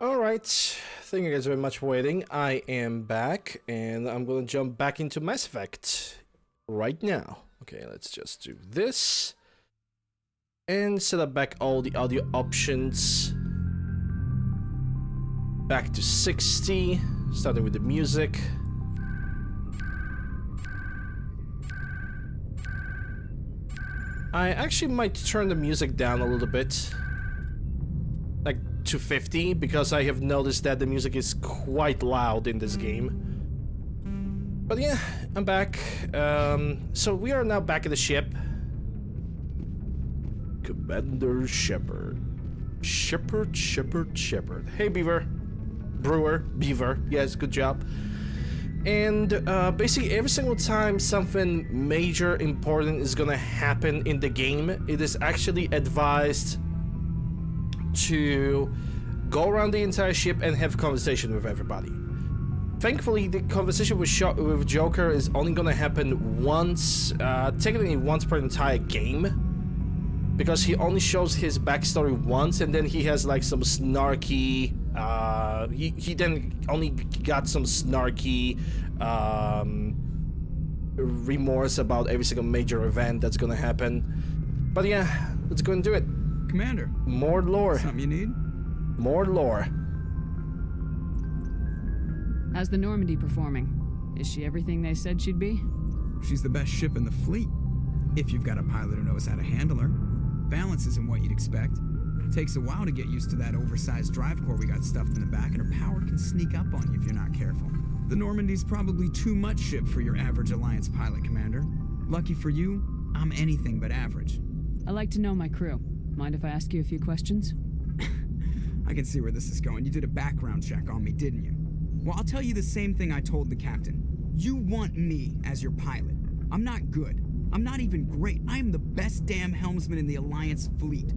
Alright, thank you guys very much for waiting. I am back, and I'm gonna jump back into Mass Effect right now. Okay, let's just do this. And set up back all the audio options. Back to 60, starting with the music. I actually might turn the music down a little bit. Like to 50, because I have noticed that the music is quite loud in this game. But yeah, I'm back. So we are now back at the ship. Commander Shepard. Shepard. Hey, Beaver. Beaver. Yes, good job. And basically every single time something major important is gonna happen in the game, it is actually advised to go around the entire ship and have a conversation with everybody. Thankfully, the conversation with Joker is only gonna happen once, technically once per entire game, because he only shows his backstory once, and then he has like some snarky, he then only got some snarky remorse about every single major event that's gonna happen. But yeah, let's go and do it. Commander. More lore. Something you need? More lore. How's the Normandy performing? Is she everything they said she'd be? She's the best ship in the fleet. If you've got a pilot who knows how to handle her. Balance isn't what you'd expect. Takes a while to get used to that oversized drive core we got stuffed in the back, and her power can sneak up on you if you're not careful. The Normandy's probably too much ship for your average Alliance pilot, Commander. Lucky for you, I'm anything but average. I like to know my crew. Mind if I ask you a few questions? I can see where this is going. You did a background check on me, didn't you? Well, I'll tell you the same thing I told the captain. You want me as your pilot. I'm not good. I'm not even great. I am the best damn helmsman in the Alliance fleet.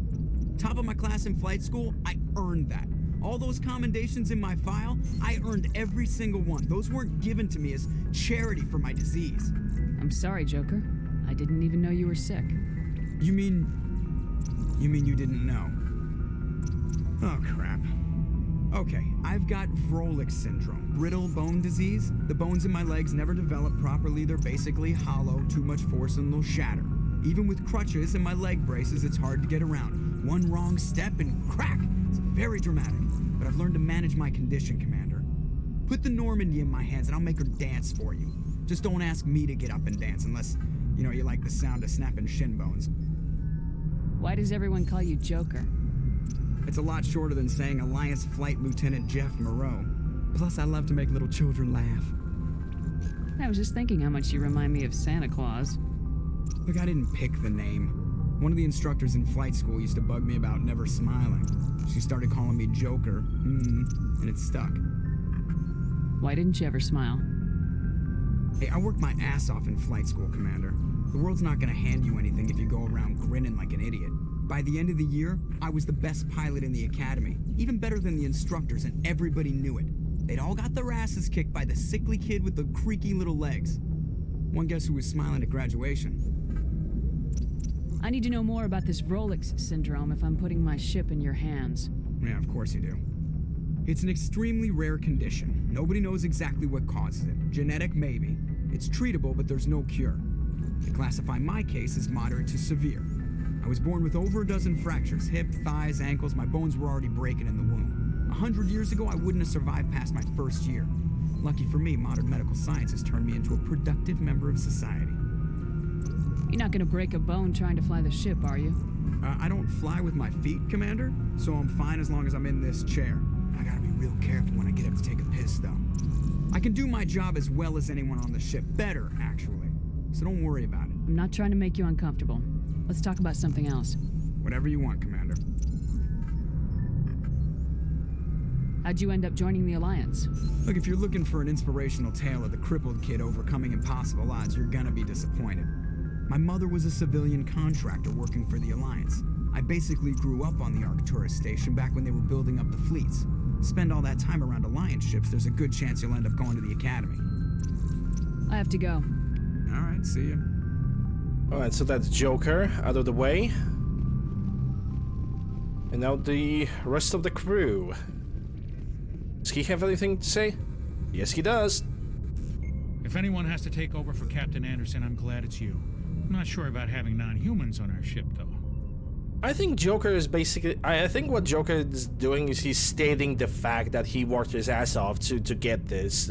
Top of my class in flight school, I earned that. All those commendations in my file, I earned every single one. Those weren't given to me as charity for my disease. I'm sorry, Joker. I didn't even know you were sick. You mean you didn't know? Oh, crap. Okay, I've got Vrolik syndrome, brittle bone disease. The bones in my legs never develop properly. They're basically hollow, too much force and they'll shatter. Even with crutches and my leg braces, it's hard to get around. One wrong step and crack! It's very dramatic, but I've learned to manage my condition, Commander. Put the Normandy in my hands and I'll make her dance for you. Just don't ask me to get up and dance unless, you like the sound of snapping shin bones. Why does everyone call you Joker? It's a lot shorter than saying Alliance Flight Lieutenant Jeff Moreau. Plus, I love to make little children laugh. I was just thinking how much you remind me of Santa Claus. Look, I didn't pick the name. One of the instructors in flight school used to bug me about never smiling. She started calling me Joker, and it stuck. Why didn't you ever smile? Hey, I worked my ass off in flight school, Commander. The world's not gonna hand you anything if you go around grinning like an idiot. By the end of the year, I was the best pilot in the academy, even better than the instructors, and everybody knew it. They'd all got their asses kicked by the sickly kid with the creaky little legs. One guess who was smiling at graduation? I need to know more about this Vrolik syndrome if I'm putting my ship in your hands. Yeah, of course you do. It's an extremely rare condition. Nobody knows exactly what causes it. Genetic, maybe. It's treatable, but there's no cure. They classify my case as moderate to severe. I was born with over a dozen fractures, hip, thighs, ankles. My bones were already breaking in the womb. 100 years ago, I wouldn't have survived past my first year. Lucky for me, modern medical science has turned me into a productive member of society. You're not gonna break a bone trying to fly the ship, are you? I don't fly with my feet, Commander, so I'm fine as long as I'm in this chair. I gotta be real careful when I get up to take a piss, though. I can do my job as well as anyone on the ship. Better, actually. So don't worry about it. I'm not trying to make you uncomfortable. Let's talk about something else. Whatever you want, Commander. How'd you end up joining the Alliance? Look, if you're looking for an inspirational tale of the crippled kid overcoming impossible odds, you're gonna be disappointed. My mother was a civilian contractor working for the Alliance. I basically grew up on the Arcturus station back when they were building up the fleets. Spend all that time around Alliance ships, there's a good chance you'll end up going to the Academy. I have to go. All right, see ya. Alright, so that's Joker out of the way. And now the rest of the crew. Does he have anything to say? Yes, he does. If anyone has to take over for Captain Anderson, I'm glad it's you. I'm not sure about having non-humans on our ship, though. I think Joker is basically... I think what Joker is doing is he's stating the fact that he worked his ass off to get this.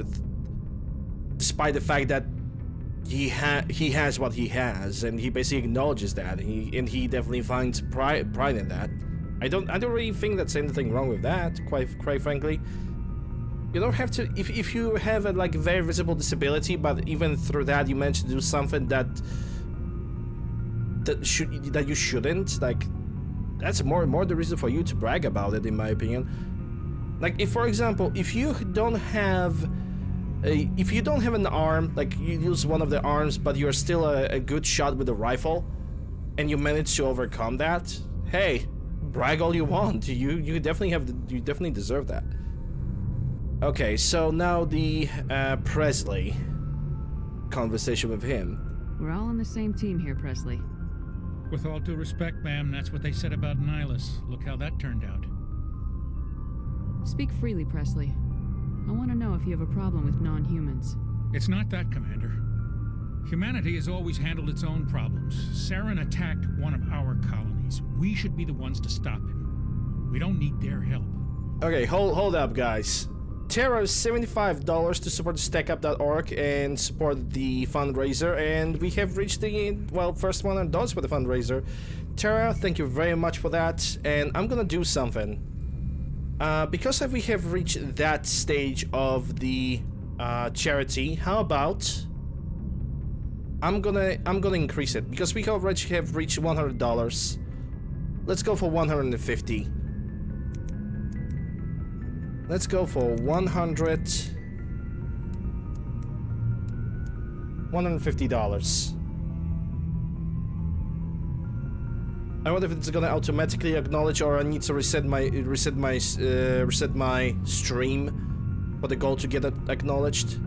Despite the fact that he has what he has, and he basically acknowledges that, and he definitely finds pride in that. I don't really think that's anything wrong with that, quite frankly. You don't have to, if you have a like very visible disability, but even through that you manage to do something that you shouldn't, like, that's more the reason for you to brag about it, in my opinion. Like, if for example, if you don't have an arm, like you use one of the arms, but you're still a good shot with a rifle, and you manage to overcome that, hey, brag all you want. You definitely deserve that. Okay, so now the Presley conversation with him. We're all on the same team here, Presley. With all due respect, ma'am, that's what they said about Nihilus. Look how that turned out. Speak freely, Presley. I want to know if you have a problem with non-humans. It's not that, Commander. Humanity has always handled its own problems. Saren attacked one of our colonies. We should be the ones to stop him. We don't need their help. Okay, hold up, guys. Tara is $75 to support StackUp.org and support the fundraiser, and we have reached the, well, first $100 for the fundraiser. Tara, thank you very much for that, and I'm gonna do something. Because we have reached that stage of the charity, how about I'm gonna increase it, because we already have reached $100. Let's go for $150. Let's go for $150. I wonder if it's gonna automatically acknowledge, or I need to reset my stream for the goal to get it acknowledged.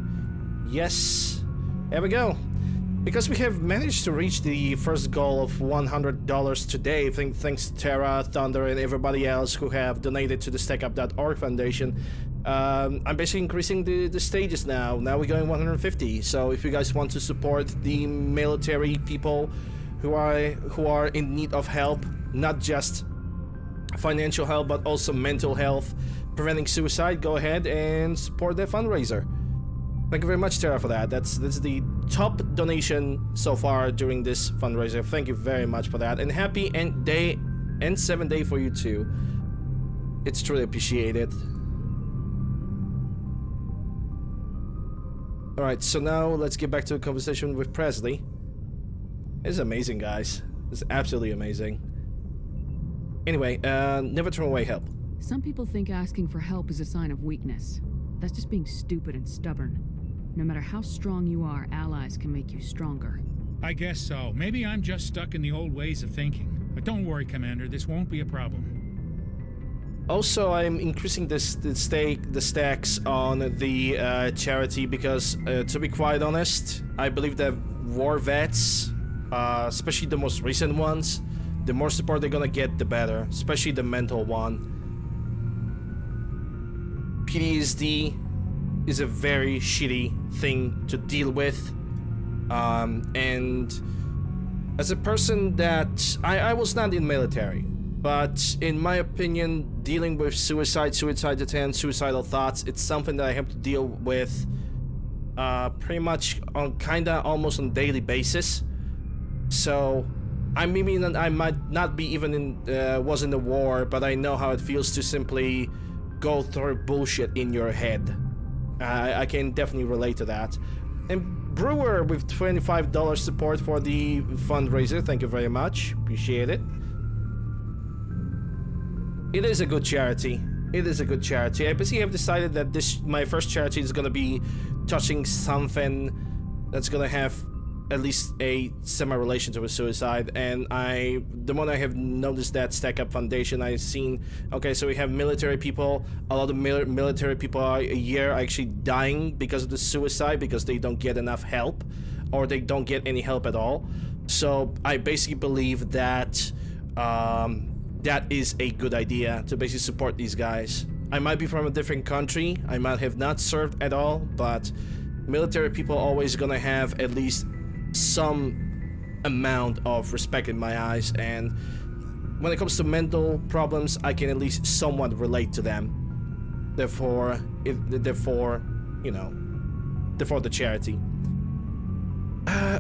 Yes, there we go. Because we have managed to reach the first goal of $100 today, thanks to Tara, Thunder, and everybody else who have donated to the StackUp.org Foundation. I'm basically increasing the stages now. Now we're going 150. So if you guys want to support the military people who are in need of help, not just financial help, but also mental health, preventing suicide, go ahead and support their fundraiser. Thank you very much, Tara, for that. That's the top donation so far during this fundraiser. Thank you very much for that, and happy end 7 day for you too. It's truly appreciated. All right, so now let's get back to the conversation with Presley. It's amazing, guys. It's absolutely amazing. Anyway, never turn away help. Some people think asking for help is a sign of weakness. That's just being stupid and stubborn. No matter how strong you are, allies can make you stronger. I guess so. Maybe I'm just stuck in the old ways of thinking. But don't worry, Commander, this won't be a problem. Also, I'm increasing the stacks on the charity because, to be quite honest, I believe that war vets, especially the most recent ones, the more support they're gonna get, the better. Especially the mental one. PTSD is a very shitty thing to deal with, and as a person that I was not in military, but in my opinion, dealing with suicide attempts, suicidal thoughts, it's something that I have to deal with pretty much on almost on a daily basis. So I might not be even was in the war, but I know how it feels to simply go through bullshit in your head. I can definitely relate to that. And Brewer with $25 support for the fundraiser. Thank you very much. Appreciate it. It is a good charity. It is a good charity. I basically have decided that my first charity is gonna be touching something that's gonna have at least a semi-relation to a suicide, and the more I have noticed that Stack Up Foundation, I've seen, okay, so we have military people, a lot of military people a year are actually dying because of the suicide, because they don't get enough help, or they don't get any help at all. So I basically believe that that is a good idea to basically support these guys. I might be from a different country, I might have not served at all, but military people are always gonna have at least some amount of respect in my eyes, and when it comes to mental problems, I can at least somewhat relate to them. Therefore, you know, therefore the charity.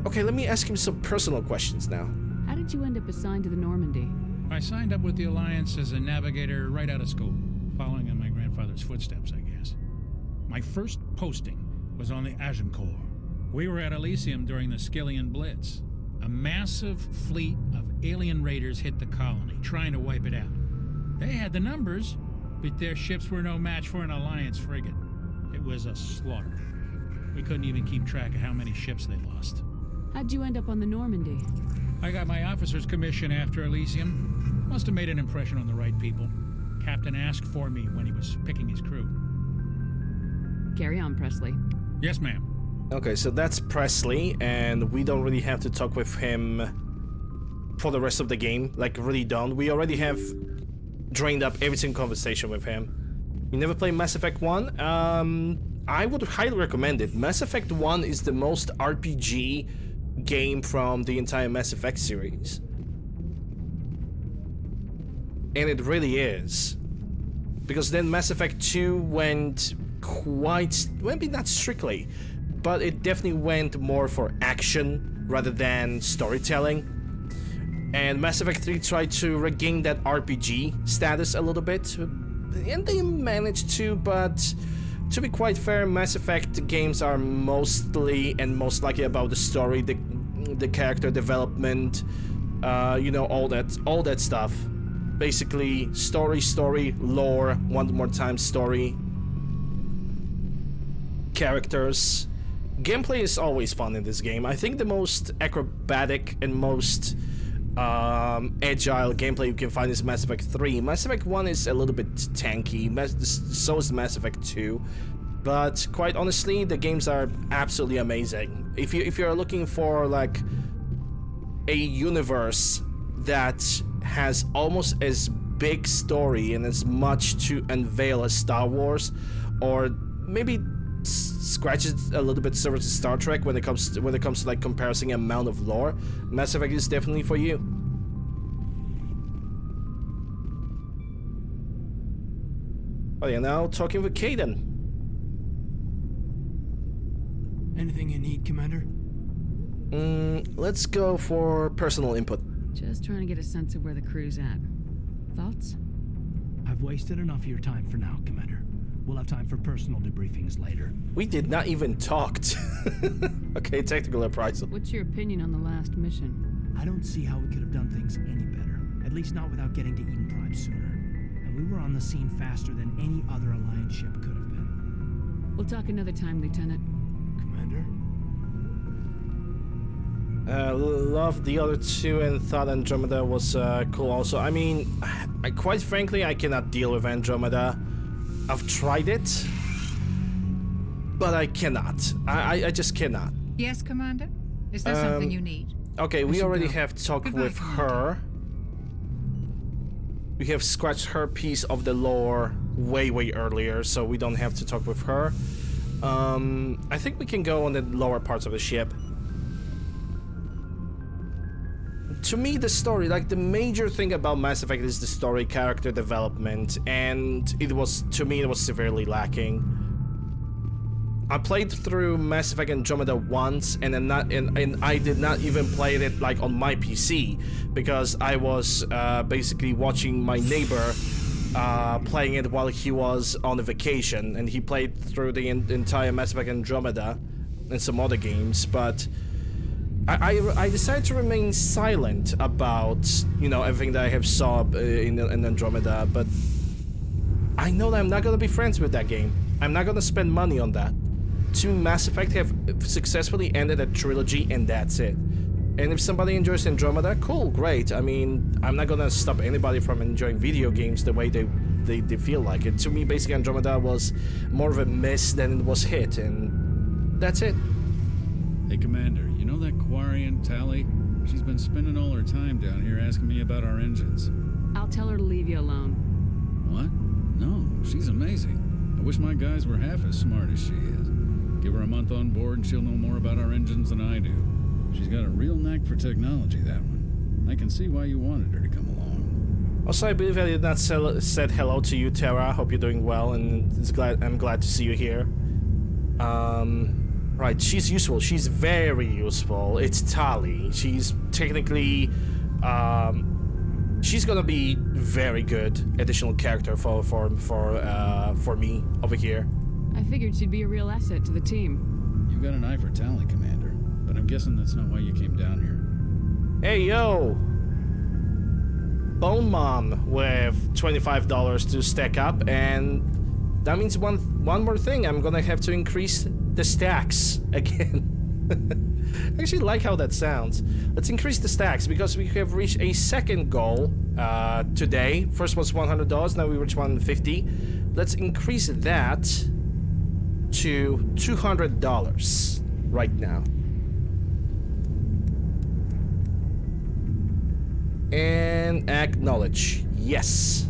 Okay, let me ask him some personal questions now. How did you end up assigned to the Normandy? I signed up with the Alliance as a navigator right out of school, following in my grandfather's footsteps, I guess. My first posting was on the Agincourt. We were at Elysium during the Skillian Blitz. A massive fleet of alien raiders hit the colony, trying to wipe it out. They had the numbers, but their ships were no match for an Alliance frigate. It was a slaughter. We couldn't even keep track of how many ships they lost. How'd you end up on the Normandy? I got my officer's commission after Elysium. Must have made an impression on the right people. Captain asked for me when he was picking his crew. Carry on, Presley. Yes, ma'am. Okay, so that's Presley, and we don't really have to talk with him for the rest of the game. Like, really don't. We already have drained up every single conversation with him. You never played Mass Effect 1? I would highly recommend it. Mass Effect 1 is the most RPG game from the entire Mass Effect series. And it really is. Because then Mass Effect 2 went quite... maybe not strictly, but it definitely went more for action rather than storytelling. And Mass Effect 3 tried to regain that RPG status a little bit, and they managed to, but to be quite fair, Mass Effect games are mostly and most likely about the story, the character development, you know, all that stuff. Basically, story, lore, one more time story, characters. Gameplay is always fun in this game. I think the most acrobatic and most agile gameplay you can find is Mass Effect 3. Mass Effect 1 is a little bit tanky, so is Mass Effect 2. But quite honestly, the games are absolutely amazing. If you're looking for like a universe that has almost as big story and as much to unveil as Star Wars, or maybe scratches a little bit similar to Star Trek when it comes to like comparing amount of lore, Mass Effect is definitely for you. Oh yeah, now talking with Kaidan. Anything you need, Commander? Let's go for personal input. Just trying to get a sense of where the crew's at. Thoughts? I've wasted enough of your time for now, Commander. We'll have time for personal debriefings later. We did not even talk. Okay, technical appraisal. What's your opinion on the last mission? I don't see how we could have done things any better. At least not without getting to Eden Prime sooner. And we were on the scene faster than any other Alliance ship could have been. We'll talk another time, Lieutenant. Commander? Loved the other two and thought Andromeda was cool also. I mean, quite frankly, I cannot deal with Andromeda. I've tried it, but I cannot. I just cannot. Yes, Commander? Is there something you need? Okay, we already have talked Goodbye, with Commander. her. We have scratched her piece of the lore way earlier, so we don't have to talk with her. I think we can go on the lower parts of the ship. To me, the story, like the major thing about Mass Effect is the story, character development, and it was, to me, it was severely lacking. I played through Mass Effect Andromeda once, and I did not even play it like on my PC because I was basically watching my neighbor playing it while he was on a vacation, and he played through the entire Mass Effect Andromeda and some other games, but I decided to remain silent about, you know, everything that I have saw in Andromeda, but I know that I'm not gonna be friends with that game. I'm not gonna spend money on that. To Mass Effect have successfully ended a trilogy, and that's it. And if somebody enjoys Andromeda, cool, great. I mean, I'm not gonna stop anybody from enjoying video games the way they feel like it. To me, basically, Andromeda was more of a miss than it was hit, and that's it. Hey, Commander, you know that Quarian, Tally? She's been spending all her time down here asking me about our engines. I'll tell her to leave you alone. What? No, she's amazing. I wish my guys were half as smart as she is. Give her a month on board and she'll know more about our engines than I do. She's got a real knack for technology, that one. I can see why you wanted her to come along. Also, I believe I did not said hello to you, Tara. Hope you're doing well, and I'm glad to see you here. Right, she's useful. She's very useful. It's Tali. She's technically, she's gonna be very good additional character for me over here. I figured she'd be a real asset to the team. You got an eye for talent, Commander, but I'm guessing that's not why you came down here. Hey, yo! Bone Mom with $25 to stack up, and that means one more thing. I'm gonna have to increase the stacks again. I actually like how that sounds. Let's increase the stacks because we have reached a second goal today. First was $100, now we reached $150. Let's increase that to $200 right now. And acknowledge. Yes.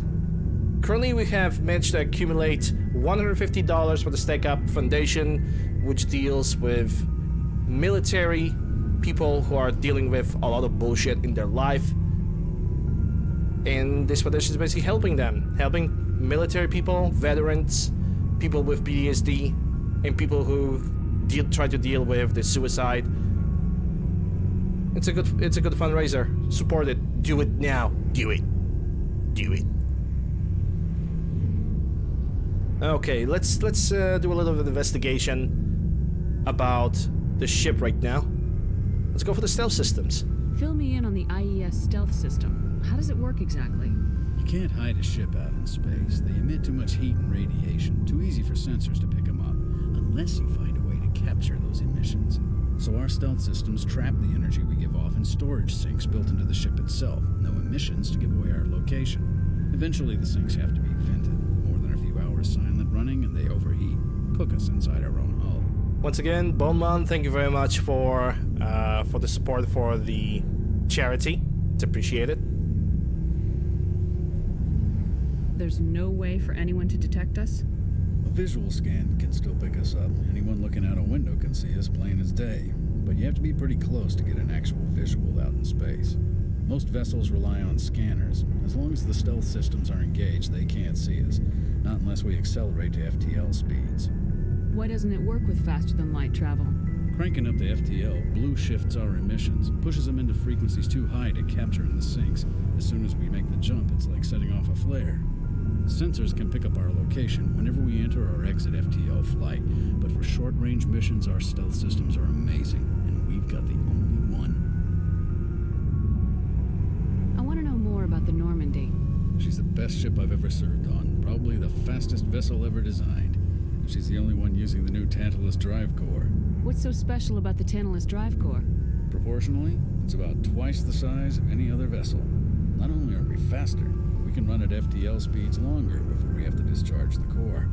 Currently we have managed to accumulate $150 for the Stack Up Foundation, which deals with military people who are dealing with a lot of bullshit in their life. And this foundation is basically helping them. Helping military people, veterans, people with PTSD, and people who try to deal with the suicide. It's a good fundraiser. Support it. Do it now. Do it. Do it. Okay, let's do a little bit of investigation about the ship right now. Let's go for the stealth systems. Fill me in on the IES stealth system. How does it work exactly? You can't hide a ship out in space. They emit too much heat and radiation. Too easy for sensors to pick them up, unless you find a way to capture those emissions. So our stealth systems trap the energy we give off in storage sinks built into the ship itself. No emissions to give away our location. Eventually the sinks have to be vented. More than a few hours silent running and they overheat. Cook us inside our own hull. Once again, Boneman, thank you very much for the support for the charity. It's appreciated. There's no way for anyone to detect us? A visual scan can still pick us up. Anyone looking out a window can see us plain as day. But you have to be pretty close to get an actual visual out in space. Most vessels rely on scanners. As long as the stealth systems are engaged, they can't see us. Not unless we accelerate to FTL speeds. Why doesn't it work with faster-than-light travel? Cranking up the FTL blue shifts our emissions, pushes them into frequencies too high to capture in the sinks. As soon as we make the jump, it's like setting off a flare. Sensors can pick up our location whenever we enter or exit FTL flight, but for short-range missions, our stealth systems are amazing, and we've got the only one. I want to know more about the Normandy. She's the best ship I've ever served on, probably the fastest vessel ever designed. And she's the only one using the new Tantalus drive core. What's so special about the Tantalus drive core? Proportionally, it's about twice the size of any other vessel. Not only are we faster, we can run at FTL speeds longer before we have to discharge the core.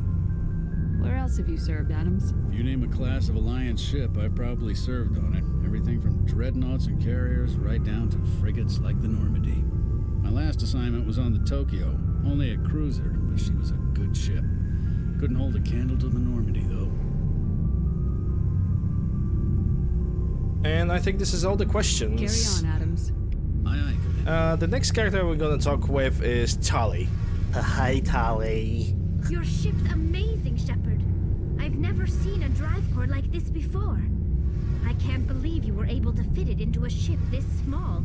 Where else have you served, Adams? If you name a class of Alliance ship, I've probably served on it. Everything from dreadnoughts and carriers right down to frigates like the Normandy. My last assignment was on the Tokyo, only a cruiser, but she was a good ship. Couldn't hold a candle to the Normandy, though. And I think this is all the questions. Carry on, Adams. Aye, aye, Commander. The next character we're gonna talk with is Tali. Hi, Tali. Your ship's amazing, Shepard. I've never seen a drive core like this before. I can't believe you were able to fit it into a ship this small.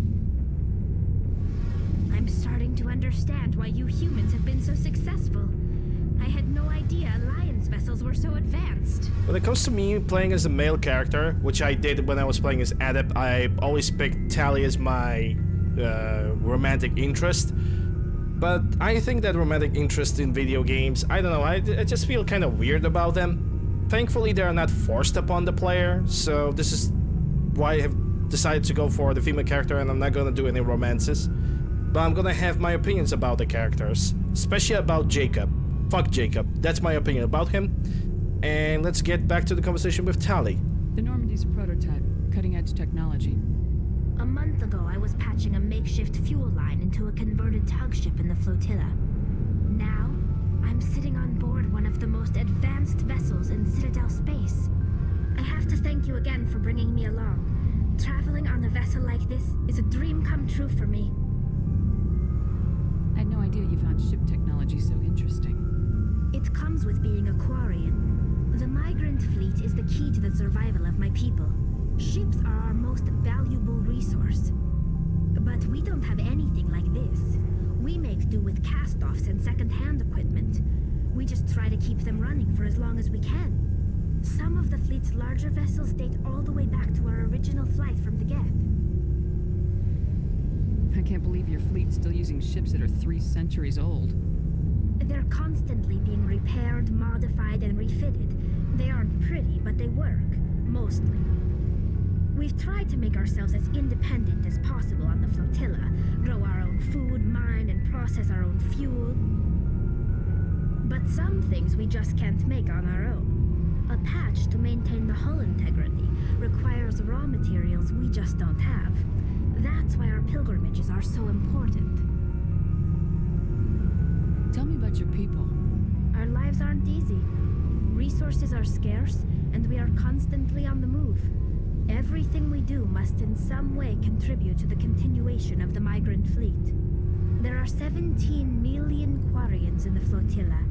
I'm starting to understand why you humans have been so successful. I had no idea Alliance vessels were so advanced. When it comes to me playing as a male character, which I did when I was playing as Adept, I always picked Tali as my romantic interest. But I think that romantic interest in video games, I don't know, I just feel kind of weird about them. Thankfully, they are not forced upon the player, so this is why I have decided to go for the female character, and I'm not gonna do any romances. But I'm gonna have my opinions about the characters, especially about Jacob. Fuck Jacob, that's my opinion about him. And let's get back to the conversation with Tali. The Normandy's a prototype, cutting-edge technology. A month ago, I was patching a makeshift fuel line into a converted tug ship in the flotilla. Now, I'm sitting on board one of the most advanced vessels in Citadel space. I have to thank you again for bringing me along. Traveling on a vessel like this is a dream come true for me. I had no idea you found ship technology so interesting. It comes with being a Quarian. The migrant fleet is the key to the survival of my people. Ships are our most valuable resource. But we don't have anything like this. We make do with cast-offs and second-hand equipment. We just try to keep them running for as long as we can. Some of the fleet's larger vessels date all the way back to our original flight from the Geth. I can't believe your fleet's still using ships that are 3 centuries old. They're constantly being repaired, modified, and refitted. They aren't pretty, but they work. Mostly. We've tried to make ourselves as independent as possible on the flotilla, grow our own food, mine, and process our own fuel. But some things we just can't make on our own. A patch to maintain the hull integrity requires raw materials we just don't have. That's why our pilgrimages are so important. Tell me about your people. Our lives aren't easy. Resources are scarce, and we are constantly on the move. Everything we do must in some way contribute to the continuation of the migrant fleet. There are 17 million Quarians in the flotilla,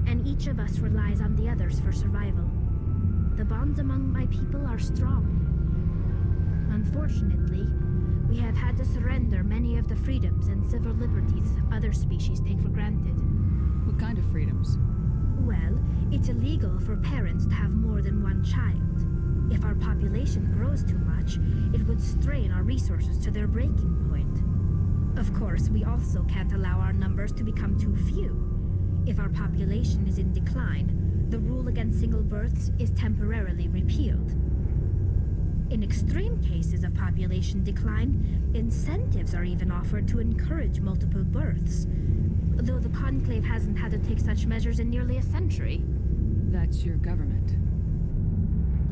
and each of us relies on the others for survival. The bonds among my people are strong. Unfortunately, we have had to surrender many of the freedoms and civil liberties other species take for granted. What kind of freedoms? Well, it's illegal for parents to have more than one child. If our population grows too much, it would strain our resources to their breaking point. Of course, we also can't allow our numbers to become too few. If our population is in decline, the rule against single births is temporarily repealed. In extreme cases of population decline, incentives are even offered to encourage multiple births, though the Conclave hasn't had to take such measures in nearly a century. That's your government.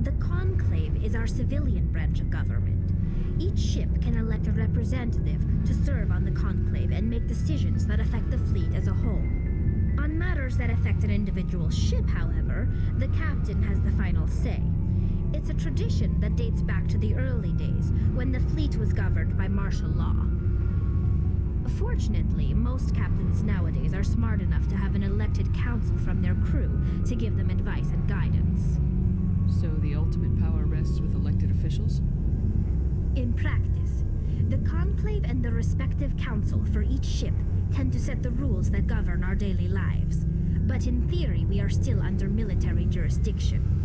The Conclave is our civilian branch of government. Each ship can elect a representative to serve on the Conclave and make decisions that affect the fleet as a whole. On matters that affect an individual ship, however, the captain has the final say. It's a tradition that dates back to the early days, when the fleet was governed by martial law. Fortunately, most captains nowadays are smart enough to have an elected council from their crew to give them advice and guidance. So the ultimate power rests with elected officials? In practice, the Conclave and the respective council for each ship tend to set the rules that govern our daily lives. But in theory, we are still under military jurisdiction.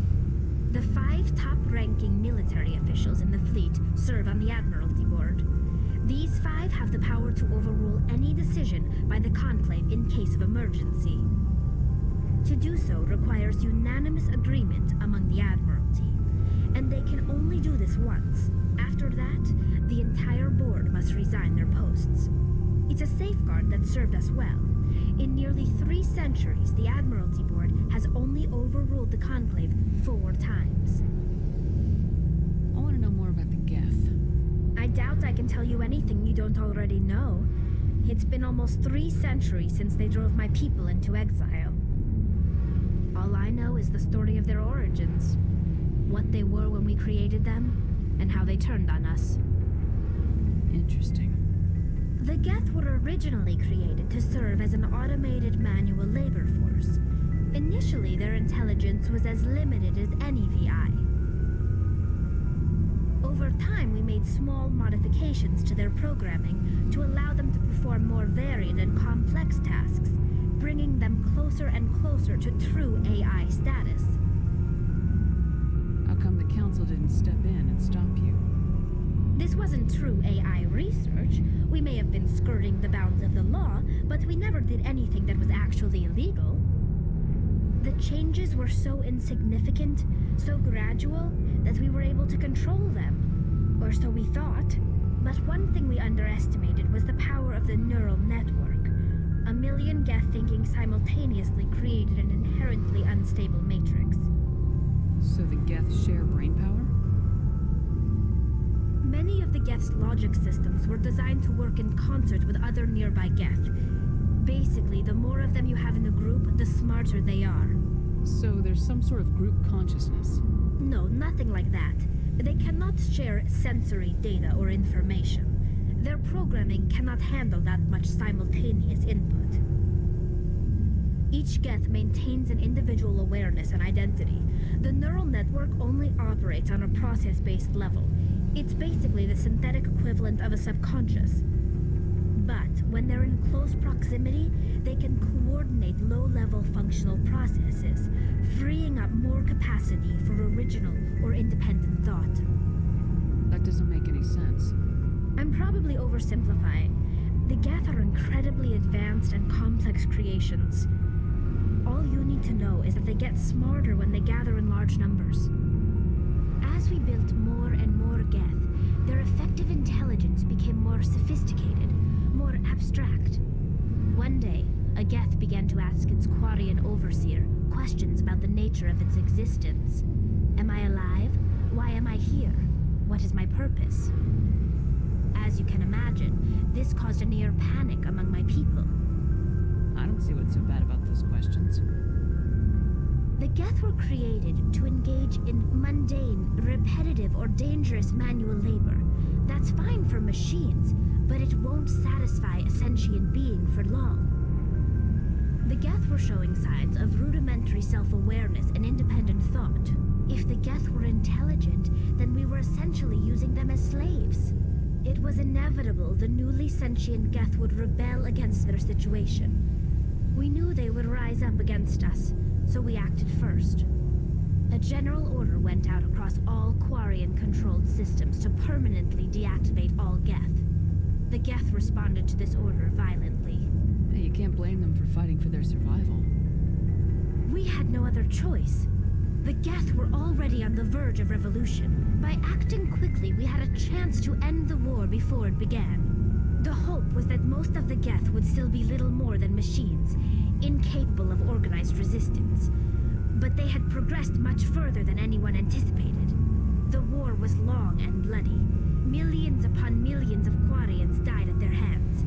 The 5 top-ranking military officials in the fleet serve on the Admiralty Board. These 5 have the power to overrule any decision by the Conclave in case of emergency. To do so requires unanimous agreement among the Admiralty, and they can only do this once. After that, the entire board must resign their posts. It's a safeguard that served us well. In nearly 3 centuries, the Admiralty Board has only overruled the Conclave 4 times. I want to know more about the Geth. I doubt I can tell you anything you don't already know. It's been almost 3 centuries since they drove my people into exile. All I know is the story of their origins, what they were when we created them, and how they turned on us. Interesting. The Geth were originally created to serve as an automated manual labor force. Initially, their intelligence was as limited as any VI. Over time, we made small modifications to their programming to allow them to perform more varied and complex tasks, bringing them closer and closer to true AI status. How come the council didn't step in and stop you? This wasn't true AI research. We may have been skirting the bounds of the law, but we never did anything that was actually illegal. The changes were so insignificant, so gradual, that we were able to control them. Or so we thought. But one thing we underestimated was the power of the neural network. 1 million Geth thinking simultaneously created an inherently unstable matrix. So the Geth share brainpower? Many of the Geth's logic systems were designed to work in concert with other nearby Geth. Basically, the more of them you have in a group, the smarter they are. So there's some sort of group consciousness. No, nothing like that. They cannot share sensory data or information. Their programming cannot handle that much simultaneous input. Each Geth maintains an individual awareness and identity. The neural network only operates on a process-based level. It's basically the synthetic equivalent of a subconscious. But when they're in close proximity, they can coordinate low-level functional processes, freeing up more capacity for original or independent thought. That doesn't make any sense. I'm probably oversimplifying. The Geth are incredibly advanced and complex creations. All you need to know is that they get smarter when they gather in large numbers. As we built more and more Geth, their effective intelligence became more sophisticated, more abstract. One day, a Geth began to ask its Quarian overseer questions about the nature of its existence. Am I alive? Why am I here? What is my purpose? As you can imagine, this caused a near panic among my people. I don't see what's so bad about those questions. The Geth were created to engage in mundane, repetitive, or dangerous manual labor. That's fine for machines, but it won't satisfy a sentient being for long. The Geth were showing signs of rudimentary self-awareness and independent thought. If the Geth were intelligent, then we were essentially using them as slaves. It was inevitable the newly sentient Geth would rebel against their situation. We knew they would rise up against us, so we acted first. A general order went out across all Quarian-controlled systems to permanently deactivate all Geth. The Geth responded to this order violently. Hey, you can't blame them for fighting for their survival. We had no other choice. The Geth were already on the verge of revolution. By acting quickly, we had a chance to end the war before it began. The hope was that most of the Geth would still be little more than machines, incapable of organized resistance. But they had progressed much further than anyone anticipated. The war was long and bloody. Millions upon millions of Quarians died at their hands.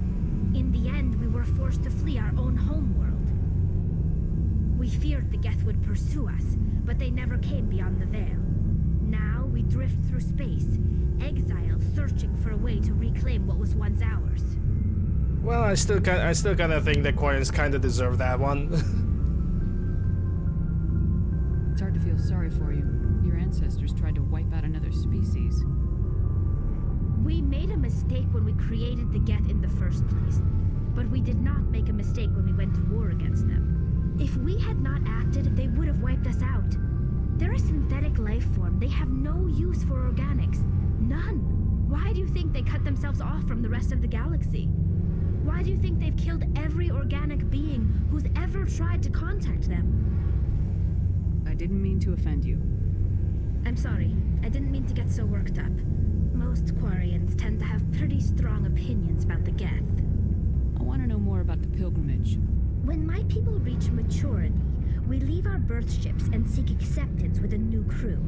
In the end, we were forced to flee our own homeworld. We feared the Geth would pursue us, but they never came beyond the veil. Now we drift through space, exile, searching for a way to reclaim what was once ours. Well, I still kind of think that Quarians kind of deserve that one. It's hard to feel sorry for you. Your ancestors tried to wipe out another species. We made a mistake when we created the Geth in the first place, but we did not make a mistake when we went to war against them. If we had not acted, they would have wiped us out. They're a synthetic life form. They have no use for organics. None. Why do you think they cut themselves off from the rest of the galaxy? Why do you think they've killed every organic being who's ever tried to contact them? I didn't mean to offend you. I'm sorry. I didn't mean to get so worked up. Most Quarians tend to have pretty strong opinions about the Geth. I want to know more about the pilgrimage. When my people reach maturity, we leave our birth ships and seek acceptance with a new crew.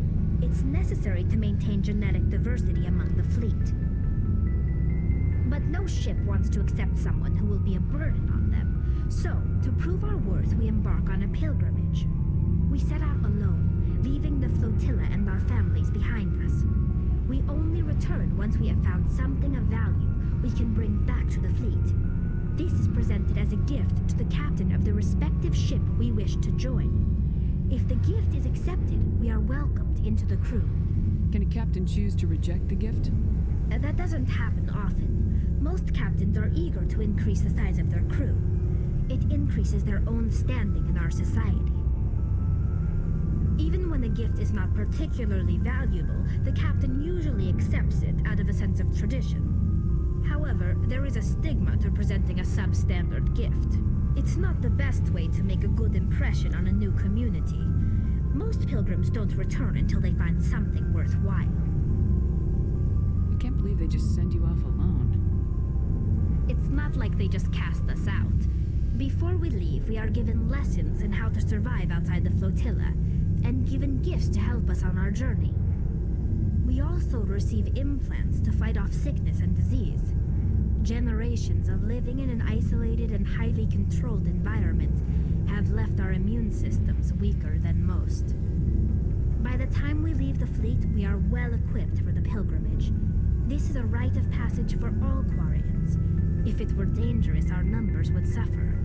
It's necessary to maintain genetic diversity among the fleet. But no ship wants to accept someone who will be a burden on them. So, to prove our worth, we embark on a pilgrimage. We set out alone, leaving the flotilla and our families behind us. We only return once we have found something of value we can bring back to the fleet. This is presented as a gift to the captain of the respective ship we wish to join. If the gift is accepted, we are welcomed into the crew. Can a captain choose to reject the gift? That doesn't happen often. Most captains are eager to increase the size of their crew. It increases their own standing in our society. Even when the gift is not particularly valuable, the captain usually accepts it out of a sense of tradition. However, there is a stigma to presenting a substandard gift. It's not the best way to make a good impression on a new community. Most pilgrims don't return until they find something worthwhile. I can't believe they just send you off alone. It's not like they just cast us out. Before we leave, we are given lessons in how to survive outside the flotilla, and given gifts to help us on our journey. We also receive implants to fight off sickness and disease. Generations of living in an isolated and highly controlled environment have left our immune systems weaker than most. By the time we leave the fleet, we are well equipped for the pilgrimage. This is a rite of passage for all Quarians. If it were dangerous, our numbers would suffer.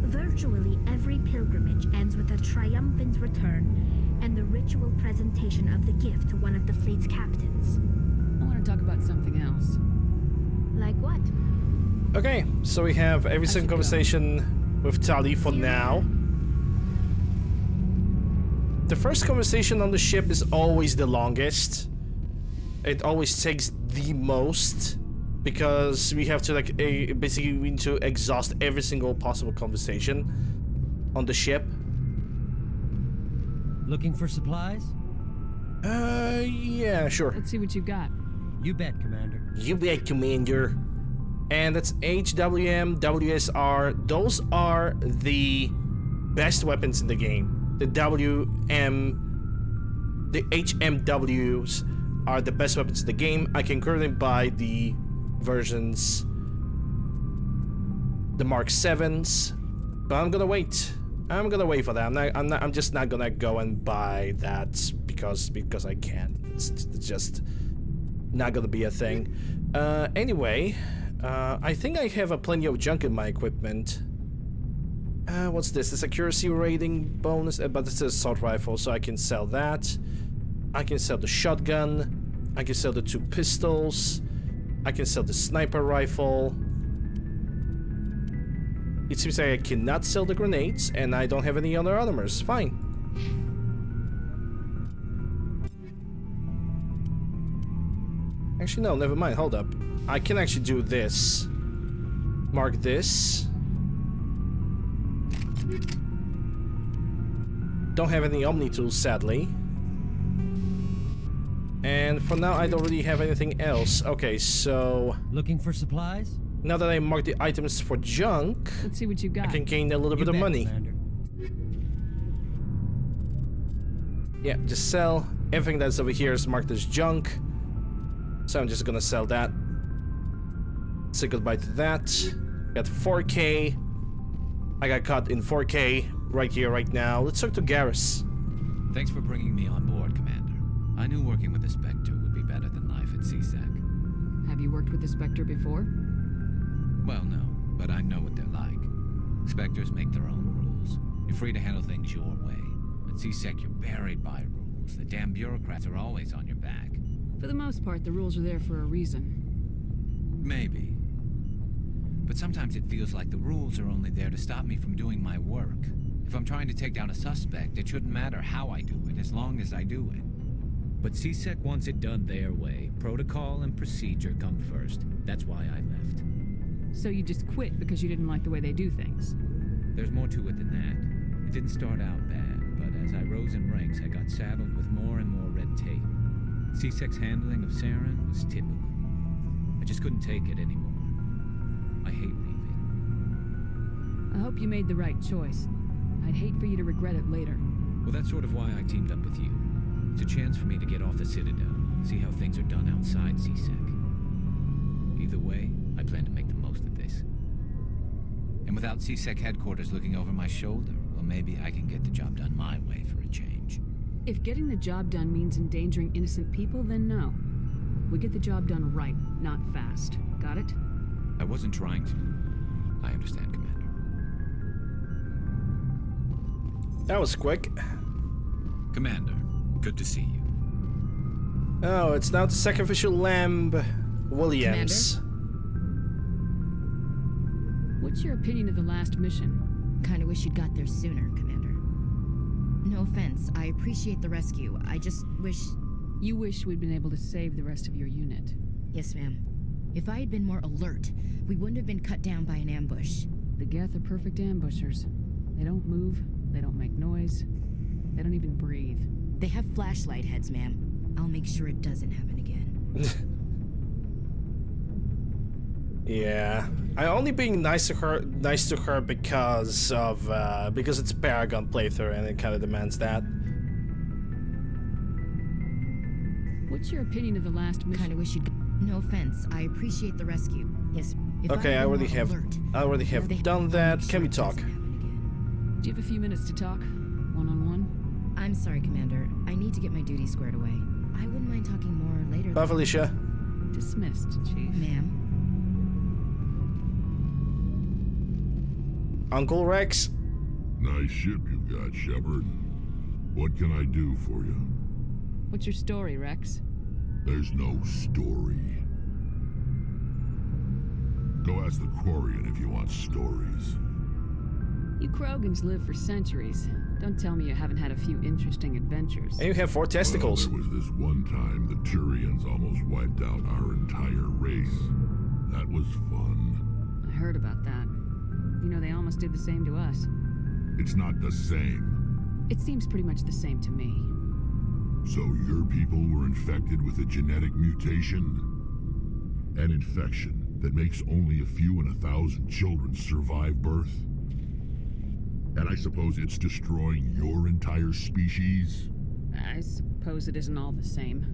Virtually every pilgrimage ends with a triumphant return and the ritual presentation of the gift to one of the fleet's captains. I want to talk about something else. Like what? Okay, so we have every I single should go. conversation with Tali for now. The first conversation on the ship is always the longest. It always takes the most because we have to like basically we need to exhaust every single possible conversation on the ship. Looking for supplies? Yeah, sure. Let's see what you've got. You bet, Commander. You bet, Commander. And that's HWM, WSR. Those are the best weapons in the game. The HMWs are the best weapons in the game. I can currently buy the versions, the Mark 7s, but I'm gonna wait. I'm gonna wait for that. I'm just not gonna go and buy that because I can. It's just not gonna be a thing. Anyway, I think I have plenty of junk in my equipment. What's this? This accuracy rating bonus, but it's an assault rifle, so I can sell that. I can sell the shotgun. I can sell the 2 pistols. I can sell the sniper rifle. It seems like I cannot sell the grenades, and I don't have any other armors. Fine. Actually, no, never mind. Hold up. I can actually do this. Mark this. Don't have any Omni tools, sadly. And for now, I don't really have anything else. Okay, so Looking for supplies? now that I marked the items for junk, Let's see what you've I got. can gain a little You bit of bet, money. Commander. Yeah, just sell. Everything that's over here is marked as junk. So I'm just gonna sell that. Say goodbye to that. Got 4K. I got caught in 4K right here, right now. Let's talk to Garrus. Thanks for bringing me on board, Commander. I knew working with the Spectre would be better than life at CSEC. Have you worked with the Spectre before? Well, no, but I know what they're like. Spectres make their own rules. You're free to handle things your way. At CSEC, you're buried by rules. The damn bureaucrats are always on your back. For the most part, the rules are there for a reason. Maybe. But sometimes it feels like the rules are only there to stop me from doing my work. If I'm trying to take down a suspect, it shouldn't matter how I do it, as long as I do it. But CSEC wants it done their way. Protocol and procedure come first. That's why I left. So you just quit because you didn't like the way they do things. There's more to it than that. It didn't start out bad, but as I rose in ranks, I got saddled with more and more red tape. CSEC's handling of Saren was typical. I just couldn't take it anymore. I hate leaving. I hope you made the right choice. I'd hate for you to regret it later. Well, that's sort of why I teamed up with you. It's a chance for me to get off the Citadel, see how things are done outside CSEC. Either way, I plan to make the most of this. And without CSEC headquarters looking over my shoulder, well, maybe I can get the job done my way for a change. If getting the job done means endangering innocent people, then no. We get the job done right, not fast. Got it? I wasn't trying to. I understand, Commander. That was quick. Commander, good to see you. Oh, it's now the sacrificial lamb, Williams. What's your opinion of the last mission? Kinda wish you'd got there sooner, Commander. No offense, I appreciate the rescue. I just wish... You wish we'd been able to save the rest of your unit. Yes, ma'am. If I had been more alert, we wouldn't have been cut down by an ambush. The Geth are perfect ambushers. They don't move, they don't make noise, they don't even breathe. They have flashlight heads, ma'am. I'll make sure it doesn't happen again. Yeah, I only being nice to her because it's Paragon playthrough and it kind of demands that. What's your opinion of the last mission? Kinda wish you'd... No offense, I appreciate the rescue. Yes. If Okay, I I'd been already more have. alert, I already you know, have they done I'll that. make Can sure we it talk? doesn't happen again. Do you have a few minutes to talk? One-on-one? I'm sorry, Commander. I need to get my duties squared away. I wouldn't mind talking more later. Bye, though. Felicia. Dismissed, Chief. Ma'am. Uncle Rex. Nice ship you've got, Shepard. What can I do for you? What's your story, Rex? There's no story. Go ask the Quarian if you want stories. You Krogans live for centuries. Don't tell me you haven't had a few interesting adventures. And you have 4 testicles. Well, there was this one time the Turians almost wiped out our entire race. That was fun. I heard about that. You know, they almost did the same to us. It's not the same. It seems pretty much the same to me. So your people were infected with a genetic mutation? An infection that makes only a few in 1,000 children survive birth? And I suppose it's destroying your entire species? I suppose it isn't all the same.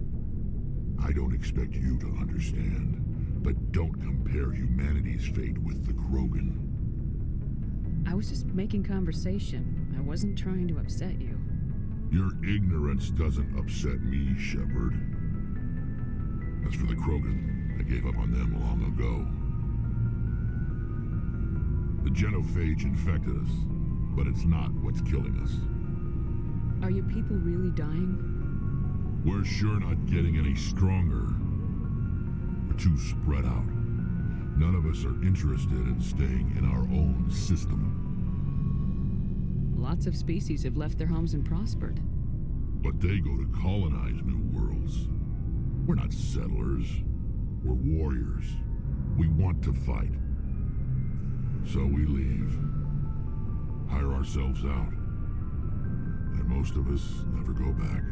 I don't expect you to understand, but don't compare humanity's fate with the Krogan. I was just making conversation. I wasn't trying to upset you. Your ignorance doesn't upset me, Shepard. As for the Krogan, I gave up on them long ago. The genophage infected us, but it's not what's killing us. Are your people really dying? We're sure not getting any stronger. We're too spread out. None of us are interested in staying in our own system. Lots of species have left their homes and prospered. But they go to colonize new worlds. We're not settlers. We're warriors. We want to fight. So we leave. Hire ourselves out. And most of us never go back.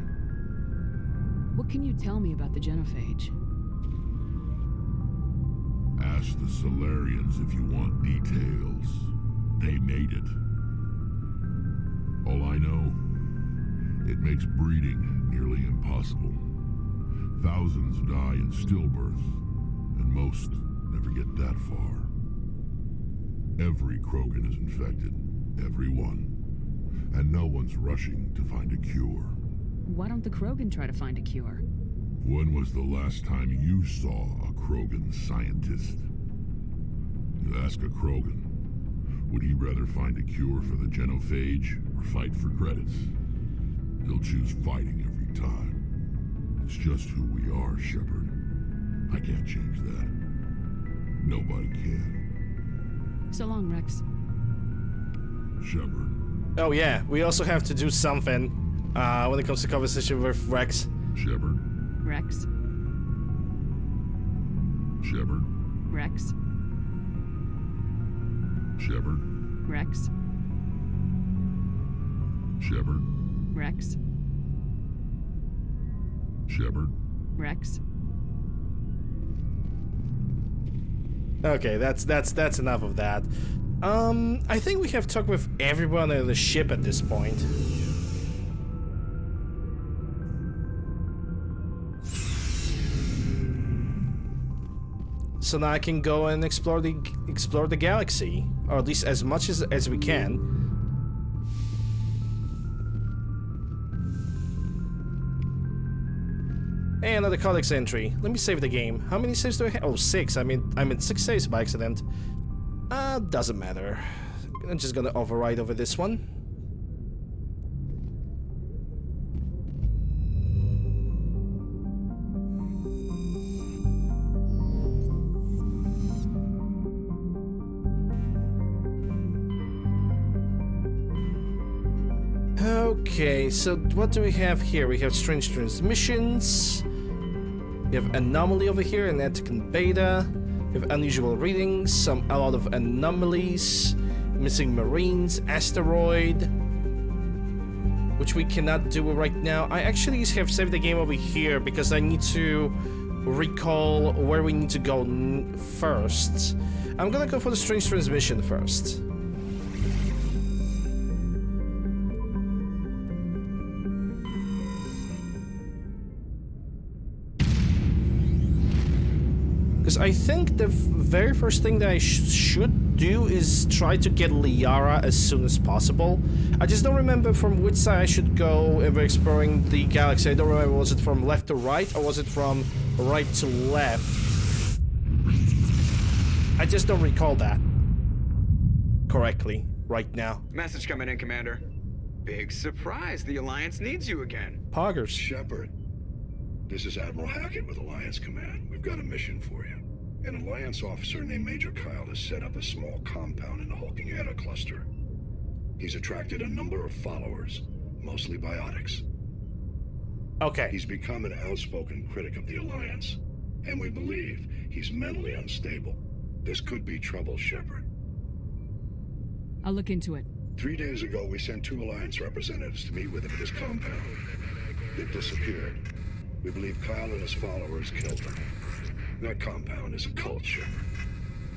What can you tell me about the genophage? Ask the Solarians if you want details. They made it. All I know, it makes breeding nearly impossible. Thousands die in stillbirth, and most never get that far. Every Krogan is infected, every one. And no one's rushing to find a cure. Why don't the Krogan try to find a cure? When was the last time you saw a Krogan scientist? You ask a Krogan, would he rather find a cure for the genophage or fight for credits? He'll choose fighting every time. It's just who we are, Shepard. I can't change that. Nobody can. So long, Rex. Shepard. Oh yeah, we also have to do something when it comes to conversation with Rex. Shepard. Rex. Shepard. Rex. Shepard. Rex. Shepard. Rex. Shepard. Rex. Okay, that's enough of that. I think we have talked with everyone on the ship at this point. So now I can go and explore the galaxy, or at least as much as we can. Hey, another codex entry. Let me save the game. How many saves do I have? Oh, 6. I mean 6 saves by accident. Doesn't matter. I'm just gonna override over this one. Okay, so what do we have here? We have strange transmissions. We have anomaly over here, and Etican beta. We have unusual readings, a lot of anomalies, missing marines, asteroid, which we cannot do right now. I actually have saved the game over here because I need to recall where we need to go first. I'm gonna go for the strange transmission first. Because I think the very first thing that I should do is try to get Liara as soon as possible. I just don't remember from which side I should go if we're exploring the galaxy. I don't remember, was it from left to right or was it from right to left? I just don't recall that correctly right now. Message coming in, Commander. Big surprise, the Alliance needs you again. Poggers. Shepard, this is Admiral Hackett with Alliance Command. We've got a mission for you. An Alliance officer named Major Kyle has set up a small compound in the Hulking Eta cluster. He's attracted a number of followers, mostly biotics. Okay. He's become an outspoken critic of the Alliance, and we believe he's mentally unstable. This could be trouble, Shepard. I'll look into it. 3 days ago, we sent 2 Alliance representatives to meet with him at his compound. They've disappeared. We believe Kyle and his followers killed them. That compound is a cult, Shepard.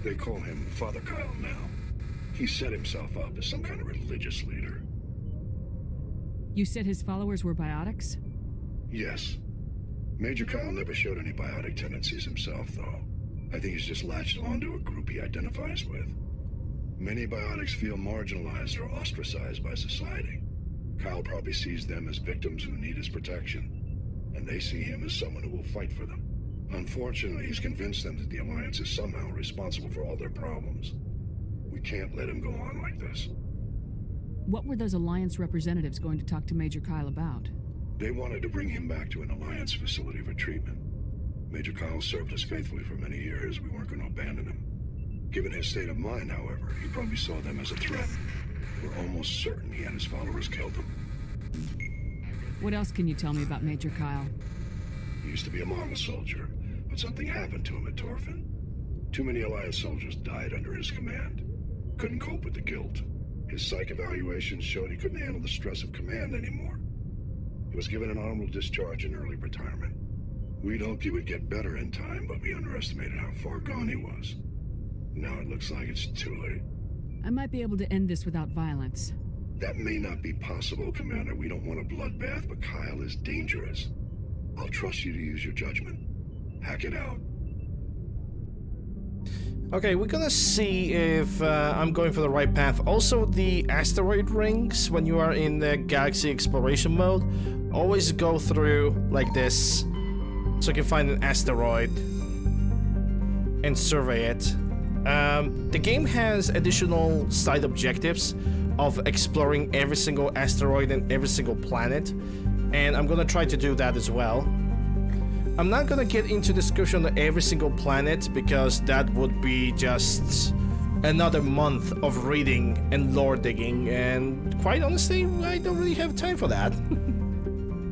They call him Father Kyle now. He set himself up as some kind of religious leader. You said his followers were biotics? Yes. Major Kyle never showed any biotic tendencies himself, though. I think he's just latched onto a group he identifies with. Many biotics feel marginalized or ostracized by society. Kyle probably sees them as victims who need his protection, and they see him as someone who will fight for them. Unfortunately, he's convinced them that the Alliance is somehow responsible for all their problems. We can't let him go on like this. What were those Alliance representatives going to talk to Major Kyle about? They wanted to bring him back to an Alliance facility for treatment. Major Kyle served us faithfully for many years. We weren't going to abandon him. Given his state of mind, however, he probably saw them as a threat. We're almost certain he and his followers killed them. What else can you tell me about Major Kyle? He used to be a model soldier, but something happened to him at Torfin. Too many Alliance soldiers died under his command. Couldn't cope with the guilt. His psych evaluations showed he couldn't handle the stress of command anymore. He was given an honorable discharge in early retirement. We'd hoped he would get better in time, but we underestimated how far gone he was. Now it looks like it's too late. I might be able to end this without violence. That may not be possible, Commander. We don't want a bloodbath, but Kyle is dangerous. I'll trust you to use your judgment. Hack it out. Okay, we're gonna see if I'm going for the right path. Also, the asteroid rings, when you are in the galaxy exploration mode, always go through like this, so you can find an asteroid and survey it. The game has additional side objectives of exploring every single asteroid and every single planet, and I'm gonna try to do that as well. I'm not gonna get into description of every single planet because that would be just another month of reading and lore digging, and quite honestly, I don't really have time for that.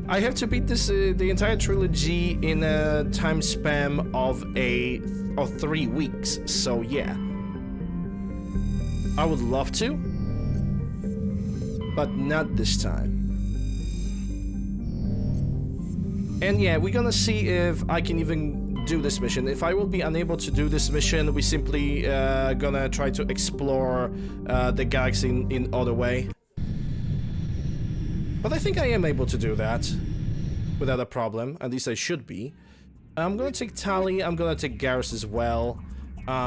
I have to beat this the entire trilogy in a time span of 3 weeks, so yeah. I would love to, but not this time. And yeah, we're gonna see if I can even do this mission. If I will be unable to do this mission, we simply gonna try to explore the galaxy in other way. But I think I am able to do that without a problem. At least I should be. I'm gonna take Tali, I'm gonna take Garrus as well.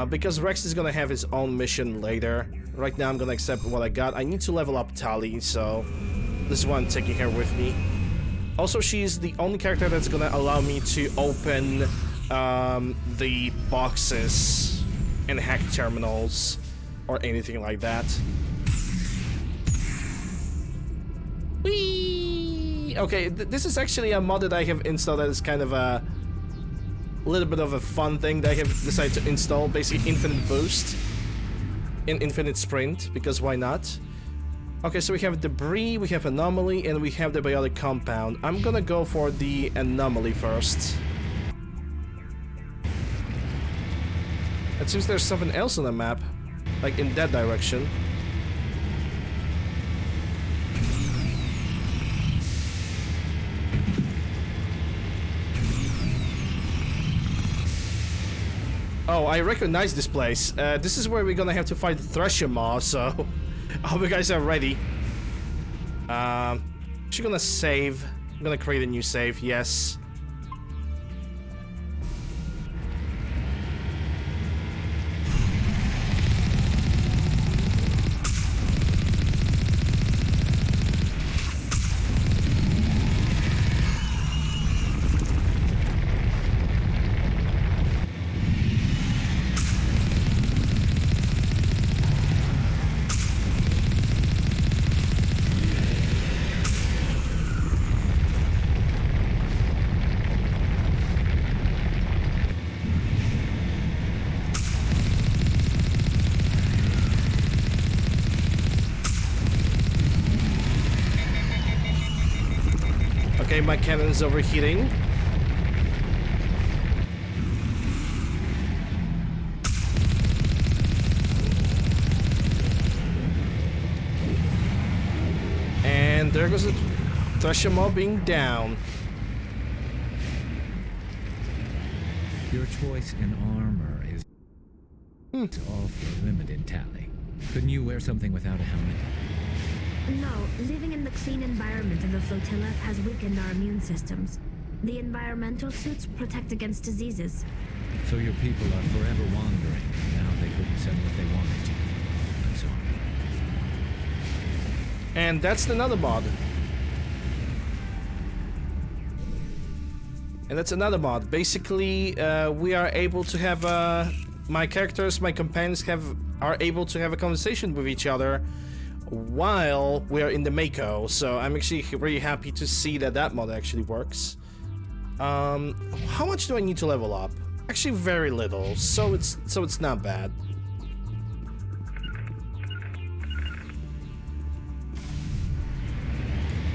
Because Rex is gonna have his own mission later. Right now I'm gonna accept what I got. I need to level up Tali, so this is why I'm taking her with me. Also, she's the only character that's gonna allow me to open the boxes and hack terminals or anything like that. Whee! Okay, this is actually a mod that I have installed that is kind of a little bit of a fun thing that I have decided to install. Basically, infinite boost and infinite sprint, because why not? Okay, so we have debris, we have anomaly, and we have the biotic compound. I'm gonna go for the anomaly first. It seems there's something else on the map, like in that direction. Oh, I recognize this place. This is where we're gonna have to fight the Thresher Maw, so I hope you guys are ready. She's gonna save. I'm gonna create a new save, yes. Okay, my cannon's overheating. And there goes the Thresher Mob being down. Your choice in armor is awfully limited, Tally. Couldn't you wear something without a helmet? No, living in the clean environment of the flotilla has weakened our immune systems. The environmental suits protect against diseases. So your people are forever wandering. Now they couldn't settle if they wanted to. I'm sorry. And that's another mod. And that's another mod. Basically, we are able to have my characters, my companions are able to have a conversation with each other while we are in the Mako. So I'm actually really happy to see that that mod actually works. How much do I need to level up? Actually, very little. So it's not bad.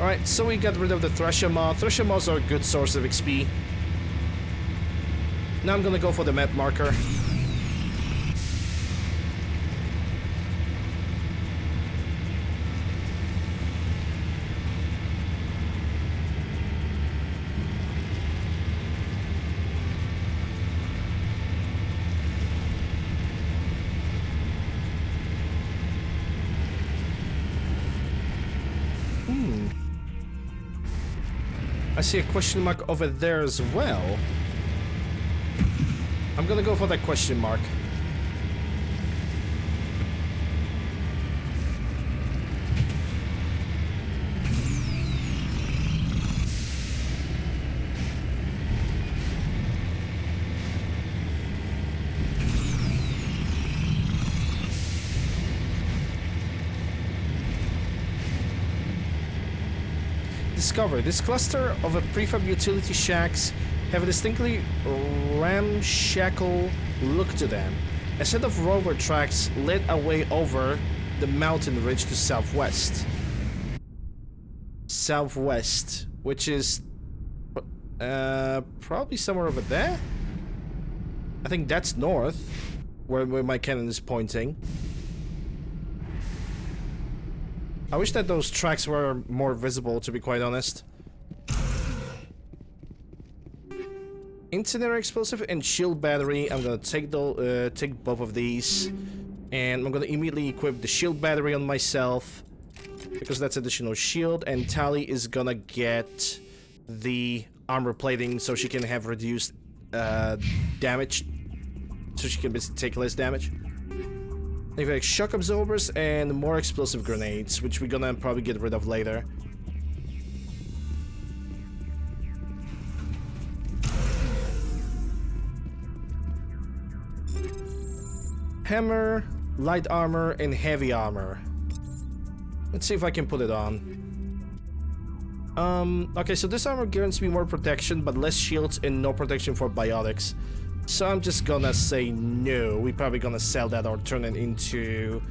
Alright, so we got rid of the Thresher Mob. Thresher Mobs are a good source of XP. Now I'm gonna go for the map marker. I see a question mark over there as well. I'm gonna go for that question mark. Discover this cluster of prefab utility shacks have a distinctly ramshackle look to them. A set of rover tracks led away over the mountain ridge to southwest. Southwest, which is probably somewhere over there. I think that's north, where my cannon is pointing. I wish that those tracks were more visible, to be quite honest. Incendiary explosive and shield battery. I'm gonna take both of these, and I'm gonna immediately equip the shield battery on myself because that's additional shield. And Tally is gonna get the armor plating so she can have reduced damage, so she can basically take less damage. They've got shock absorbers and more explosive grenades, which we're gonna probably get rid of later. Hammer, light armor, and heavy armor. Let's see if I can put it on. Okay, so this armor guarantees me more protection, but less shields and no protection for biotics. So I'm just gonna say no. We're probably gonna sell that or turn it into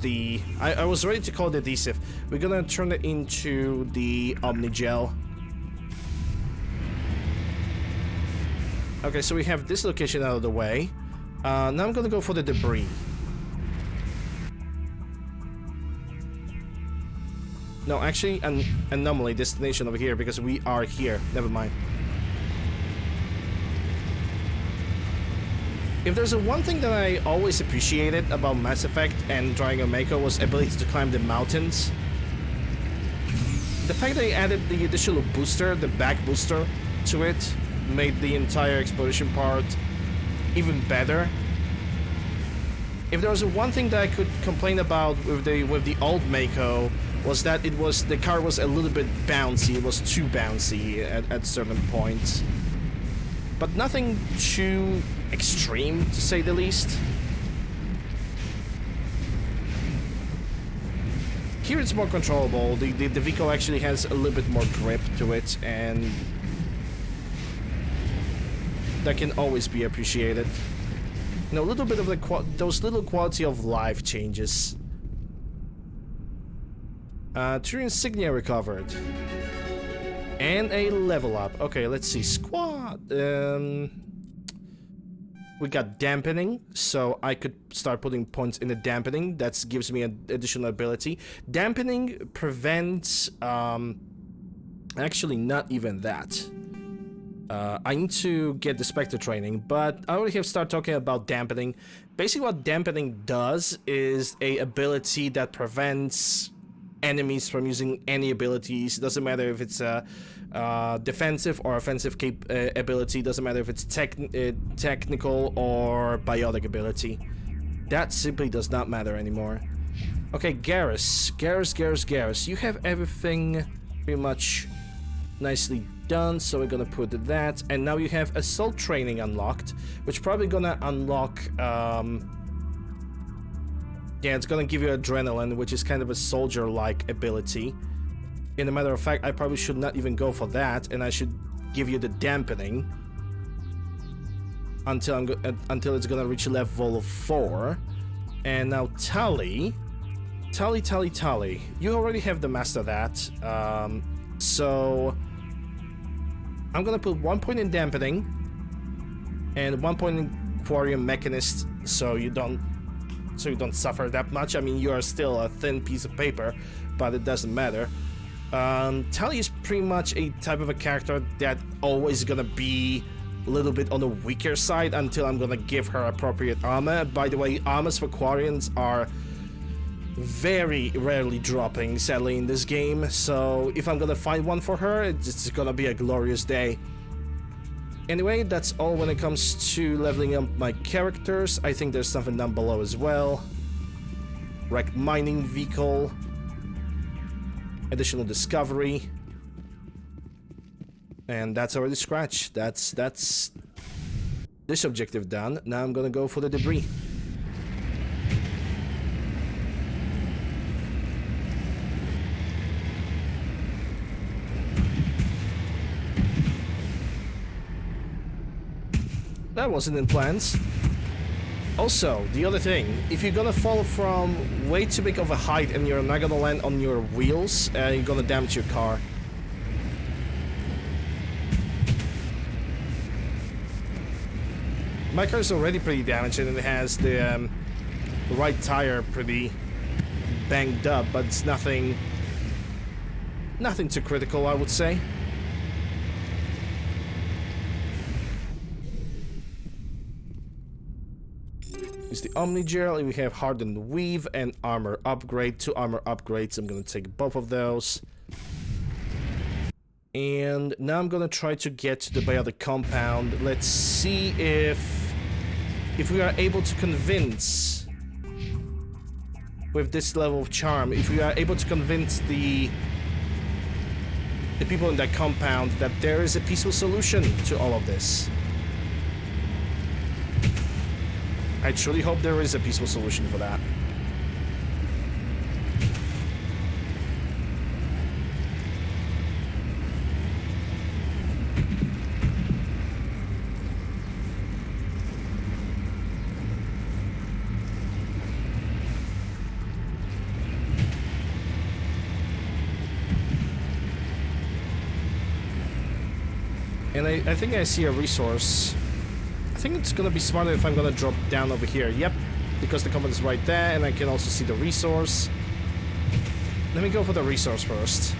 the... I was ready to call it adhesive. We're gonna turn it into the Omnigel. Okay, so we have this location out of the way. Now I'm gonna go for the debris. No, actually, an anomaly destination over here because we are here. Never mind. If there's one thing that I always appreciated about Mass Effect and Dragon Mako was ability to climb the mountains. The fact they added the additional booster, the back booster, to it made the entire exploration part even better. If there was one thing that I could complain about with the old Mako was that the car was a little bit bouncy. It was too bouncy at certain points. But nothing too extreme, to say the least. Here it's more controllable. The vehicle actually has a little bit more grip to it, and that can always be appreciated. You know, a little bit of those little quality of life changes. True insignia recovered. And a level up. Okay, let's see. Squad. We got dampening, so I could start putting points in the dampening. That gives me an additional ability. Dampening prevents... actually, not even that. I need to get the Spectre training, but I already have started talking about dampening. Basically, what dampening does is a ability that prevents enemies from using any abilities. It doesn't matter if it's a defensive or offensive ability. Doesn't matter if it's technical or biotic ability. That simply does not matter anymore. Okay, Garrus, you have everything pretty much nicely done, so we're gonna put that. And now you have assault training unlocked, which probably gonna unlock yeah, it's gonna give you adrenaline, which is kind of a soldier-like ability. In a matter of fact, I probably should not even go for that, and I should give you the dampening until it's gonna reach level 4. And now Tally. You already have the master that, so I'm gonna put 1 point in dampening and 1 point in Quarium Mechanist, so you don't suffer that much. I mean, you are still a thin piece of paper, but it doesn't matter. Tally is pretty much a type of a character that always gonna be a little bit on the weaker side until I'm gonna give her appropriate armor. By the way, armors for Quarians are very rarely dropping, sadly, in this game, so if I'm gonna find one for her, it's gonna be a glorious day. Anyway, that's all when it comes to leveling up my characters. I think there's something down below as well. Wrecked mining vehicle. Additional discovery. And that's already scratched. That's this objective done. Now I'm gonna go for the debris. That wasn't in plans. Also, the other thing, if you're gonna fall from way too big of a height and you're not gonna land on your wheels, you're gonna damage your car. My car is already pretty damaged and it has the right tire pretty banged up, but it's nothing too critical, I would say. Is the Omni Gel, we have Hardened Weave and Armor Upgrade. 2 armor upgrades, I'm gonna take both of those. And now I'm gonna try to get to the Biotic Compound. Let's see if we are able to convince, with this level of charm, if we are able to convince the people in that compound that there is a peaceful solution to all of this. I truly hope there is a peaceful solution for that. And I think I see a resource. I think it's gonna be smarter if I'm gonna drop down over here. Yep, because the compound is right there, and I can also see the resource. Let me go for the resource first.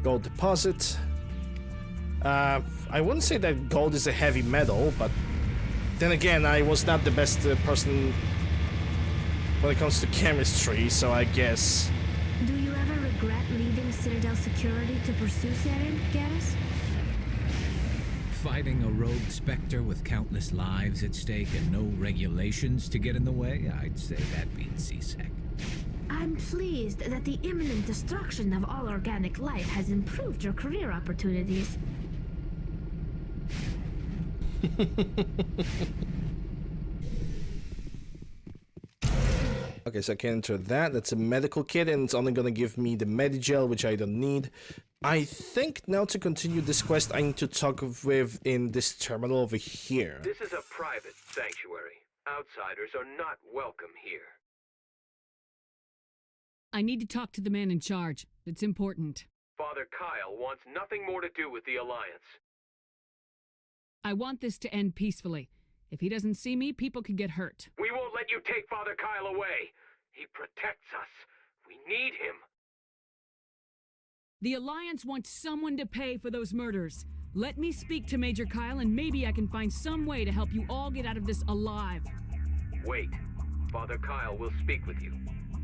Gold deposit. I wouldn't say that gold is a heavy metal, but then again, I was not the best person when it comes to chemistry, so I guess. Do you ever regret leaving Citadel Security to pursue Saren, Garrus? Fighting a rogue Spectre with countless lives at stake and no regulations to get in the way, I'd say that beats CSEC. I'm pleased that the imminent destruction of all organic life has improved your career opportunities. Okay, so I can enter that. That's a medical kit, and it's only gonna give me the Medigel, which I don't need. I think now to continue this quest, I need to talk with in this terminal over here. This is a private sanctuary. Outsiders are not welcome here. I need to talk to the man in charge. It's important. Father Kyle wants nothing more to do with the Alliance. I want this to end peacefully. If he doesn't see me, people could get hurt. We won't let you take Father Kyle away. He protects us. We need him. The Alliance wants someone to pay for those murders. Let me speak to Major Kyle, and maybe I can find some way to help you all get out of this alive. Wait. Father Kyle will speak with you.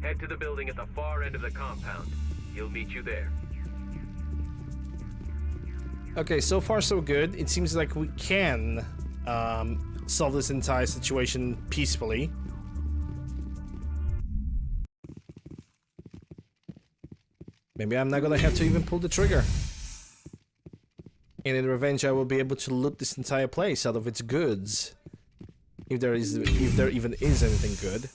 Head to the building at the far end of the compound. He'll meet you there. Okay, so far so good. It seems like we can solve this entire situation peacefully. Maybe I'm not gonna have to even pull the trigger. And in revenge, I will be able to loot this entire place out of its goods. If there even is anything good.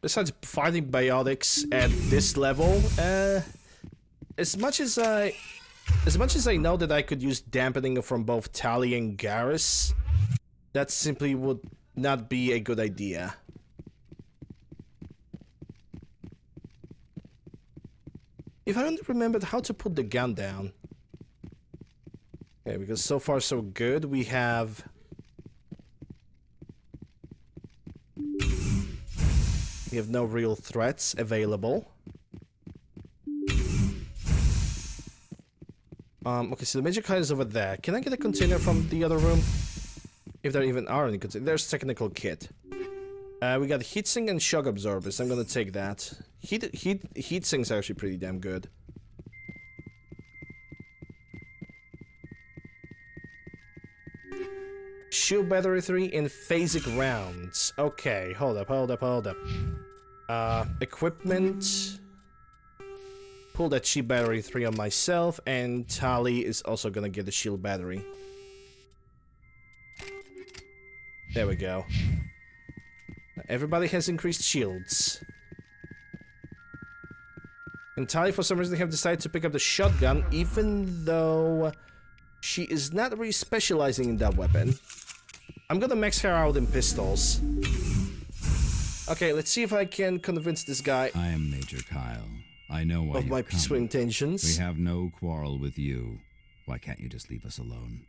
Besides fighting biotics at this level, as much as I know that I could use dampening from both Tali and Garrus, that simply would not be a good idea. If I only remembered how to put the gun down. Okay, because so far so good. We have... We have no real threats available. Okay, so the Major Kite is over there. Can I get a container from the other room? If there even are any containers. There's technical kit. We got heatsink and shock absorbers. I'm gonna take that. Heatsink's actually pretty damn good. Shield battery 3 in phasic rounds. Okay, hold up. Equipment. Pull that cheap battery 3 on myself, and Tali is also gonna get the shield battery. There we go. Everybody has increased shields. And Tali, for some reason, they have decided to pick up the shotgun, even though she is not really specializing in that weapon. I'm gonna max her out in pistols. Okay, let's see if I can convince this guy. I am Major Kyle. I know why of my peaceful intentions. We have no quarrel with you. Why can't you just leave us alone?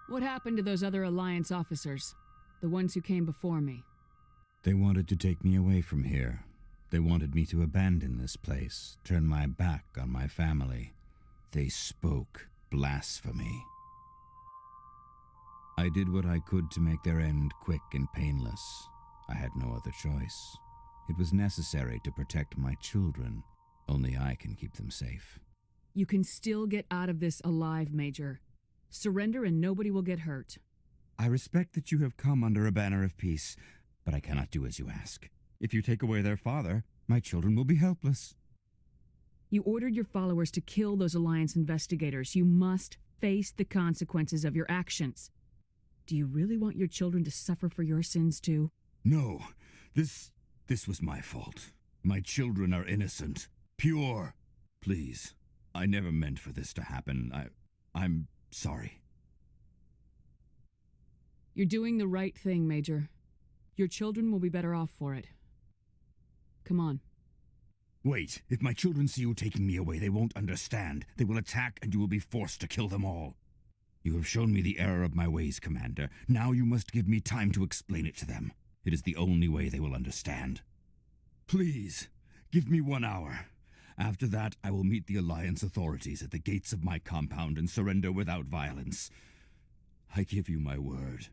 What happened to those other Alliance officers? The ones who came before me? They wanted to take me away from here. They wanted me to abandon this place, turn my back on my family. They spoke blasphemy. I did what I could to make their end quick and painless. I had no other choice. It was necessary to protect my children. Only I can keep them safe. You can still get out of this alive, Major. Surrender and nobody will get hurt. I respect that you have come under a banner of peace, but I cannot do as you ask. If you take away their father, my children will be helpless. You ordered your followers to kill those Alliance investigators. You must face the consequences of your actions. Do you really want your children to suffer for your sins too? No, this was my fault. My children are innocent, pure. Please, I never meant for this to happen. I'm sorry. You're doing the right thing, Major. Your children will be better off for it. Come on. Wait, if my children see you taking me away, they won't understand. They will attack and you will be forced to kill them all. You have shown me the error of my ways, Commander. Now you must give me time to explain it to them. It is the only way they will understand. Please, give me 1 hour. After that, I will meet the Alliance authorities at the gates of my compound and surrender without violence. I give you my word.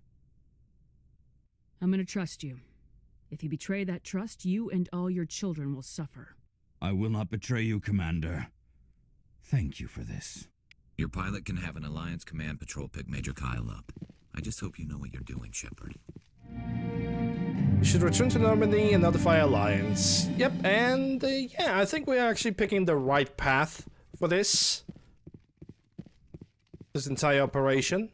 I'm gonna trust you. If you betray that trust, you and all your children will suffer. I will not betray you, Commander. Thank you for this. Your pilot can have an Alliance command patrol pick Major Kyle up. I just hope you know what you're doing, Shepard. We should return to Normandy and notify Alliance. Yep, and yeah, I think we're actually picking the right path for this entire operation.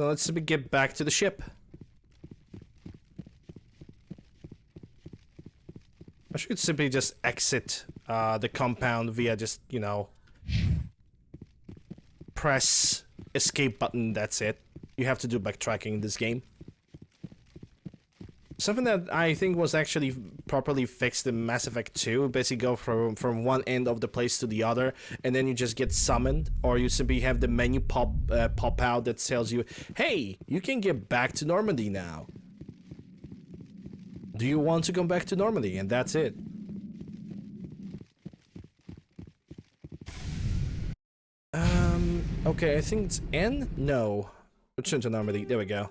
So let's get back to the ship. I should simply just exit the compound via just, you know, press escape button, that's it. You have to do backtracking in this game. Something that I think was actually properly fixed in Mass Effect 2, basically go from one end of the place to the other, and then you just get summoned, or you simply have the menu pop out that tells you, hey, you can get back to Normandy now. Do you want to come back to Normandy? And that's it. Okay, I think it's N? No. Return to Normandy, there we go.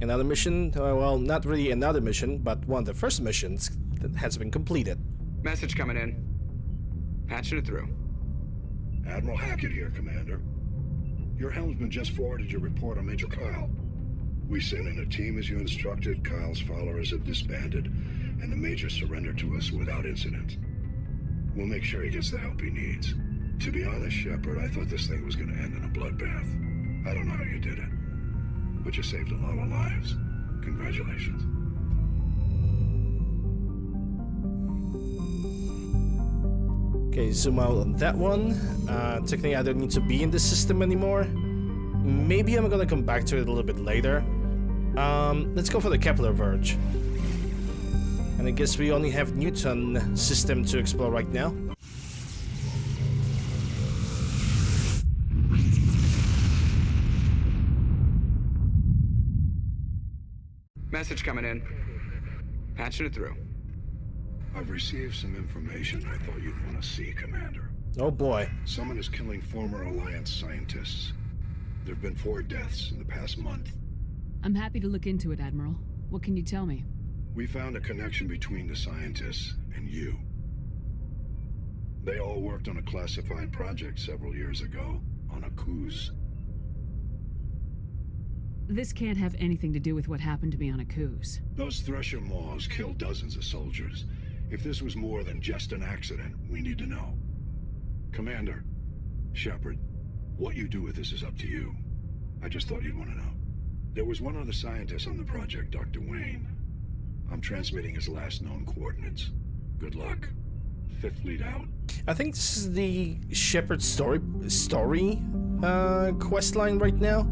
Another mission, well, not really another mission, but one of the first missions that has been completed. Message coming in. Patching it through. Admiral Hackett here, Commander. Your helmsman just forwarded your report on Major Kyle. We sent in a team as you instructed, Kyle's followers have disbanded, and the Major surrendered to us without incident. We'll make sure he gets the help he needs. To be honest, Shepard, I thought this thing was going to end in a bloodbath. I don't know how you did it, but you saved a lot of lives. Congratulations. Okay, zoom out on that one. Technically, I don't need to be in the system anymore. Maybe I'm gonna come back to it a little bit later. Let's go for the Kepler Verge. And I guess we only have Newton system to explore right now. Message coming in. Patching it through. I've received some information I thought you'd want to see, Commander. Oh boy. Someone is killing former Alliance scientists. There have been 4 deaths in the past month. I'm happy to look into it, Admiral. What can you tell me? We found a connection between the scientists and you. They all worked on a classified project several years ago, on a cruise. This can't have anything to do with what happened to me on a cruise. Those Thresher Maws killed dozens of soldiers. If this was more than just an accident, we need to know. Commander, Shepard, what you do with this is up to you. I just thought you'd want to know. There was one other scientist on the project, Dr. Wayne. I'm transmitting his last known coordinates. Good luck. 5th Fleet out. I think this is the Shepard story quest line right now.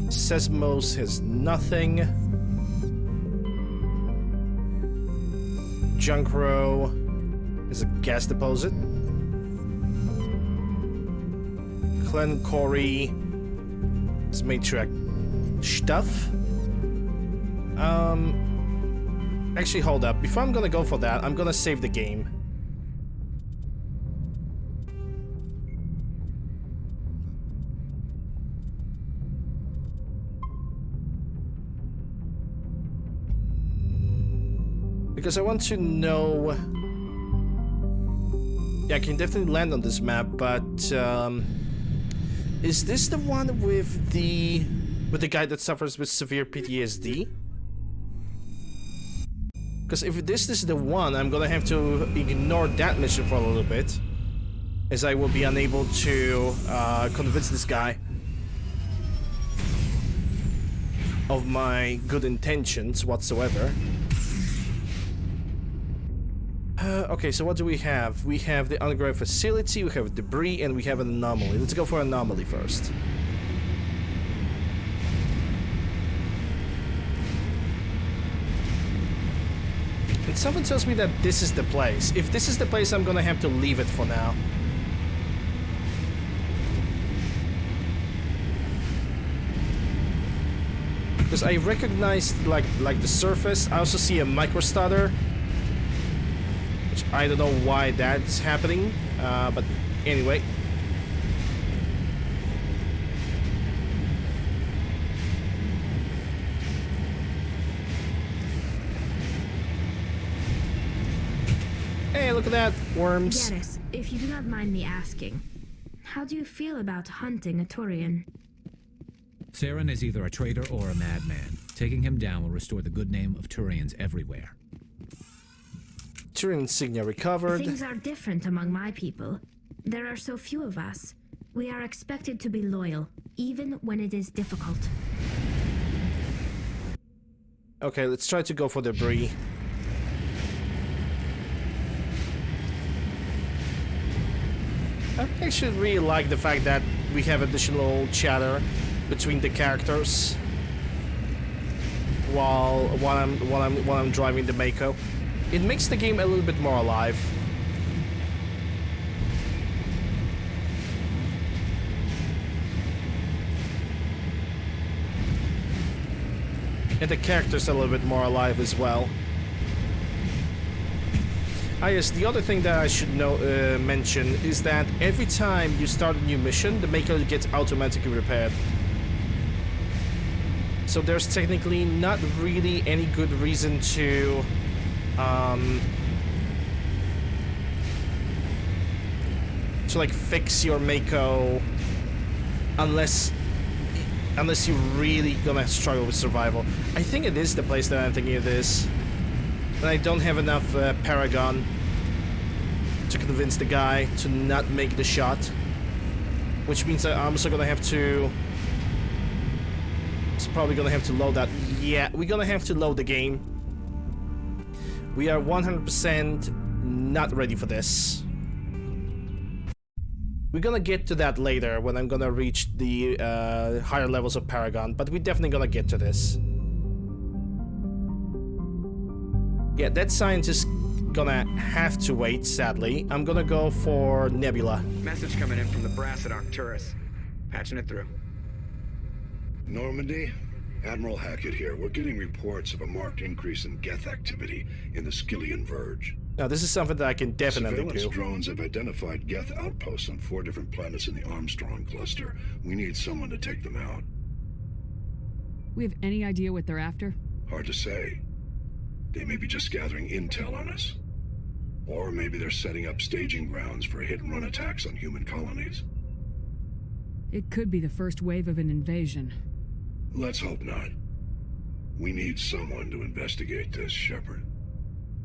Sesmos has nothing. Junkro is a gas deposit. Glen Corey is matriarch stuff. Actually, hold up. Before I'm gonna go for that, I'm gonna save the game. Because I want to know... Yeah, I can definitely land on this map, but is this the one with the guy that suffers with severe PTSD? Because if this is the one, I'm gonna have to ignore that mission for a little bit, as I will be unable to convince this guy of my good intentions whatsoever. Okay, so what do we have? We have the underground facility, we have debris, and we have an anomaly. Let's go for anomaly first. And someone tells me that this is the place. If this is the place, I'm gonna have to leave it for now. Because I recognize like the surface. I also see a microstarter. Which I don't know why that's happening, but anyway. Hey, look at that, worms. Garrus, if you do not mind me asking, how do you feel about hunting a Turian? Saren is either a traitor or a madman. Taking him down will restore the good name of Turians everywhere. Turian insignia recovered. Things are different among my people. There are so few of us. We are expected to be loyal, even when it is difficult. Okay, let's try to go for debris. I actually really like the fact that we have additional chatter between the characters while I'm driving the Mako. It makes the game a little bit more alive. And the characters are a little bit more alive as well. Ah yes, the other thing that I should mention is that every time you start a new mission, the Mako gets automatically repaired. So there's technically not really any good reason to like fix your Mako unless you're really gonna struggle with survival. I think it is the place that I'm thinking it is. And I don't have enough Paragon to convince the guy to not make the shot. Which means I'm also gonna have to... It's probably gonna have to load that. Yeah, we're gonna have to load the game. We are 100% not ready for this. We're gonna get to that later when I'm gonna reach the higher levels of Paragon, but we're definitely gonna get to this. Yeah, that scientist gonna have to wait, sadly. I'm gonna go for Nebula. Message coming in from the brass at Arcturus. Patching it through. Normandy? Admiral Hackett here. We're getting reports of a marked increase in Geth activity in the Skillian Verge. Now, this is something that I can definitely Surveillance do. drones have identified Geth outposts on 4 different planets in the Armstrong cluster. We need someone to take them out. We have any idea what they're after? Hard to say. They may be just gathering intel on us. Or maybe they're setting up staging grounds for hit-and-run attacks on human colonies. It could be the first wave of an invasion. Let's hope not. We need someone to investigate this, Shepard.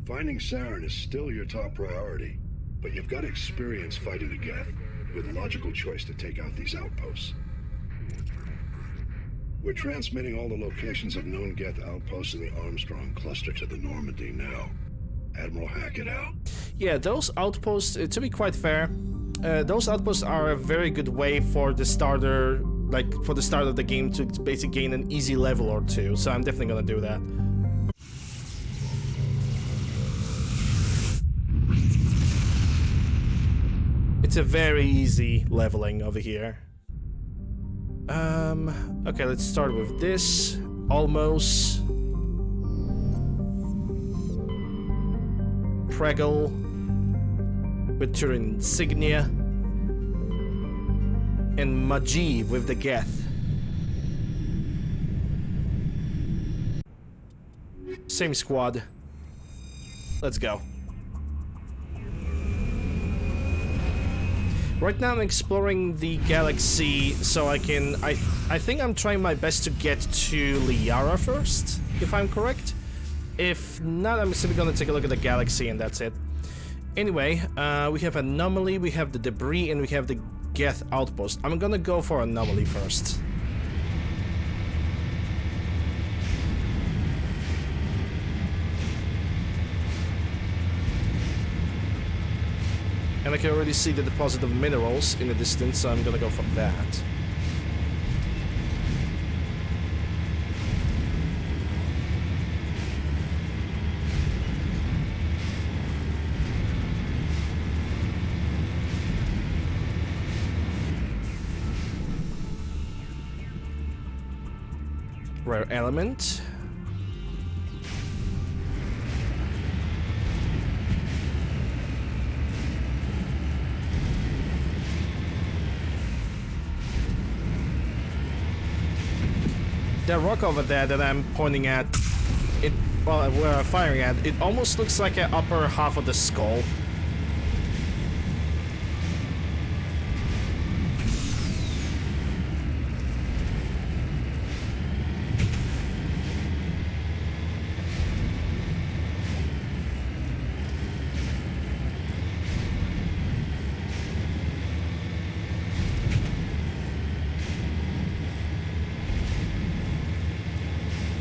Finding Saren is still your top priority, but you've got experience fighting the Geth, with logical choice to take out these outposts. We're transmitting all the locations of known Geth outposts in the Armstrong cluster to the Normandy now. Admiral Hackett out. Yeah, those outposts, to be quite fair, those outposts are a very good way for the starter, like for the start of the game to basically gain an easy level or two, so I'm definitely gonna do that. It's a very easy leveling over here. Okay, let's start with this. Almost. Preggle. With Turin Insignia. And Majid with the Geth. Same squad. Let's go. Right now I'm exploring the galaxy, so I think I'm trying my best to get to Liara first, if I'm correct. If not, I'm simply gonna take a look at the galaxy and that's it. Anyway, we have Anomaly, we have the debris, and we have the Geth outpost. I'm gonna go for Anomaly first. And I can already see the deposit of minerals in the distance, so I'm gonna go for that. Rare element. That rock over there that I'm pointing at, well, where I'm firing at, it almost looks like an upper half of the skull.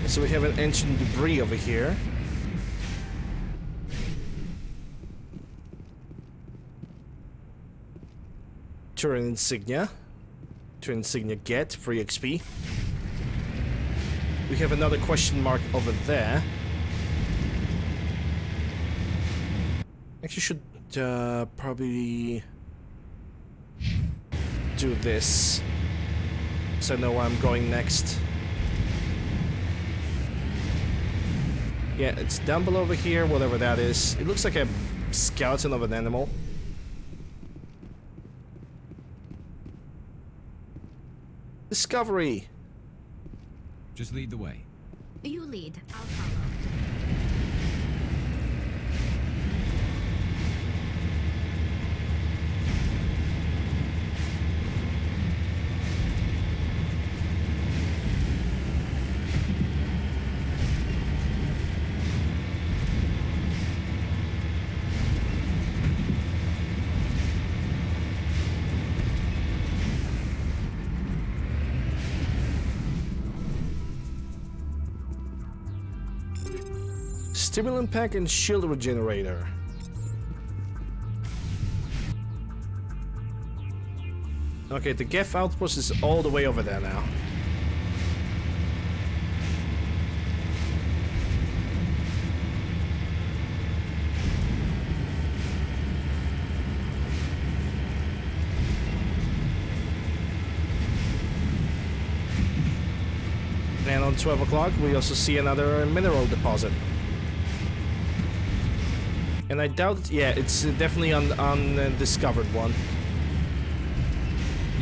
So we have an engine debris over here. Turret insignia. Turret insignia get, free XP. We have another question mark over there. Actually should probably do this, so I know where I'm going next. Yeah, it's down below over here, whatever that is. It looks like a skeleton of an animal. Discovery! Just lead the way. You lead, I'll follow. Stimulant pack and shield regenerator. Okay, the Geth outpost is all the way over there now. And on 12 o'clock, we also see another mineral deposit. And I doubt, yeah, it's definitely on undiscovered one.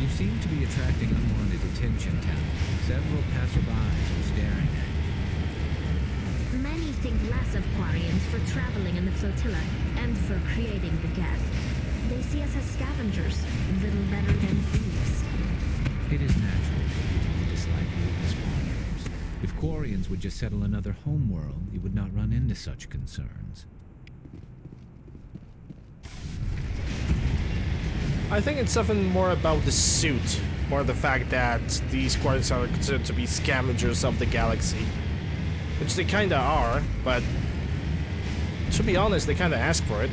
You seem to be attracting unwanted attention, Tal. Several passerbys are staring at you. Many think less of Quarians for traveling in the flotilla and for creating the Geth. They see us as scavengers, little better than thieves. It is natural for people to dislike ruthless wanderers. If Quarians would just settle another homeworld, you would not run into such concerns. I think it's something more about the suit, more the fact that these Quarians are considered to be scavengers of the galaxy. Which they kinda are, but to be honest, they kinda ask for it.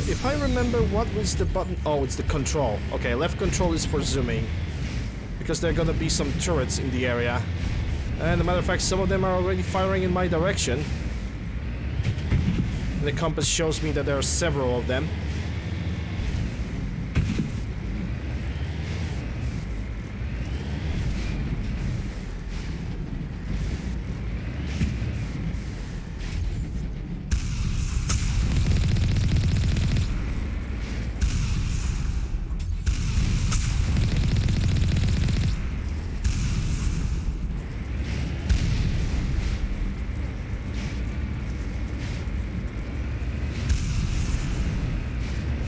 If I remember, what was the button? Oh, it's the control. Okay, left control is for zooming. Because there are gonna be some turrets in the area. And as a matter of fact, some of them are already firing in my direction. The compass shows me that there are several of them.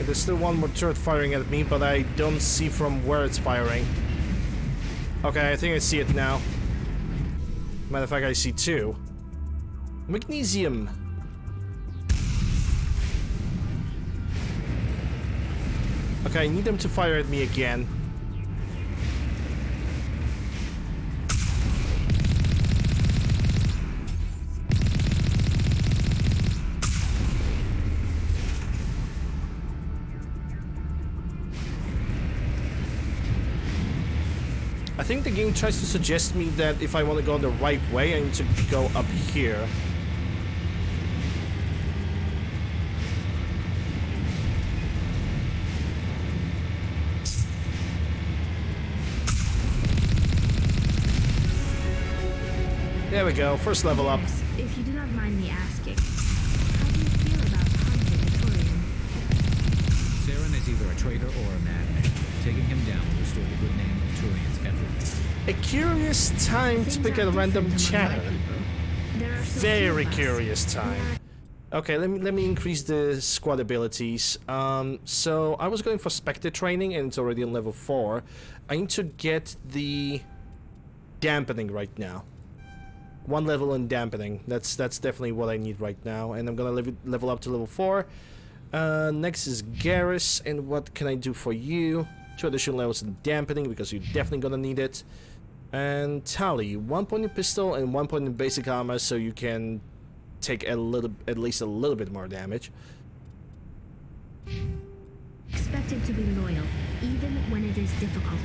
There's still one more turret firing at me, but I don't see from where it's firing. Okay, I think I see it now. Matter of fact, I see two. Magnesium. Okay, I need them to fire at me again. I think the game tries to suggest me that if I want to go the right way, I need to go up here. There we go, first level up. If you do not mind me asking, how do you feel about hunting a Turian? Saren is either a traitor or a madman. Taking him down will restore the good name of Turians everywhere. A curious time to pick a random chatter. Very curious time. Okay, let me increase the squad abilities. So I was going for Spectre training and it's already on level 4. I need to get the dampening right now. 1 level in dampening. That's definitely what I need right now, and I'm gonna level up to level 4. Next is Garrus, and what can I do for you? 2 additional levels in dampening because you're definitely gonna need it. And Tali, 1 point in pistol and 1 point in basic armor, so you can take at least a little bit more damage. Expected to be loyal, even when it is difficult.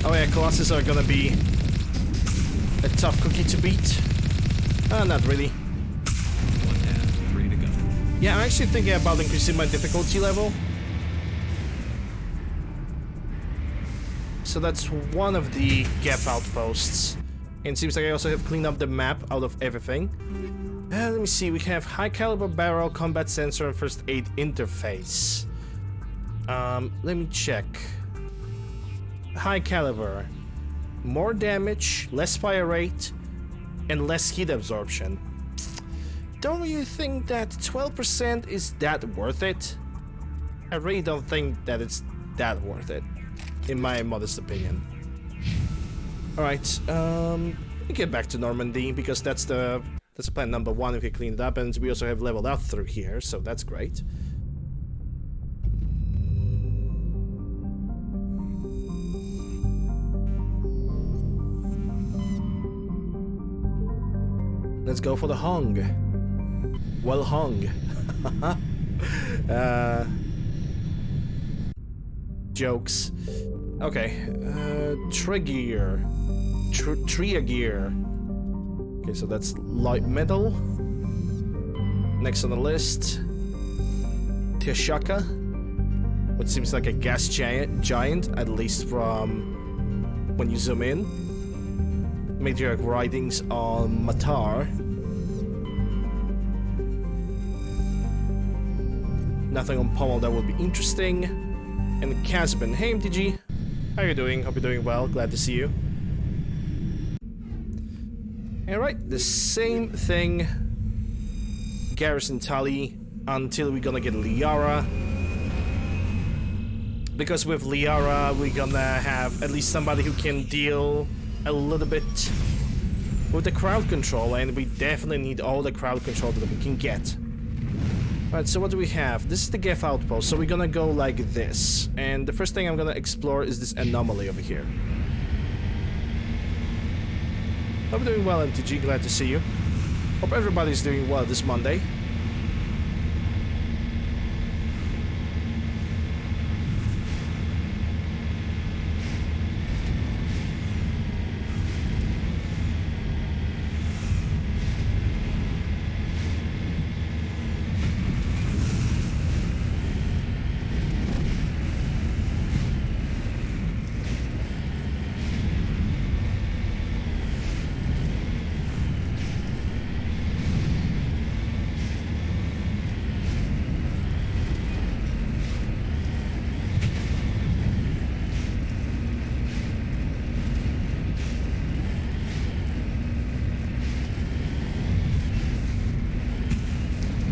Oh yeah, Colossus are gonna be a tough cookie to beat. Not really. 1 down, 3 to go. Yeah, I'm actually thinking about increasing my difficulty level. So that's one of the gap outposts. And it seems like I also have cleaned up the map out of everything. Let me see, we have high caliber barrel, combat sensor, and first aid interface. Let me check. High caliber. More damage, less fire rate, and less heat absorption. Don't really think that 12% is that worth it. I really don't think that it's that worth it, in my modest opinion. Alright, we get back to Normandy, because that's plan number 1 if we clean it up, and we also have leveled up through here, so that's great. Let's go for the hung. Well hung. Jokes. Okay. Trigger. Gear. Okay, so that's light metal. Next on the list, Teshaka, which seems like a gas giant, at least from when you zoom in. Major writings on Matar. Nothing on Pommel that would be interesting. And Casbin. Hey MTG, how you doing? Hope you're doing well. Glad to see you. Alright, the same thing. Garrison Tali until we're gonna get Liara. Because with Liara, we're gonna have at least somebody who can deal a little bit with the crowd control, and we definitely need all the crowd control that we can get. Alright, so what do we have? This is the Geth outpost, so we're gonna go like this. And the first thing I'm gonna explore is this anomaly over here. Hope you're doing well, MTG, glad to see you. Hope everybody's doing well this Monday.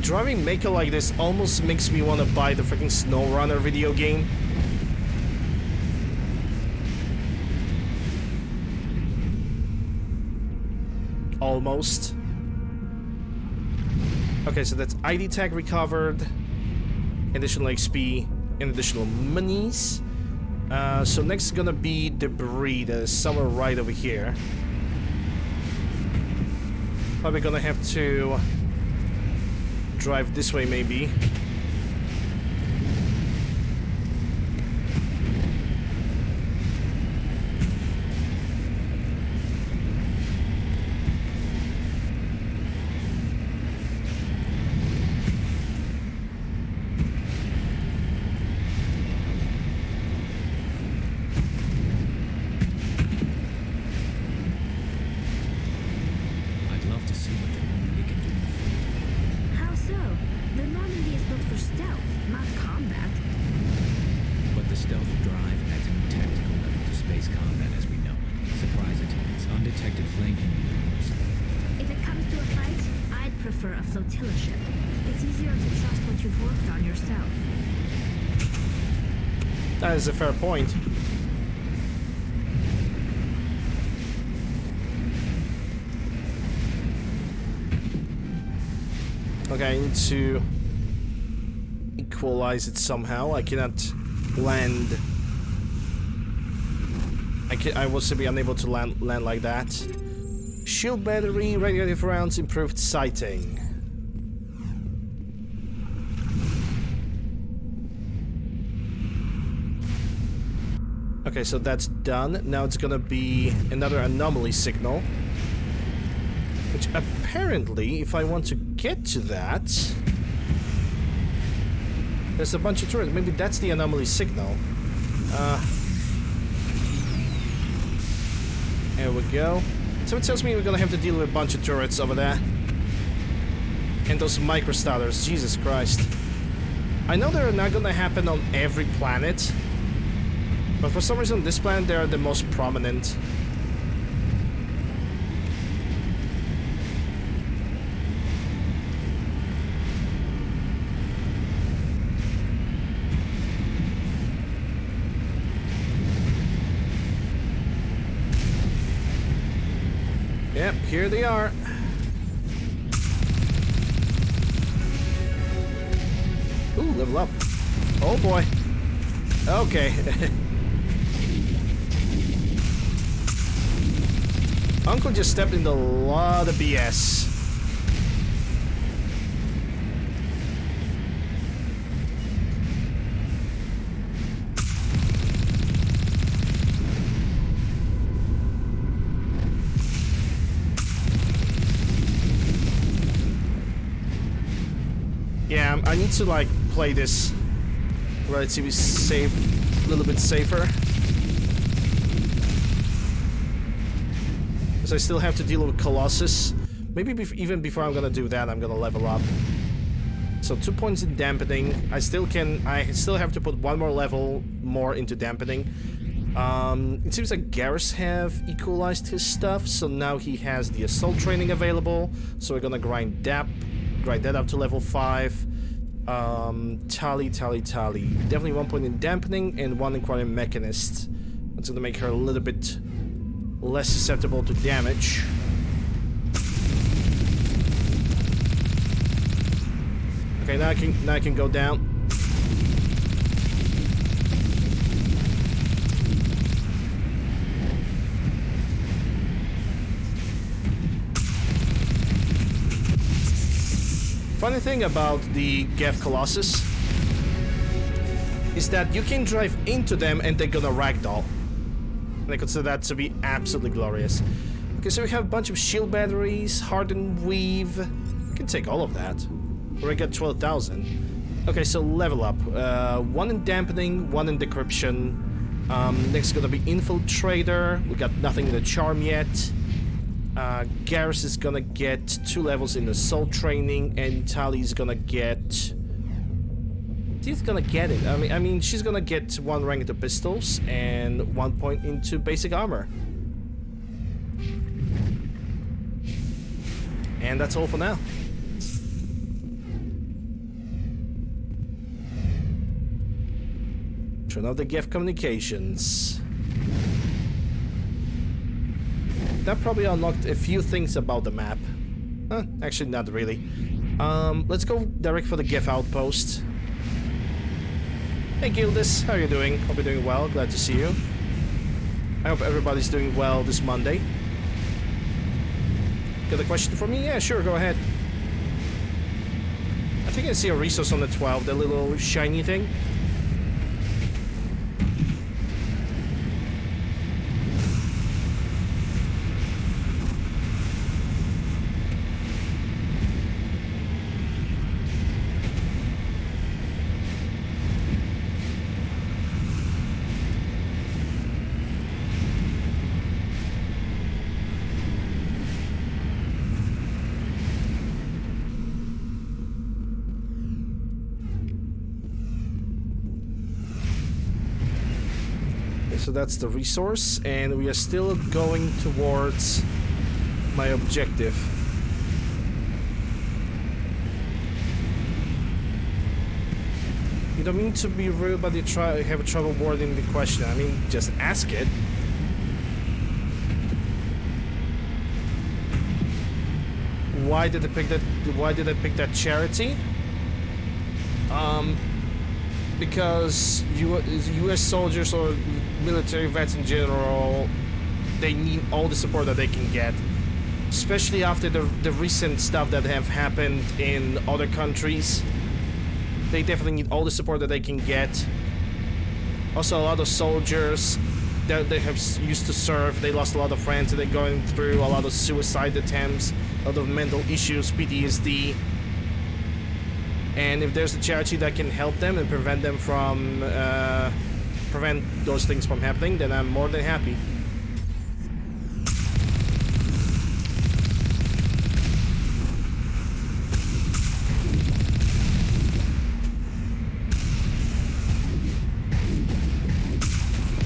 Driving Maker like this almost makes me want to buy the freaking SnowRunner video game. Almost. Okay, so that's ID tag recovered, additional XP, and additional monies. So next is gonna be debris that is somewhere right over here. Probably gonna have to drive this way, maybe. undetected flanking maneuvers. If it comes to a fight, I'd prefer a flotilla ship. It's easier to trust what you've worked on yourself. That is a fair point. Okay, I need to equalize it somehow. I cannot land. I will still be unable to land like that. Shield battery, radioactive rounds, improved sighting. Okay, so that's done. Now it's gonna be another anomaly signal. Which apparently, if I want to get to that... There's a bunch of turrets. Maybe that's the anomaly signal. There we go. So it tells me we're gonna have to deal with a bunch of turrets over there. And those microstarters. Jesus Christ. I know they're not gonna happen on every planet. But for some reason, this planet, they are the most prominent. Yep, here they are. Ooh, level up. Oh boy. Okay. Uncle just stepped into a lot of BS. Yeah, I need to like play this relatively safe, a little bit safer. Because I still have to deal with Colossus. Maybe even before I'm gonna do that, I'm gonna level up. So 2 points in dampening. I still have to put one more level more into dampening. It seems like Garrus have equalized his stuff, so now he has the assault training available. So we're gonna grind that up to level 5. Tally. Definitely 1 point in dampening and 1 in quantum mechanist. That's gonna make her a little bit less susceptible to damage. Okay, now I can go down. Funny thing about the Geth Colossus is that you can drive into them and they're gonna ragdoll. And I consider that to be absolutely glorious. Okay, so we have a bunch of shield batteries, hardened weave. We can take all of that. We already got 12,000. Okay, so level up. 1 in dampening, 1 in decryption. Next is gonna be Infiltrator. We got nothing in the charm yet. Garrus is gonna get 2 levels in assault training, and Tali's gonna get... She's gonna get it. I mean, she's gonna get 1 rank into pistols and 1 point into basic armor. And that's all for now. Turn off the Geth communications. That probably unlocked a few things about the map. Actually, not really. Let's go direct for the Geth outpost. Hey Gildis, how are you doing? Hope you're doing well, glad to see you. I hope everybody's doing well this Monday. Got a question for me? Yeah, sure, go ahead. I think I see a resource on the 12, the little shiny thing. So that's the resource, and we are still going towards my objective. You don't mean to be rude, but you have trouble wording the question. I mean, just ask it. Why did I pick that? Why did I pick that charity? Because U.S. soldiers or military vets in general, they need all the support that they can get, especially after the recent stuff that have happened in other countries. They definitely need all the support that they can get. Also, a lot of soldiers that they have used to serve, they lost a lot of friends, and they're going through a lot of suicide attempts, a lot of mental issues, PTSD. And if there's a charity that can help them and prevent them from prevent those things from happening, then I'm more than happy.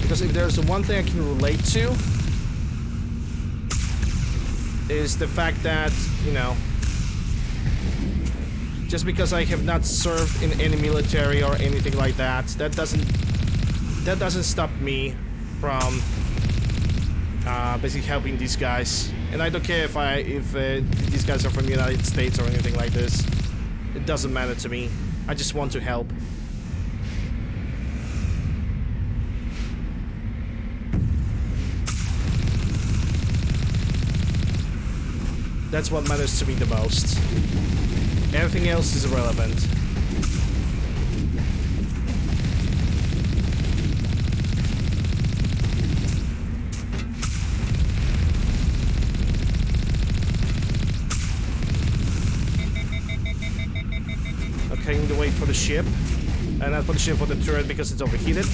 Because if there's one thing I can relate to, is the fact that, you know, just because I have not served in any military or anything like that, that doesn't stop me from basically helping these guys. And I don't care if these guys are from the United States or anything like this. It doesn't matter to me. I just want to help. That's what matters to me the most. Everything else is irrelevant. Okay, I need to wait for the ship. And not for the ship, for the turret because it's overheated.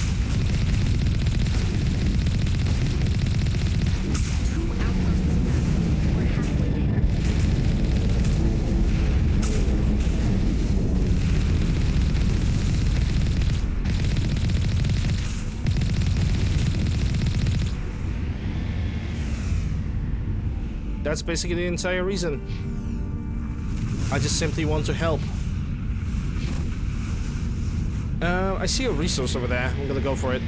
That's basically the entire reason. I just simply want to help. I see a resource over there. I'm gonna go for it.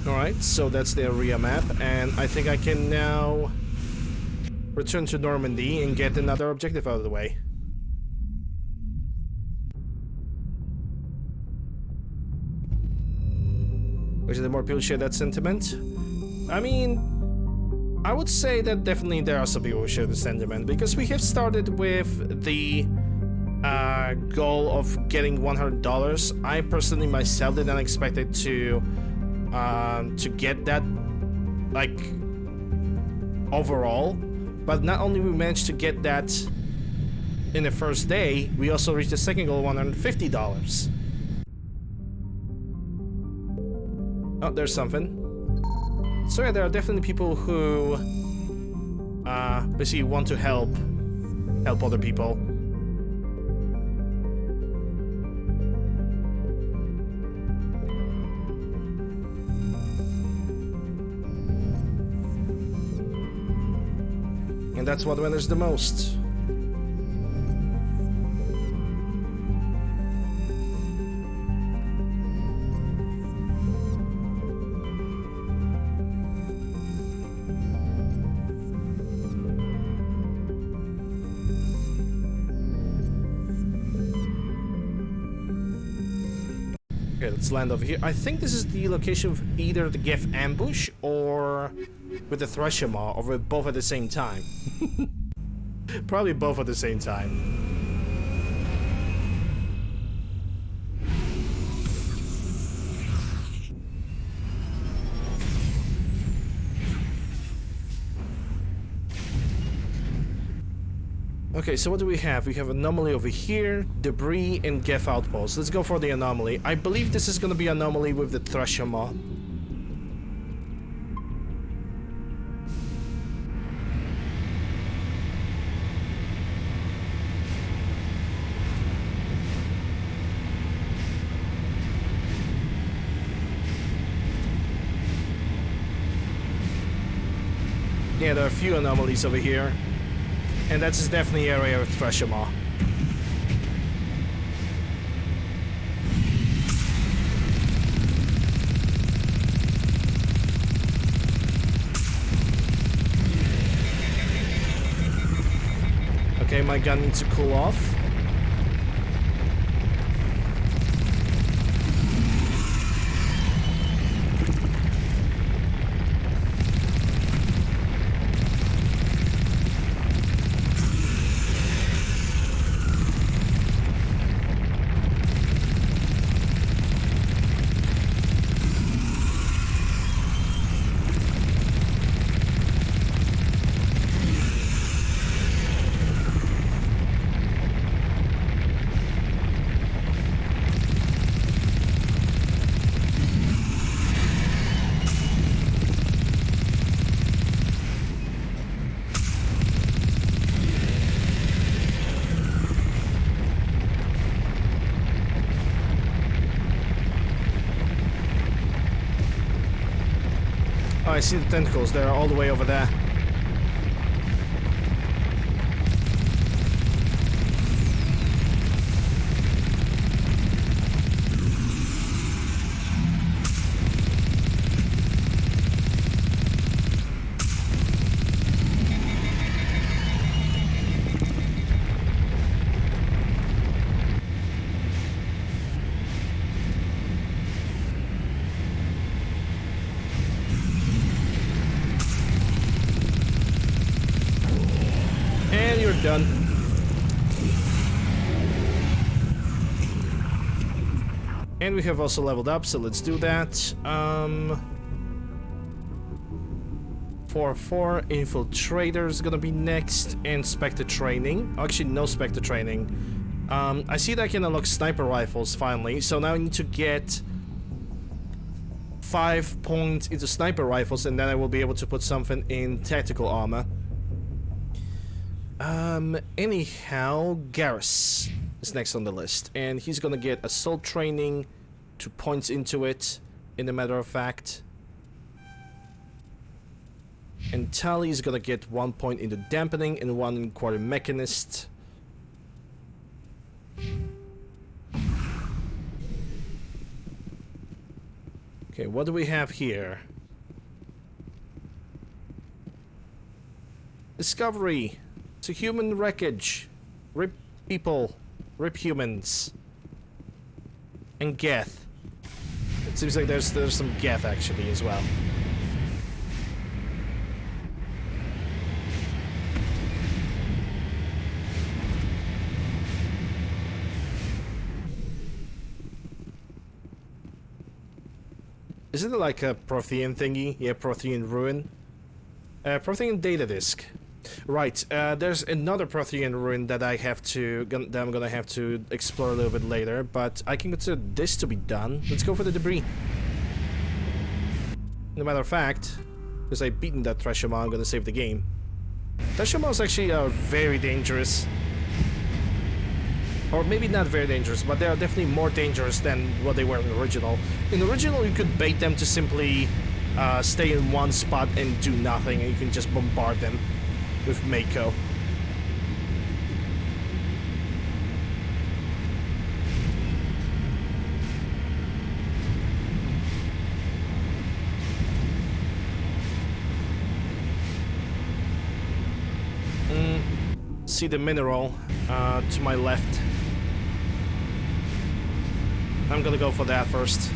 Alright, so that's the area map, and I think I can now return to Normandy and get another objective out of the way. Which the more people share that sentiment? I mean, I would say that definitely there are some people who share the sentiment, because we have started with the goal of getting $100. I personally myself did not expect it to get that, like, overall, but not only we managed to get that in the first day, we also reached the second goal, $150. Oh, there's something. So yeah, there are definitely people who basically want to help other people. And that's what matters the most. Okay, let's land over here. I think this is the location of either the Geth ambush or with the Thresher Maw, or with both at the same time. Probably both at the same time. Okay, so what do we have? We have anomaly over here, debris, and Geth outpost. Let's go for the anomaly. I believe this is gonna be anomaly with the Thresher Maw. Yeah, there are a few anomalies over here. And that's definitely area of Thresher Maw. Okay, my gun needs to cool off. Oh, I see the tentacles. They're all the way over there. And you're done. And we have also leveled up, so let's do that. 4-4, Infiltrator is gonna be next, and Spectre Training. Actually, no Spectre Training. I see that I can unlock sniper rifles finally, so now I need to get 5 points into sniper rifles, and then I will be able to put something in tactical armor. Anyhow, Garrus is next on the list, and he's gonna get assault training, 2 points into it, in a matter of fact. And Tali is gonna get 1 point into dampening and 1 in quarter mechanist. Okay, what do we have here? Discovery. It's a human wreckage. Rip people. Rip humans. And Geth. It seems like there's some Geth actually as well. Isn't it like a Prothean thingy? Yeah, Prothean ruin. Prothean data disk. Right, there's another Prothean ruin that I'm gonna have to explore a little bit later, but I can consider this to be done. Let's go for the debris. No matter of fact, because I've beaten that Thresher Maw, I'm gonna save the game. Thresher Maws actually are very dangerous. Or maybe not very dangerous, but they are definitely more dangerous than what they were in the original. In the original, you could bait them to simply stay in one spot and do nothing, and you can just bombard them with Mako. See the mineral to my left. I'm gonna go for that first.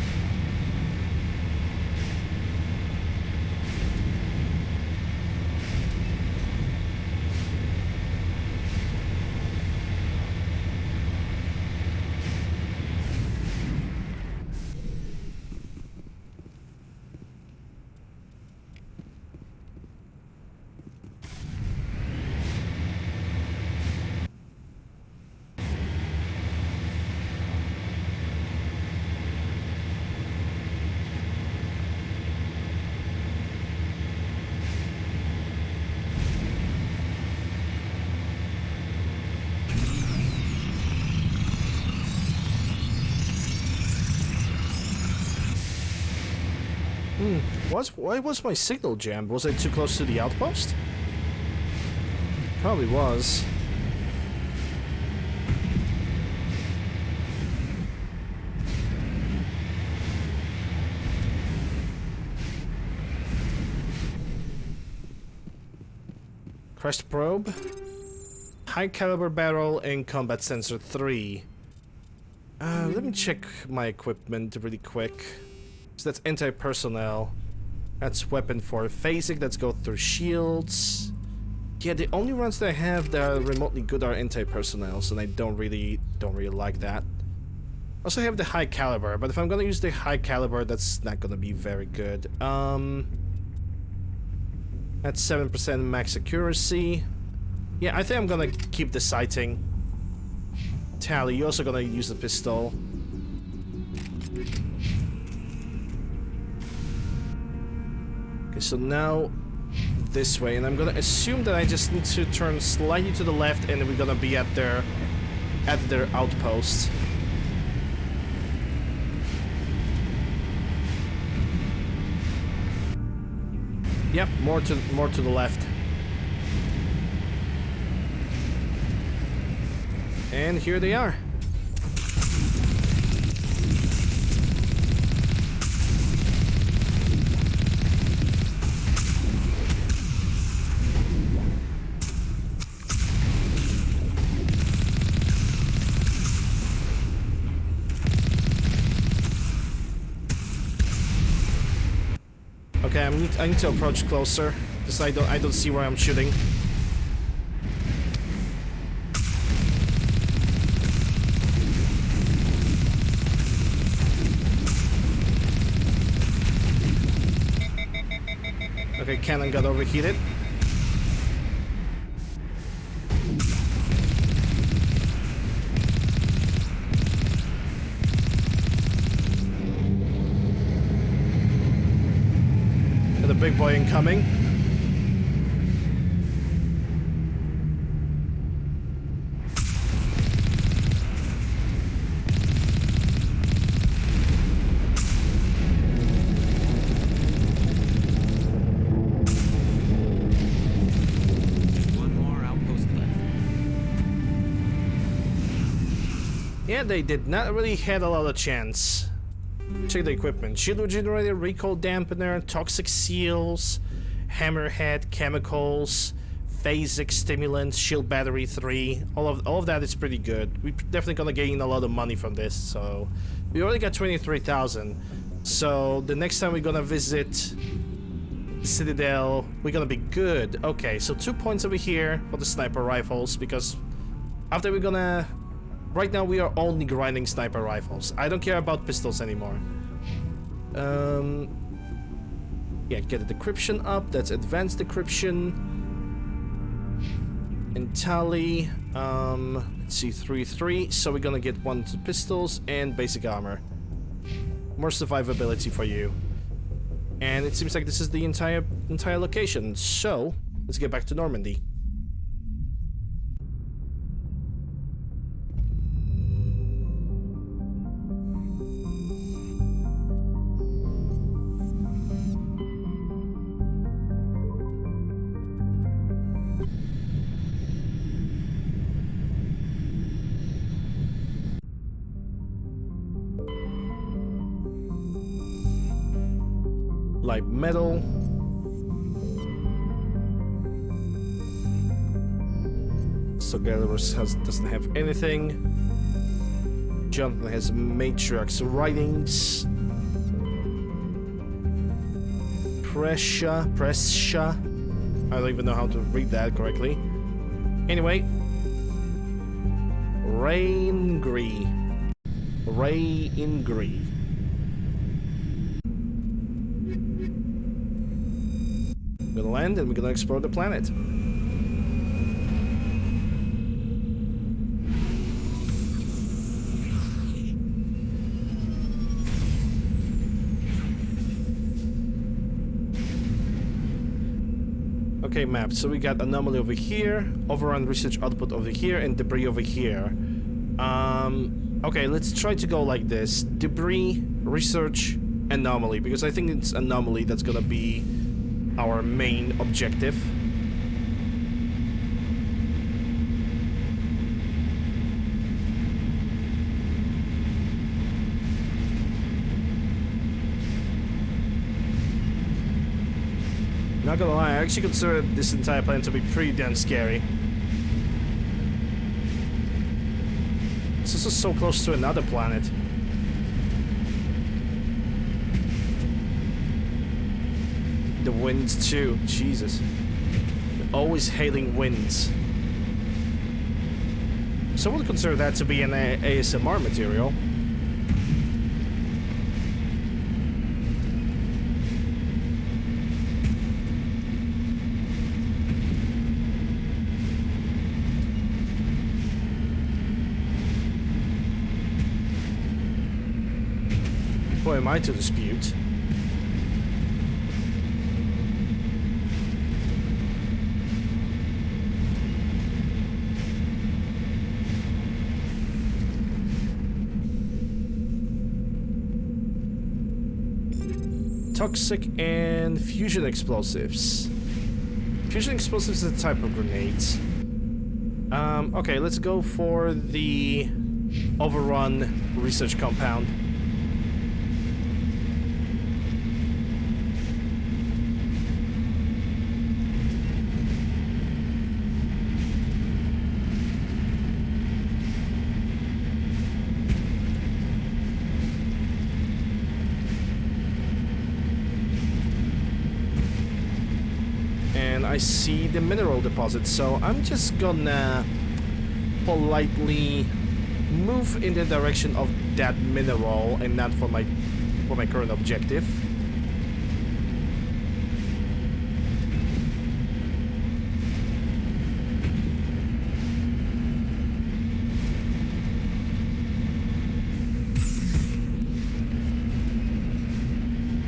Why was my signal jammed? Was I too close to the outpost? Probably was. Crushed probe, high caliber barrel, and combat sensor 3. Let me check my equipment really quick. So that's anti-personnel. That's weapon for phasing. Let's go through shields. Yeah, the only ones that I have that are remotely good are anti-personnels, and I don't really like that. Also, I have the high caliber, but if I'm gonna use the high caliber, that's not gonna be very good. That's 7% max accuracy. Yeah, I think I'm gonna keep the sighting. Tally, you're also gonna use the pistol. Okay, so now this way, and I'm gonna assume that I just need to turn slightly to the left, and we're gonna be at their outpost. Yep, more to the left. And here they are. Okay, I need to approach closer, because I don't see where I'm shooting. Okay, cannon got overheated. Got a big boy incoming. Yeah, they did not really had a lot of chance. Check the equipment. Shield regenerator, recoil dampener, toxic seals, hammerhead, chemicals, phasic stimulant, shield battery 3. All of that is pretty good. We're definitely gonna gain a lot of money from this, so we already got 23,000. So the next time we're gonna visit Citadel, we're gonna be good. Okay, so 2 points over here for the sniper rifles, because after we're gonna... Right now we are only grinding sniper rifles. I don't care about pistols anymore. Yeah, get the decryption up. That's advanced decryption. And tally. Let's see, 3-3. So we're gonna get 1 pistols and basic armor. More survivability for you. And it seems like this is the entire location. So let's get back to Normandy. Light metal. So Gallerus doesn't have anything. Jonathan has Matriarch's writings. Pressure. I don't even know how to read that correctly. Anyway. Raingri. We're gonna land and we're gonna explore the planet. Okay, map. So we got anomaly over here, overrun research output over here, and debris over here. Okay, let's try to go like this. Debris, research, anomaly, because I think it's anomaly that's gonna be our main objective. Not gonna lie, I actually consider this entire planet to be pretty damn scary. This is so close to another planet. The winds too, Jesus. Always hailing winds. Some would consider that to be an ASMR material. Boy, am I to dispute. Toxic and fusion explosives. Fusion explosives is a type of grenades. Okay, let's go for the overrun research compound. I see the mineral deposit, so I'm just gonna politely move in the direction of that mineral and not for my current objective.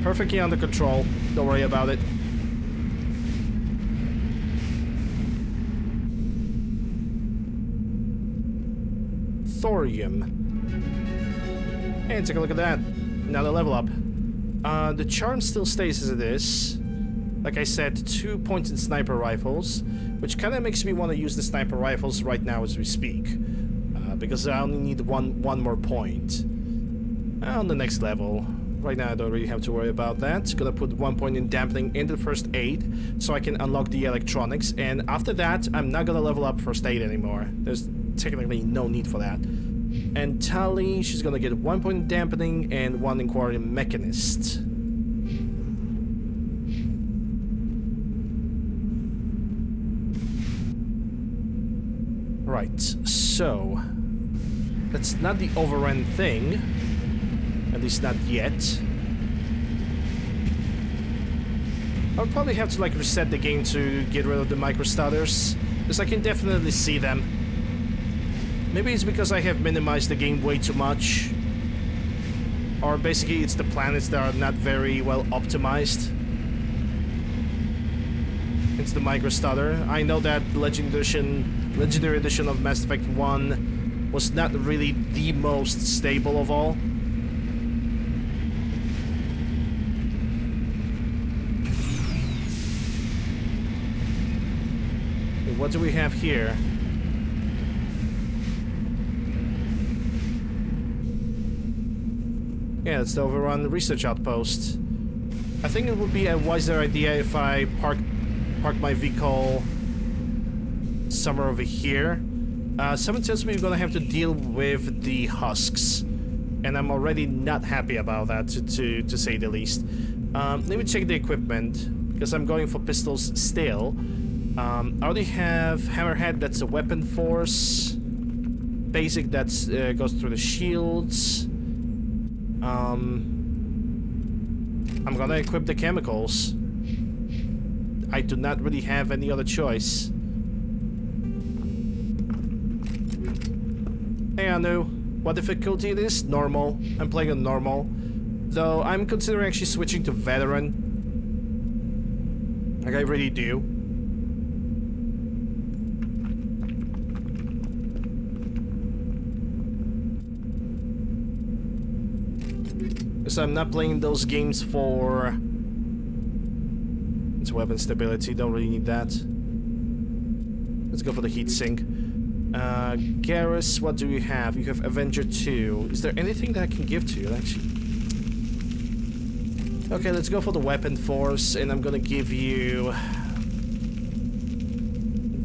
Perfectly under control, don't worry about it. Thorium. And take a look at that. Another level up. The charm still stays as it is. Like I said, 2 points in sniper rifles, which kind of makes me want to use the sniper rifles right now as we speak, because I only need one more point on the next level. Right now I don't really have to worry about that. Gonna put 1 point in dampening into the first aid so I can unlock the electronics, and after that I'm not gonna level up first aid anymore. There's technically no need for that. And Tali, she's gonna get 1 point in dampening and 1 in quarrying mechanist. Right, so that's not the overrun thing, at least not yet. I'll probably have to like reset the game to get rid of the micro stutters, because I can definitely see them. Maybe it's because I have minimized the game way too much, or basically it's the planets that are not very well optimized. It's the micro stutter. I know that Legendary Edition of Mass Effect 1 was not really the most stable of all. What do we have here? Yeah, it's the overrun research outpost. I think it would be a wiser idea if I park my vehicle somewhere over here. Someone tells me we're gonna have to deal with the husks, and I'm already not happy about that, to say the least. Let me check the equipment, because I'm going for pistols still. I already have Hammerhead, that's a weapon force. Basic, that's goes through the shields. I'm gonna equip the chemicals. I do not really have any other choice. Hey Anu, what difficulty it is? Normal. I'm playing on normal. Though I'm considering actually switching to veteran. Like I really do. So I'm not playing those games for... It's weapon stability, don't really need that. Let's go for the heatsink. Garrus, what do you have? You have Avenger 2. Is there anything that I can give to you, actually? Okay, let's go for the weapon force, and I'm gonna give you...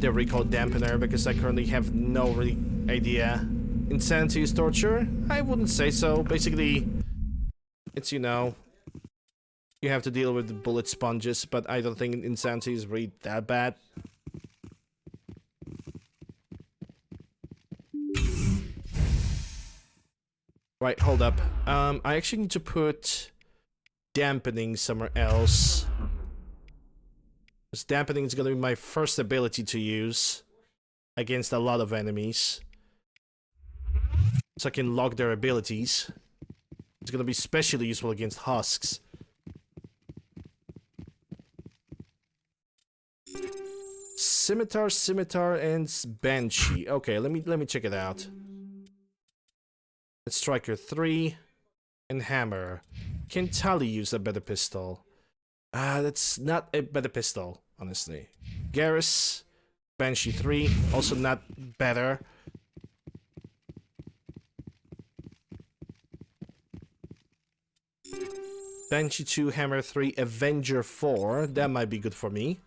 the recoil dampener, because I currently have no really idea. Insanity is torture? I wouldn't say so. Basically, it's, you know, you have to deal with the bullet sponges, but I don't think insanity is really that bad. Right, hold up. I actually need to put dampening somewhere else. Because dampening is gonna be my first ability to use against a lot of enemies. So I can lock their abilities. It's gonna be especially useful against husks. Scimitar, and Banshee. Okay, let me check it out. Let's Striker 3 and Hammer. Can Tali use a better pistol? That's not a better pistol, honestly. Garrus, Banshee 3, also not better. Banshee 2, Hammer 3, Avenger 4. That might be good for me.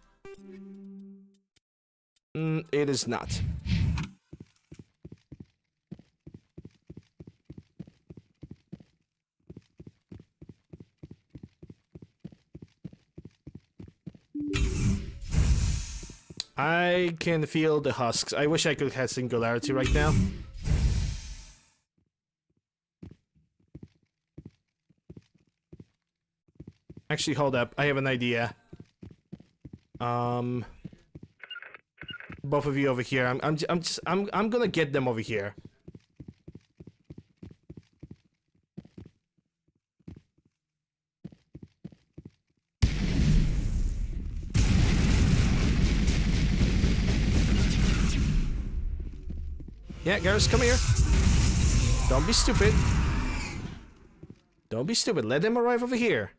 It is not. I can feel the husks. I wish I could have Singularity right now. Actually, hold up. I have an idea. Both of you over here. I'm gonna get them over here. Yeah, Garrus, come here. Don't be stupid. Don't be stupid. Let them arrive over here.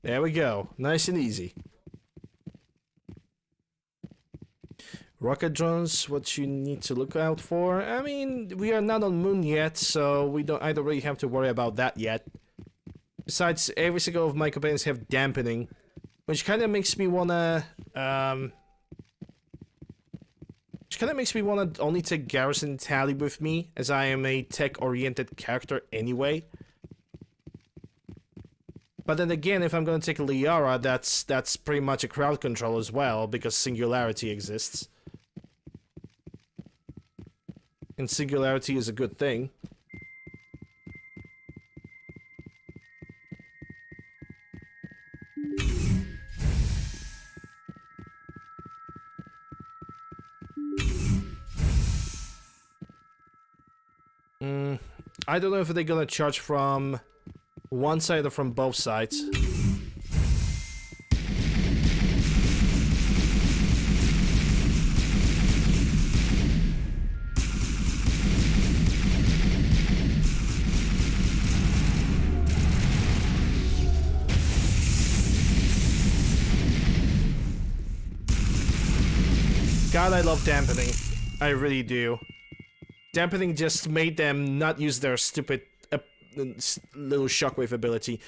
There we go. Nice and easy. Rocket drones, what you need to look out for? I mean, we are not on Moon yet, so I don't really have to worry about that yet. Besides, every single of my companions have dampening, which kind of makes me wanna only take Garrus and Tali with me, as I am a tech-oriented character anyway. But then again, if I'm going to take Liara, that's pretty much a crowd control as well, because Singularity exists. And Singularity is a good thing. I don't know if they're gonna charge from one side or from both sides. God, I love dampening. I really do. Dampening just made them not use their stupid little shockwave ability.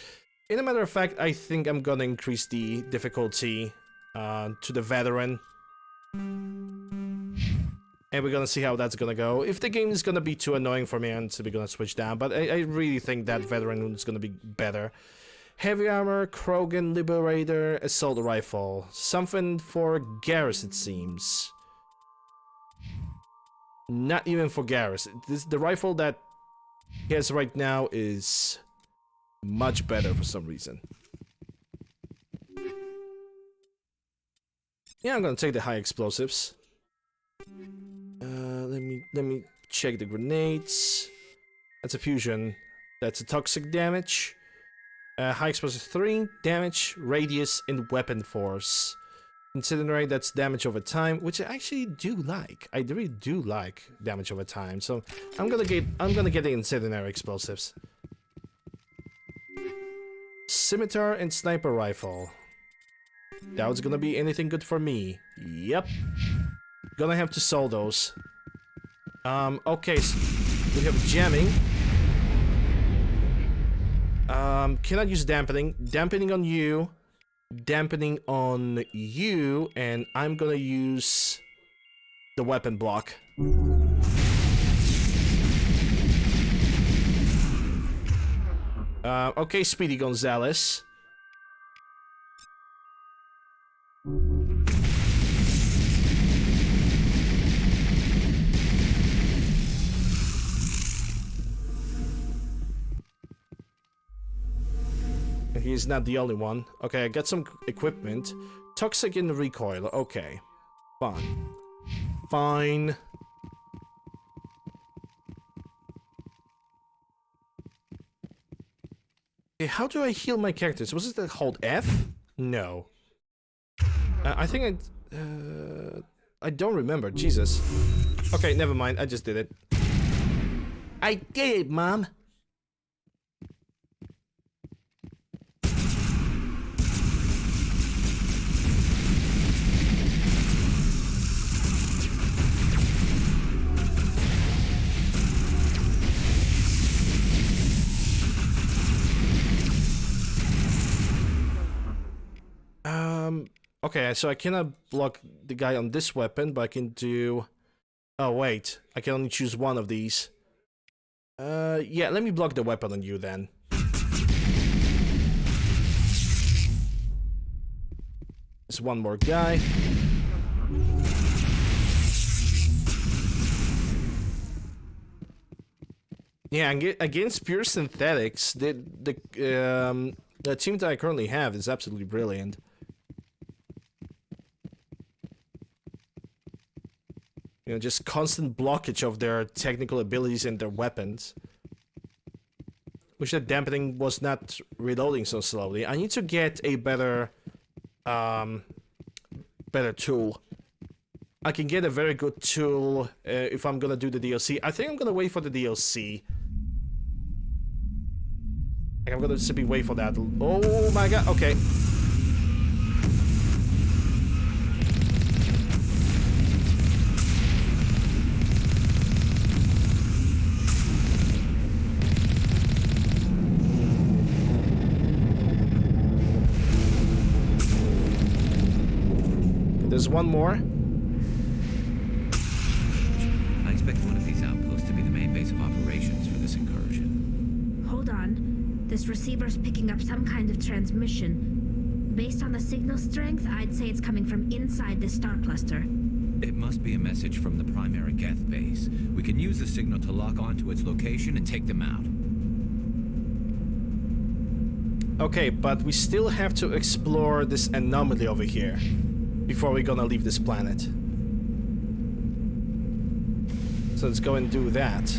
In a matter of fact, I think I'm gonna increase the difficulty to the veteran. And we're gonna see how that's gonna go. If the game is gonna be too annoying for me, I'm simply gonna switch down. But I really think that veteran is gonna be better. Heavy armor, Krogan, Liberator, assault rifle. Something for Garrus, it seems. Not even for Garrus. The rifle that he has right now is much better for some reason. Yeah, I'm gonna take the high explosives. me check the grenades. That's a fusion. That's a toxic damage. High explosive 3 damage, radius, and weapon force. Incinerate, that's damage over time, which I actually do like. I really do like damage over time. So I'm gonna get the incendiary explosives. Scimitar and sniper rifle. That was gonna be anything good for me. Yep. Gonna have to sell those. Okay, so we have jamming. Cannot use dampening. Dampening on you. Dampening on you. And I'm gonna use the weapon block. Okay, Speedy Gonzalez. He's not the only one. Okay, I got some equipment. Toxic in the recoil. Okay. Fine. Fine. Okay, how do I heal my characters? Was it that hold F? No. I think I don't remember. Jesus. Okay, never mind. I just did it. I did it, Mom. Okay, so I cannot block the guy on this weapon, but I can do... Oh, wait. I can only choose one of these. Yeah, let me block the weapon on you then. There's one more guy. Yeah, against pure synthetics, the team that I currently have is absolutely brilliant. You know, just constant blockage of their technical abilities and their weapons. Wish that dampening was not reloading so slowly. I need to get a better tool. I can get a very good tool if I'm gonna do the DLC. I think I'm gonna wait for the DLC. Like, I'm gonna simply wait for that. Oh my god, okay. There's one more. I expect one of these outposts to be the main base of operations for this incursion. Hold on. This receiver's picking up some kind of transmission. Based on the signal strength, I'd say it's coming from inside this star cluster. It must be a message from the primary Geth base. We can use the signal to lock onto its location and take them out. Okay, but we still have to explore this anomaly over here before we're gonna leave this planet. So let's go and do that.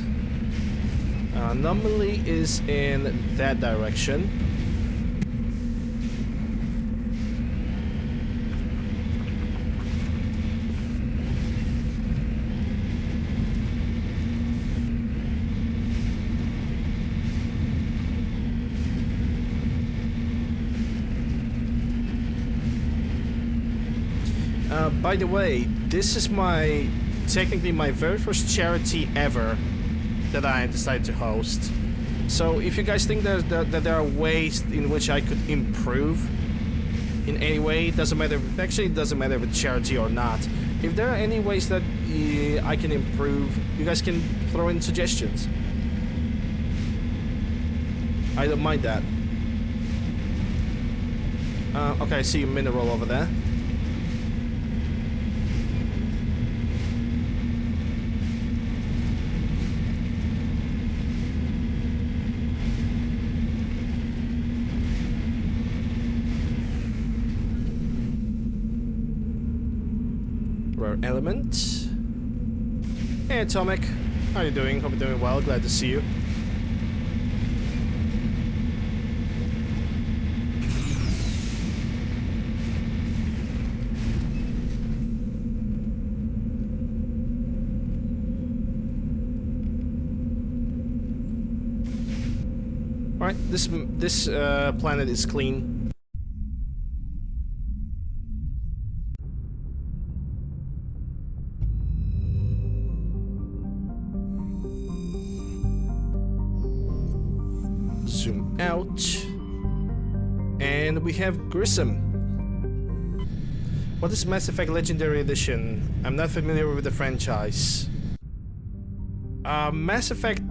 Anomaly is in that direction. By the way, this is technically my very first charity ever that I decided to host. So if you guys think that there are ways in which I could improve in any way, it doesn't matter. Actually, it doesn't matter if it's charity or not. If there are any ways that I can improve, you guys can throw in suggestions. I don't mind that. Okay, I see a mineral over there. Rare element. Hey Atomic, how you doing? Hope you're doing well, glad to see you. Alright, this planet is clean. Zoom out. And we have Grissom. What is Mass Effect Legendary Edition? I'm not familiar with the franchise. Mass Effect...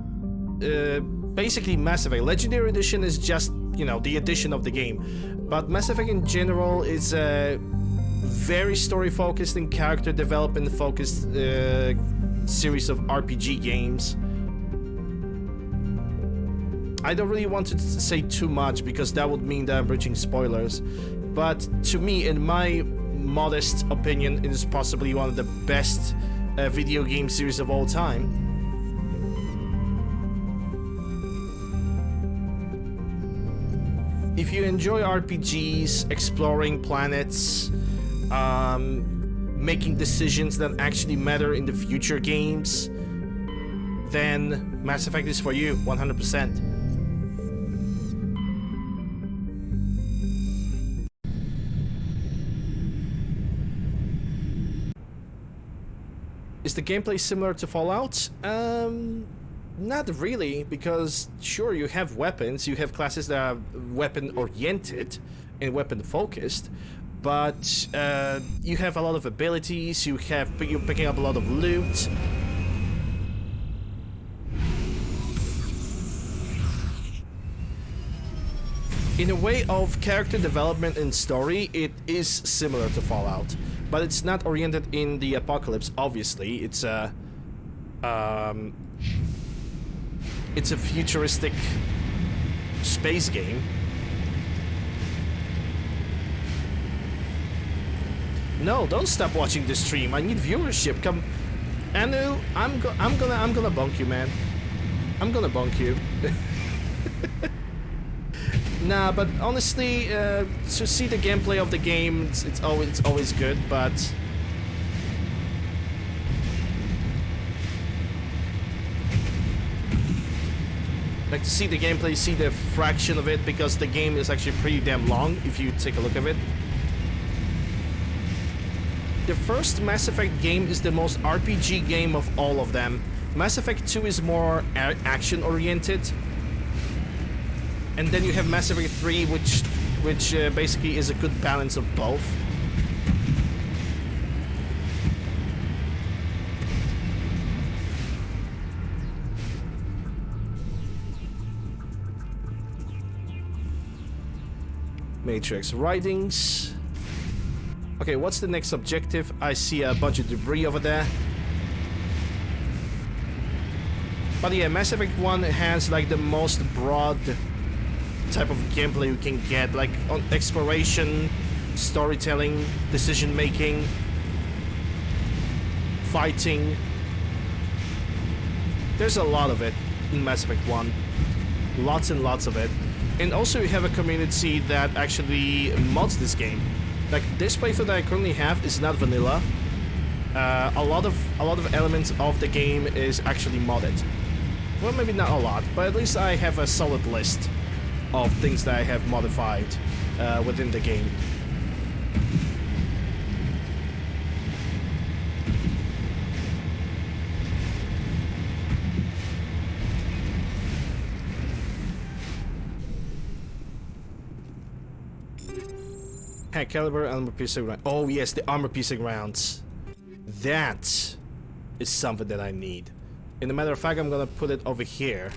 basically Mass Effect Legendary Edition is just, you know, the edition of the game. But Mass Effect in general is a very story focused and character development focused series of RPG games. I don't really want to say too much because that would mean that I'm breaching spoilers. But to me, in my modest opinion, it is possibly one of the best video game series of all time. If you enjoy RPGs, exploring planets, making decisions that actually matter in the future games, then Mass Effect is for you, 100%. Is the gameplay similar to Fallout? Not really, because sure, you have weapons, you have classes that are weapon-oriented and weapon-focused, but you have a lot of abilities, you're picking up a lot of loot. In a way of character development and story, it is similar to Fallout, but it's not oriented in the apocalypse, obviously. It's a futuristic space game. No, don't stop watching the stream. I need viewership. Come, Anu, I'm gonna bonk you, man. I'm gonna bonk you. Nah, but honestly, to see the gameplay of the game, it's always good, but like to see the gameplay, see the fraction of it, because the game is actually pretty damn long if you take a look at it. The first Mass Effect game is the most RPG game of all of them. Mass Effect 2 is more action oriented. And then you have Mass Effect 3, which basically is a good balance of both. Matrix writings. Okay, what's the next objective? I see a bunch of debris over there. But yeah, Mass Effect 1 has like the most broad type of gameplay you can get, like on exploration, storytelling, decision making, fighting. There's a lot of it in Mass Effect 1. Lots and lots of it. And also you have a community that actually mods this game. Like this playthrough that I currently have is not vanilla. A lot of elements of the game is actually modded. Well, maybe not a lot, but at least I have a solid list of things that I have modified within the game. High caliber armor piercing round. Oh yes, the armor piercing rounds. That is something that I need. In a matter of fact, I'm gonna put it over here.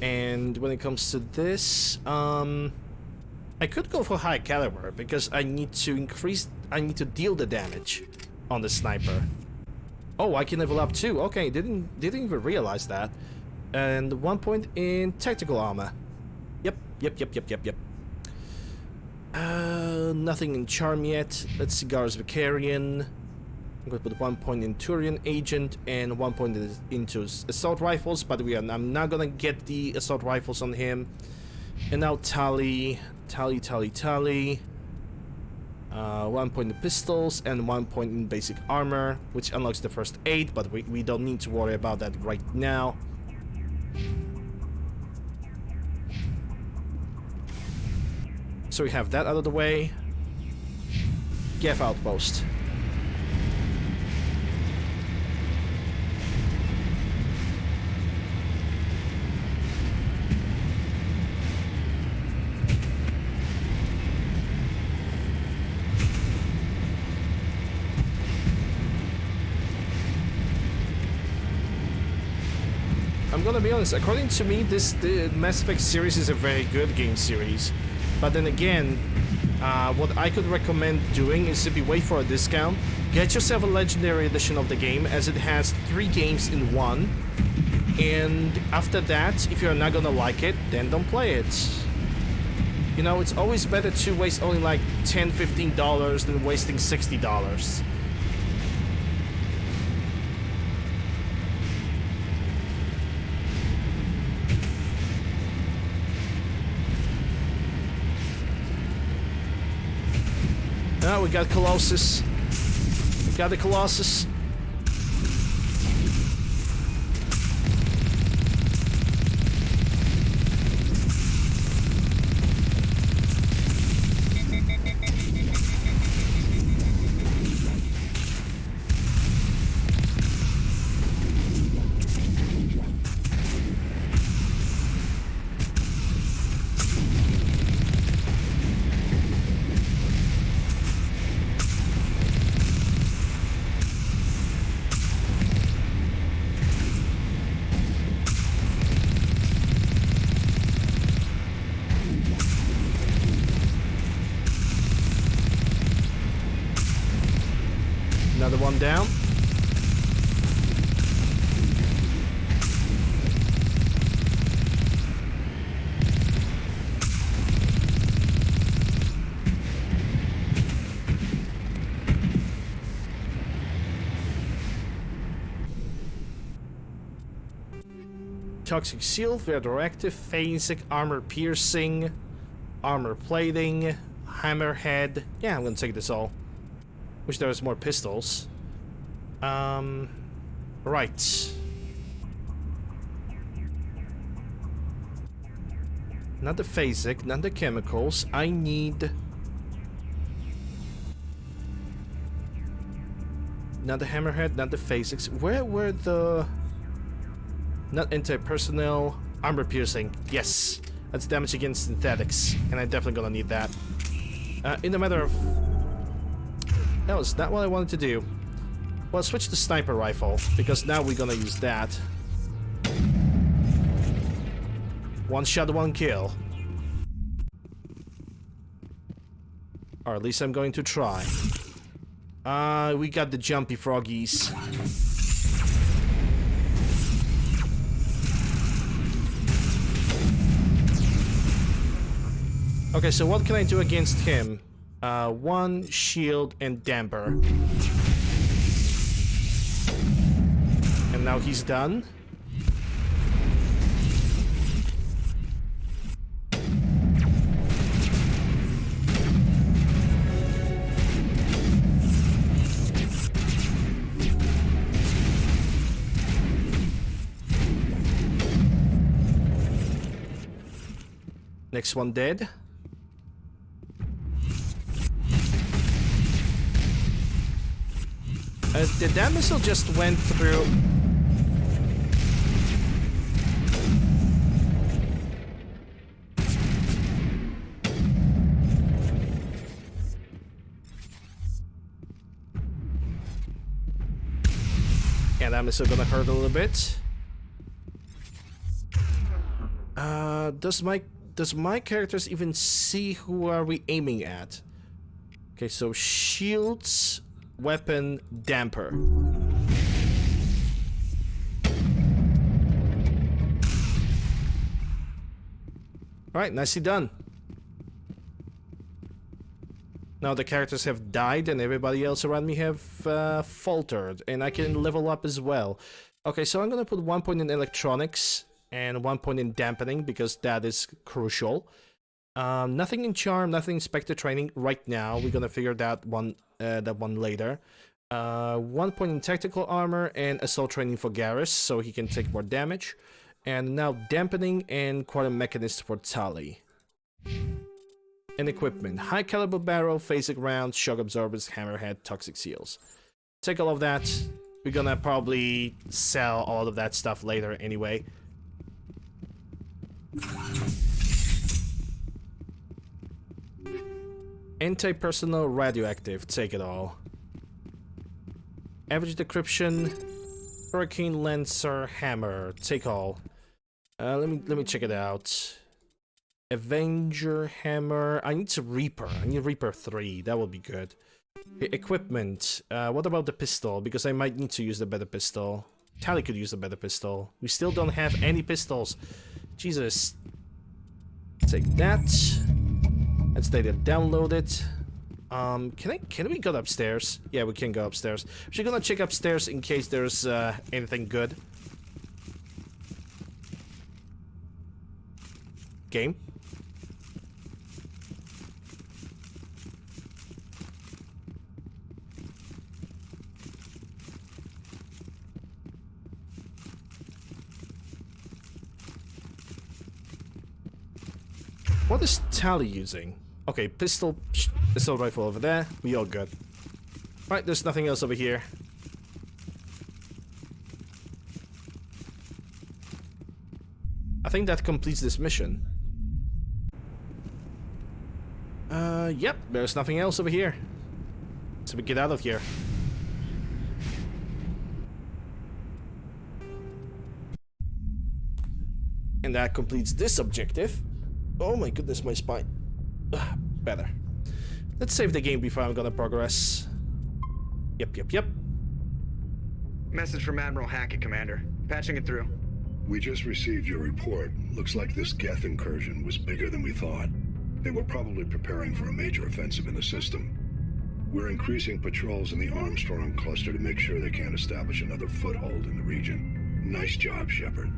And when it comes to this, I could go for high caliber because I need to deal the damage on the sniper. Oh, I can level up too. Okay, didn't even realize that. And 1 point in tactical armor. Yep. Nothing in charm yet. Let's see, Gar's Vicarian. I'm gonna put 1 point in Turian Agent and 1 point into assault rifles, but I'm not gonna get the assault rifles on him. And now tally. 1 point in pistols and 1 point in basic armor, which unlocks the first 8, but we don't need to worry about that right now. So we have that out of the way. Geth Outpost. I'm gonna be honest, according to me, the Mass Effect series is a very good game series. But then again, what I could recommend doing is simply wait for a discount, get yourself a Legendary Edition of the game, as it has 3 games in one. And after that, if you're not gonna like it, then don't play it. You know, it's always better to waste only like $10, $15 than wasting $60. Now we got Colossus. We got the Colossus. Another one down. Toxic Shield, Radioactive, Phasic, Armor Piercing, Armor Plating, Hammerhead. Yeah, I'm gonna take this all. Wish there was more pistols. Right. Not the Phasic, not the chemicals. I need... Not the Hammerhead, not the Phasics. Where were the... Not anti-personnel, armor piercing. Yes, that's damage against synthetics, and I'm definitely gonna need that. In the matter of... That was not what I wanted to do. Well, switch to sniper rifle, because now we're gonna use that. One shot, one kill. Or at least I'm going to try. We got the jumpy froggies. Okay, so what can I do against him? 1 shield and damper. And now he's done. Next one dead. That missile just went through. Yeah, that missile gonna hurt a little bit. Does my characters even see who are we aiming at? Okay, so shields. Weapon damper. Alright, nicely done. Now the characters have died and everybody else around me have faltered, and I can level up as well. Okay, so I'm gonna put 1 point in electronics and 1 point in dampening because that is crucial. Nothing in charm, nothing in spectre training right now. We're gonna figure that one later. 1 point in tactical armor and assault training for Garrus, so he can take more damage. And now dampening and quantum mechanist for Tali. And equipment: high caliber barrel, phasic rounds, shock absorbers, hammerhead, toxic seals. Take all of that. We're gonna probably sell all of that stuff later anyway. Anti-personnel radioactive, take it all. Average decryption, hurricane lancer, hammer, take all. Let me check it out. Avenger hammer. I need a Reaper. I need Reaper 3. That would be good. Equipment. What about the pistol? Because I might need to use the better pistol. Tali could use the better pistol. We still don't have any pistols. Jesus. Take that. Let's data download it. Can we go upstairs? Yeah, we can go upstairs. We're gonna check upstairs in case there's anything good. Game. What is Tali using? Okay, pistol rifle over there. We all good. Right, there's nothing else over here. I think that completes this mission. Yep, there's nothing else over here. So we get out of here. And that completes this objective. Oh my goodness, my spine. Ugh, better. Let's save the game before I'm gonna progress. Yep. Message from Admiral Hackett, Commander. Patching it through. We just received your report. Looks like this Geth incursion was bigger than we thought. They were probably preparing for a major offensive in the system. We're increasing patrols in the Armstrong cluster to make sure they can't establish another foothold in the region. Nice job, Shepard.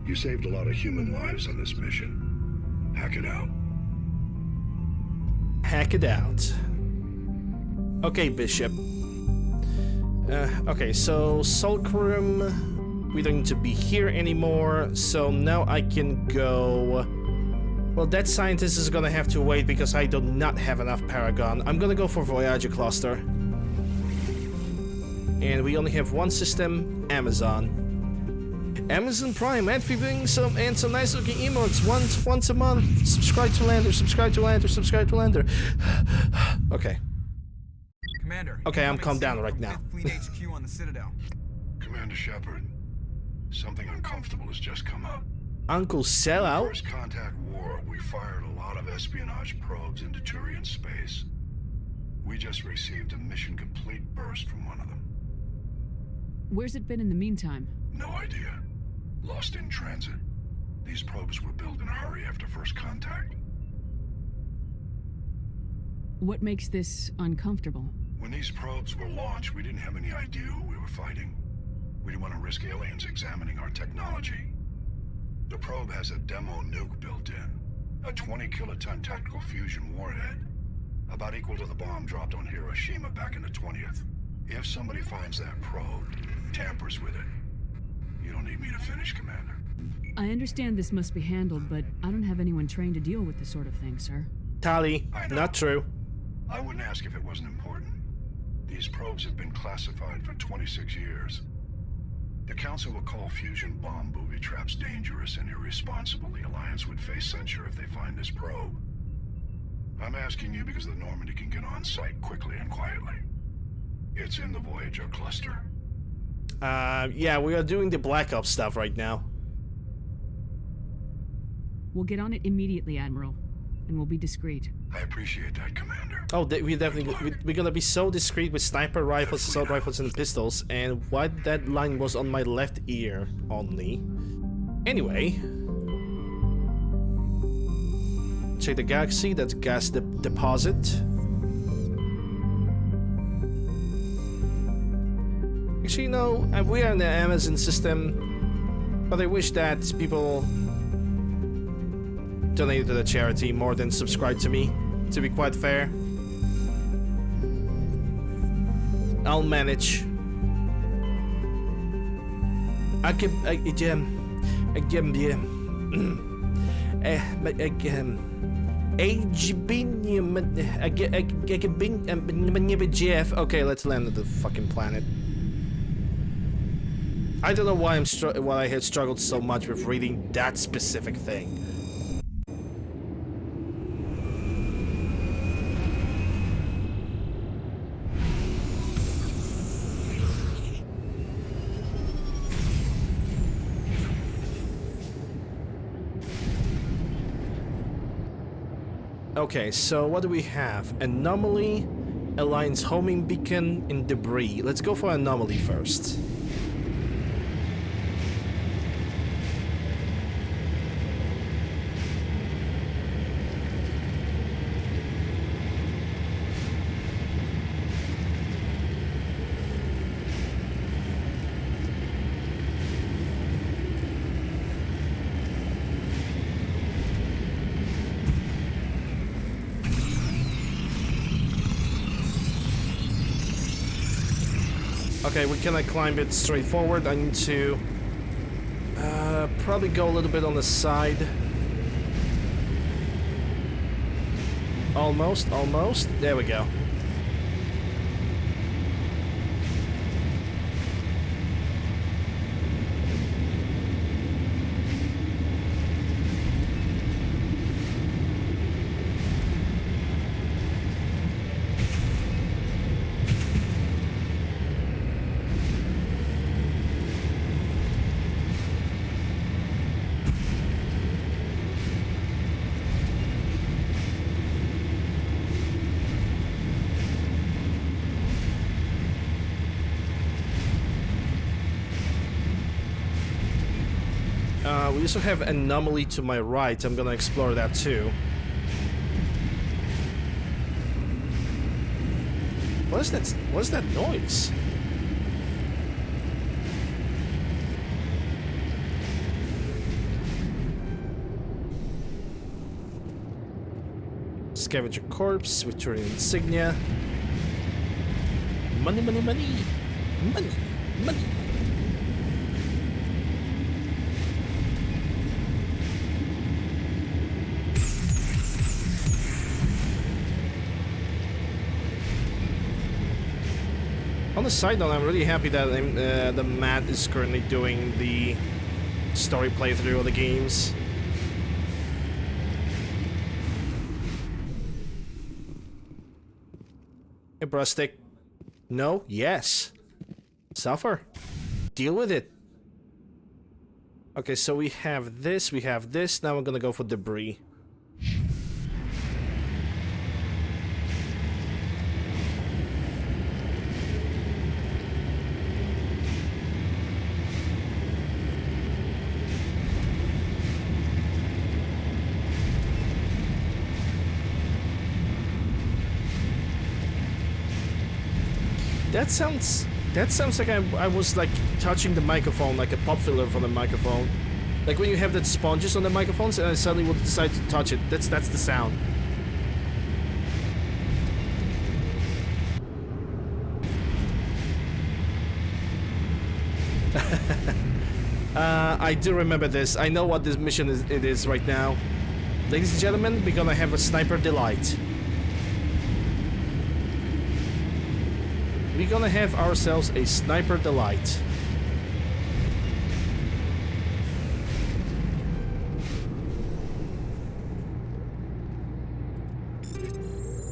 You saved a lot of human lives on this mission. Hack it out. Hack it out. Okay, Bishop. Okay, so Sulcrum, we don't need to be here anymore, so now I can go... Well, that scientist is gonna have to wait because I do not have enough Paragon. I'm gonna go for Voyager Cluster. And we only have one system, Amazon. Amazon Prime, and some nice looking emotes once a month. Subscribe to Lander, subscribe to Lander, subscribe to Lander. Okay. Commander. Okay, I'm calmed down right now. Fleet HQ on the Citadel. Commander Shepard, something uncomfortable has just come up. Uncle Sellout? First contact war, we fired a lot of espionage probes into Turian space. We just received a mission complete burst from one of them. Where's it been in the meantime? No idea. Lost in transit. These probes were built in a hurry after first contact. What makes this uncomfortable? When these probes were launched, we didn't have any idea who we were fighting. We didn't want to risk aliens examining our technology. The probe has a demo nuke built in. A 20-kiloton tactical fusion warhead. About equal to the bomb dropped on Hiroshima back in the 20th. If somebody finds that probe, tampers with it, you don't need me to finish, Commander. I understand this must be handled, but I don't have anyone trained to deal with this sort of thing, sir. Tali, not true. I wouldn't ask if it wasn't important. These probes have been classified for 26 years. The Council will call fusion bomb booby traps dangerous and irresponsible. The Alliance would face censure if they find this probe. I'm asking you because the Normandy can get on site quickly and quietly. It's in the Voyager cluster. Yeah, we are doing the Black Ops stuff right now. We'll get on it immediately, Admiral, and we'll be discreet. I appreciate that, Commander. Oh, we're gonna be so discreet with sniper rifles, assault rifles, and pistols. And why that line was on my left ear only. Anyway, check the galaxy. That's gas deposit. Actually, you know, we are in the Amazon system, but I wish that people donate to the charity more than subscribe to me, to be quite fair. I'll manage. Jeff. Okay, let's land on the fucking planet. I don't know why why I had struggled so much with reading that specific thing. Okay, so what do we have? Anomaly, Alliance homing beacon, and debris. Let's go for anomaly first. Okay, we cannot climb it straight forward. I need to probably go a little bit on the side. Almost, almost. There we go. We also have anomaly to my right. I'm gonna explore that too. What is that? What is that noise? Scavenger corpse, returning insignia. Money, money, money, money, money. On the side note, I'm really happy that the Matt is currently doing the story playthrough of the games. Hey, Brustic. No? Yes. Suffer. Deal with it. Okay, so we have this, Now we're gonna go for debris. That sounds like I was like touching the microphone, like a pop filler from the microphone. Like when you have that sponges on the microphones and I suddenly would decide to touch it. That's the sound. I do remember this. I know what this mission is right now. Ladies and gentlemen, we're gonna have a sniper delight. We're gonna have ourselves a sniper delight.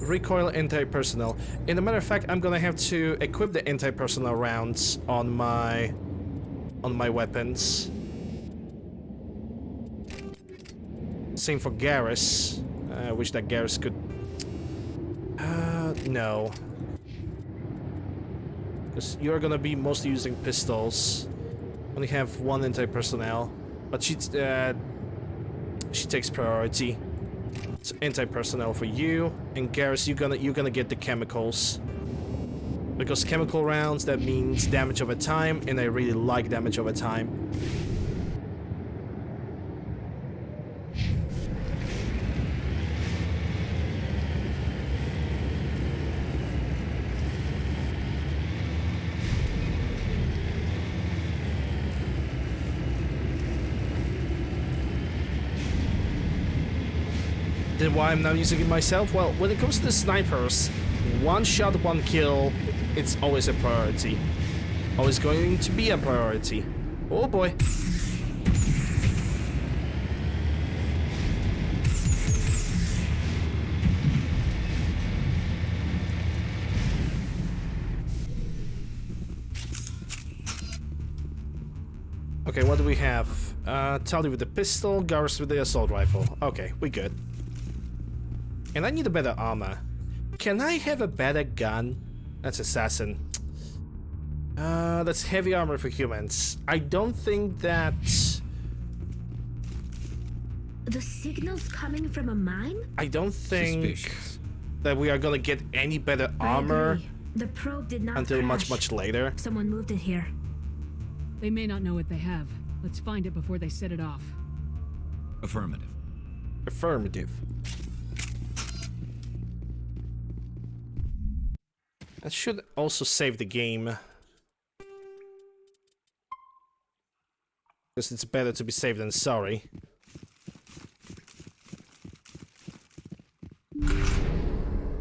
Recoil anti-personnel. In a matter of fact, I'm gonna have to equip the anti-personnel rounds on my weapons. Same for Garrus. I wish that Garrus could. No. Because you're gonna be mostly using pistols. Only have one anti-personnel, but she takes priority. It's anti-personnel for you, and Garrus, you're gonna get the chemicals. Because chemical rounds, that means damage over time, and I really like damage over time. Then why I'm not using it myself? Well, when it comes to the snipers, one shot, one kill, it's always a priority. Always going to be a priority. Oh boy. Okay, what do we have? Tally with the pistol, Garrus with the assault rifle. Okay, we good. And I need a better armor. Can I have a better gun? That's assassin. That's heavy armor for humans. I don't think that... The signal's coming from a mine? I don't think Suspicious. that we are gonna get any better armor I agree. The probe did not until crash. much later. Someone moved it here. They may not know what they have. Let's find it before they set it off. Affirmative. Affirmative. That should also save the game. Because it's better to be safe than sorry.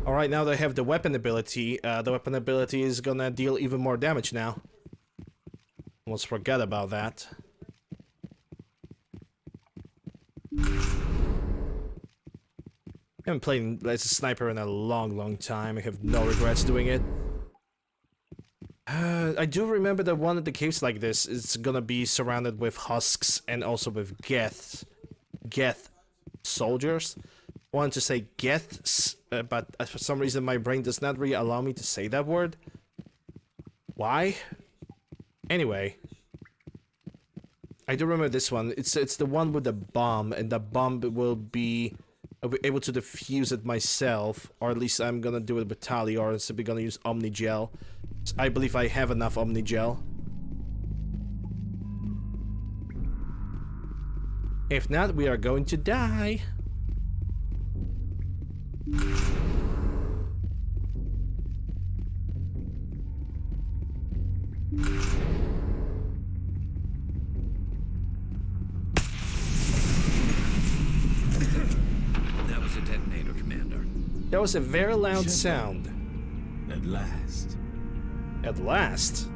Alright, now they have the weapon ability. The weapon ability is gonna deal even more damage now. Almost forgot about that. I haven't played as a sniper in a long time. I have no regrets doing it. I do remember that one of the caves like this is gonna be surrounded with husks and also with Geth soldiers. I wanted to say Geths, but for some reason my brain does not really allow me to say that word. Why? Anyway. I do remember this one. It's the one with the bomb, and the bomb I'll be able to defuse it myself, or at least I'm gonna do it with Tali, or simply gonna use Omnigel. So I believe I have enough Omnigel. If not, we are going to die. That was a detonator, Commander. That was a very loud sound. At last. At last?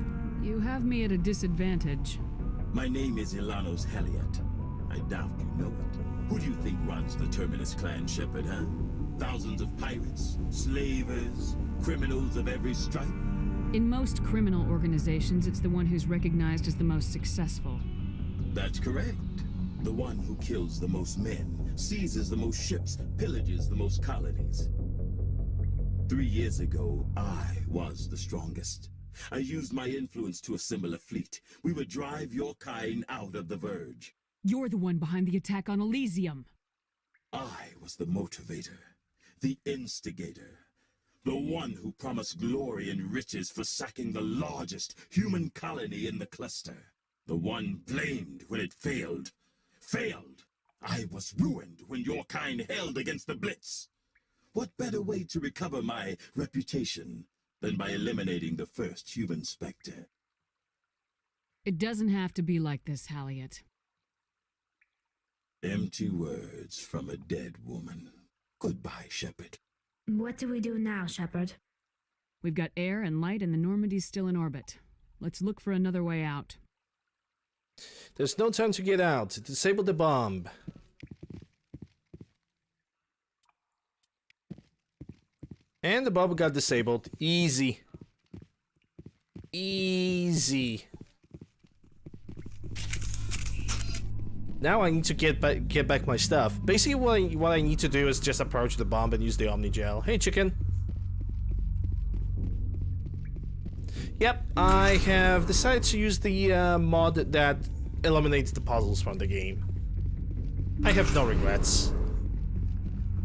You have me at a disadvantage. My name is Ilanos Heliot. I doubt you know it. Who do you think runs the Terminus clan, Shepard, huh? Thousands of pirates, slavers, criminals of every stripe? In most criminal organizations, it's the one who's recognized as the most successful. That's correct. The one who kills the most men, seizes the most ships, pillages the most colonies. 3 years ago, I was the strongest. I used my influence to assemble a fleet. We would drive your kind out of the Verge. You're the one behind the attack on Elysium. I was the motivator, the instigator, the one who promised glory and riches for sacking the largest human colony in the cluster. The one blamed when it failed. Failed! I was ruined when your kind held against the Blitz. What better way to recover my reputation than by eliminating the first human specter? It doesn't have to be like this, Heliot. Empty words from a dead woman. Goodbye, Shepard. What do we do now, Shepard? We've got air and light and the Normandy's still in orbit. Let's look for another way out. There's no time to get out. Disable the bomb. And the bomb got disabled. Easy. Easy. Now I need to get back my stuff. Basically, what I need to do is just approach the bomb and use the Omnigel. Hey, chicken. Yep, I have decided to use the mod that eliminates the puzzles from the game. I have no regrets.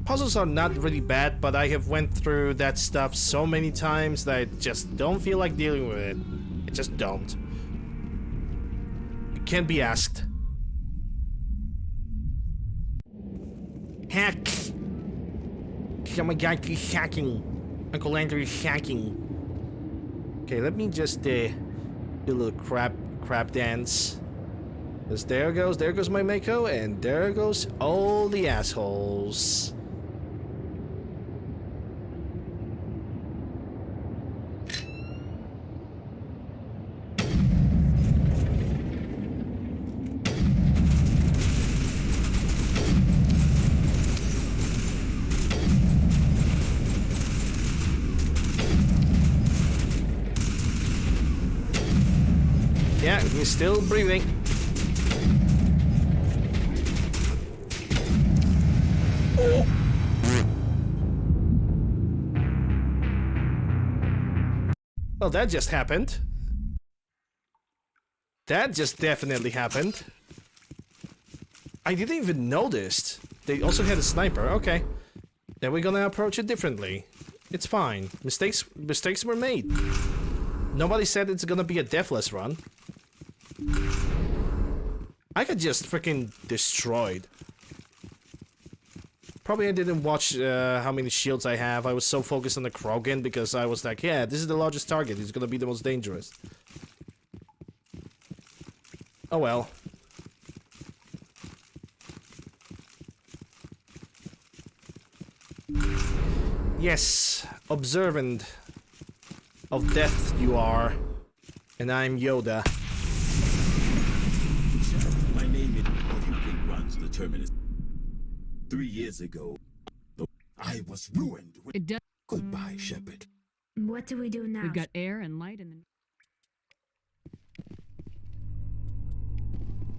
Puzzles are not really bad, but I have went through that stuff so many times that I just don't feel like dealing with it. I just don't. It can't be asked. Hack! Oh my god, he's hacking. Uncle Andrew is hacking. Okay, let me just do a little crap dance. Because there goes my Mako, and there goes all the assholes. Yeah, he's still breathing. Oh. Well, that just happened. That just definitely happened. I didn't even notice. They also had a sniper. Okay. Then we're gonna approach it differently. It's fine. Mistakes were made. Nobody said it's gonna be a deathless run. I got just freaking destroyed. Probably I didn't watch how many shields I have. I was so focused on the Krogan because I was like, yeah, this is the largest target. It's gonna be the most dangerous. Oh well. Yes, observant of death you are. And I'm Yoda. My name is who you think runs the terminus. 3 years ago, I was ruined. It does. Goodbye, Shepard. What do we do now? We've got air and light in the.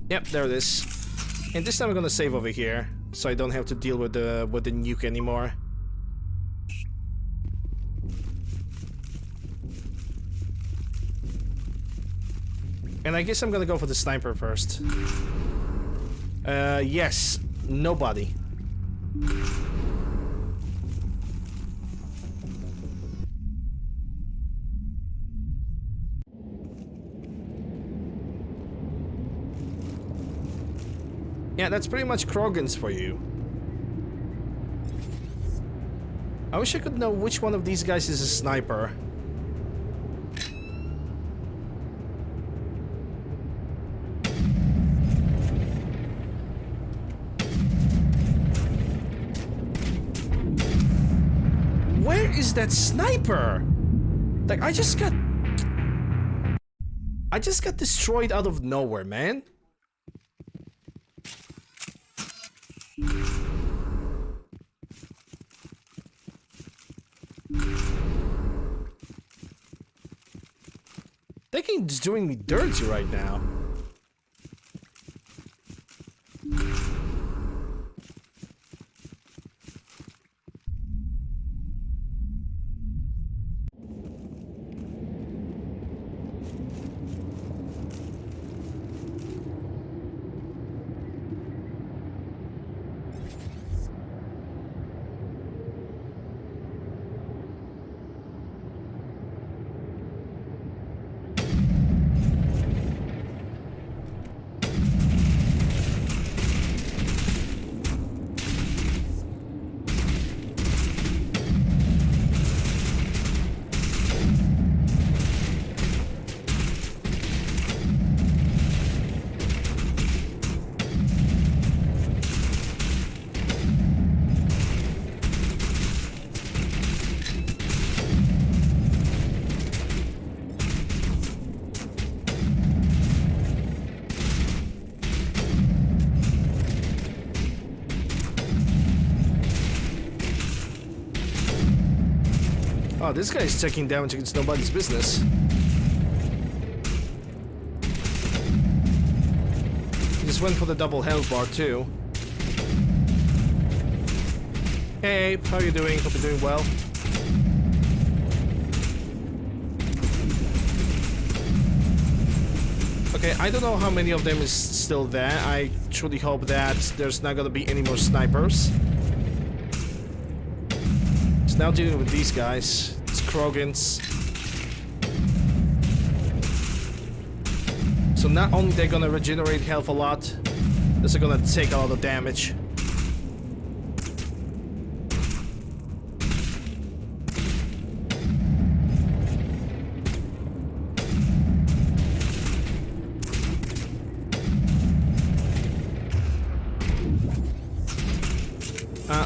Yep, there it is. And this time I'm gonna save over here, so I don't have to deal with the nuke anymore. And I guess I'm gonna go for the sniper first. Yes, nobody. Yeah, that's pretty much Krogans for you. I wish I could know which one of these guys is a sniper. Where is that sniper? Like, I just got destroyed out of nowhere, man. That game is doing me dirty right now. Oh, this guy is taking damage against nobody's business. He just went for the double health bar too. Hey, how you doing? Hope you're doing well. Okay, I don't know how many of them is still there. I truly hope that there's not gonna be any more snipers. So now dealing with these guys. It's Krogans. So not only they're gonna regenerate health a lot, they're also gonna take a lot of damage.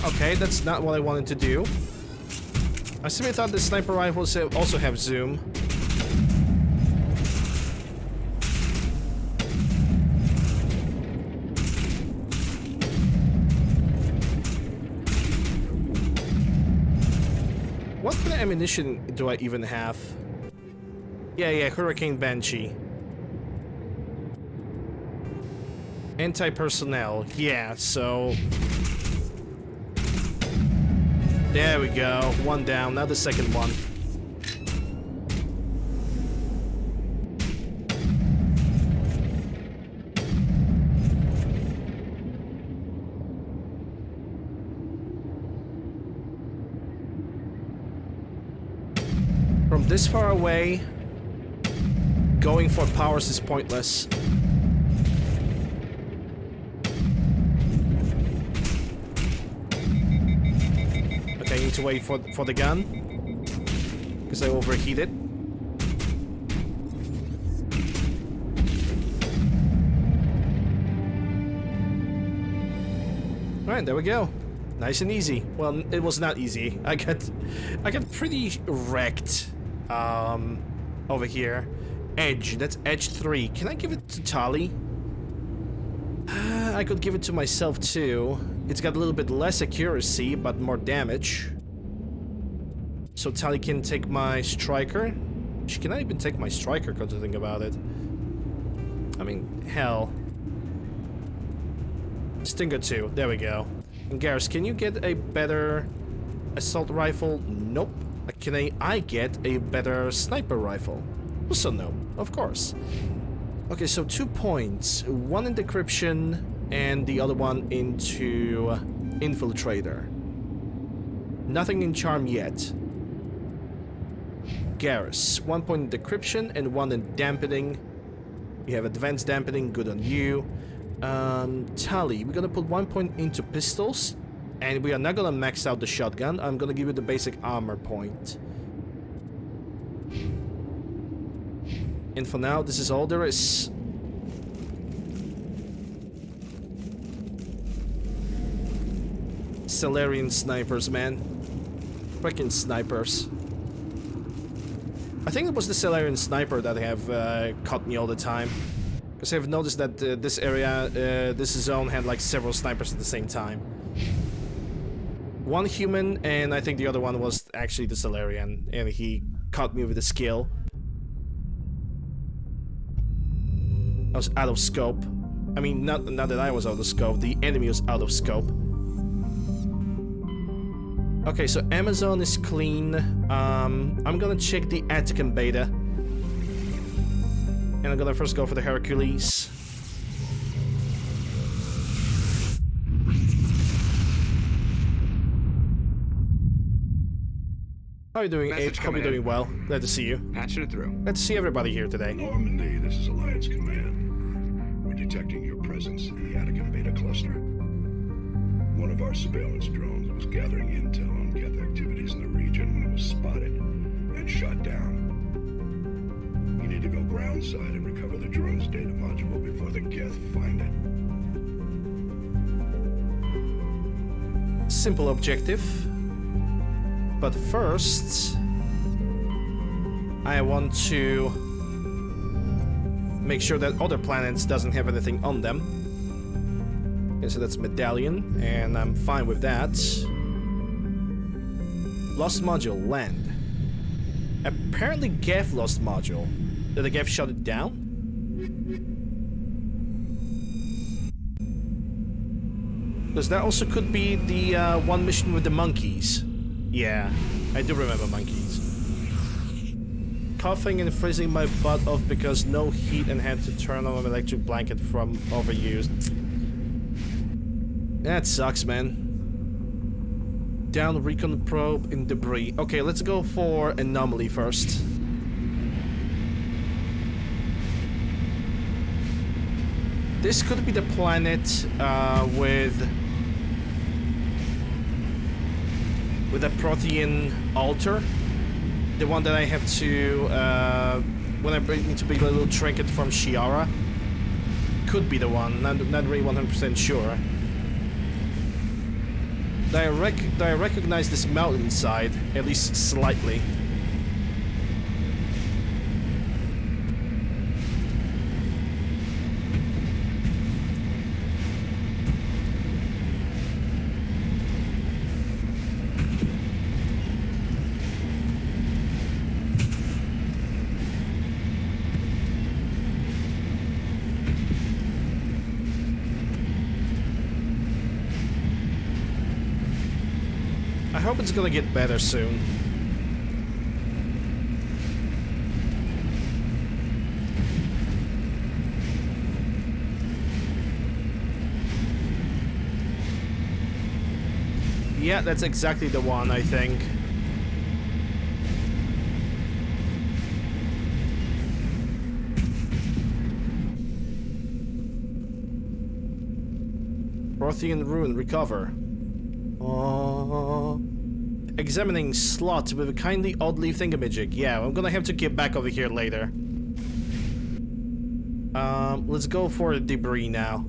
Okay, that's not what I wanted to do. I simply thought the sniper rifles also have zoom. What kind of ammunition do I even have? Yeah, Hurricane Banshee. Anti-personnel, yeah, so... There we go, one down, now the second one. From this far away, going for powers is pointless. Okay, I need to wait for the gun, because I overheated. Alright, there we go. Nice and easy. Well, it was not easy. I got pretty wrecked over here. Edge, that's Edge 3. Can I give it to Tali? I could give it to myself too. It's got a little bit less accuracy, but more damage. So Tali can take my Striker. She cannot even take my Striker, come to think about it. I mean, hell. Stinger 2, there we go. And Garrus, can you get a better assault rifle? Nope. Can I get a better sniper rifle? Also no, of course. Okay, so 2 points. One in decryption and the other one into Infiltrator. Nothing in charm yet. Garrus, 1 point in decryption and 1 in dampening. You have advanced dampening, good on you. Tali, we're gonna put 1 point into pistols, and we are not gonna max out the shotgun. I'm gonna give you the basic armor point. And for now, this is all there is. Salarian snipers, man. Freaking snipers. I think it was the Salarian sniper that have caught me all the time. Because I've noticed that this area, this zone had like several snipers at the same time. One human, and I think the other one was actually the Salarian, and he caught me with a skill. I was out of scope. I mean, not that I was out of scope, the enemy was out of scope. Okay, so Amazon is clean. I'm gonna check the Attican beta. And I'm gonna first go for the Hercules. How are you doing, Abe? Hope you're doing well. Glad to see you. Patching it through. Glad to see everybody here today. Normandy, this is Alliance Command. We're detecting your presence in the Attican Beta Cluster. One of our surveillance drones was gathering intel on Geth activities in the region when it was spotted and shot down. You need to go groundside and recover the drone's data module before the Geth find it. Simple objective. But first, I want to make sure that other planets doesn't have anything on them. Okay, so that's Medallion, and I'm fine with that. Lost module, land. Apparently Geth lost module. Did the Geth shut it down? Because that also could be the one mission with the monkeys. Yeah, I do remember monkeys. Coughing and freezing my butt off because no heat and had to turn on an electric blanket from overuse. That sucks, man. Down recon probe in debris. Okay, let's go for anomaly first. This could be the planet with a Prothean altar. The one that I have to when I bring to big little trinket from Shiara. Could be the one, not really 100% sure. Do I recognize this mountainside, at least slightly? I hope it's gonna get better soon. Yeah, that's exactly the one, I think. Prothean Ruin, recover. Examining slot with a kindly oddly thingamajig. Yeah, I'm gonna have to get back over here later. Let's go for the debris now.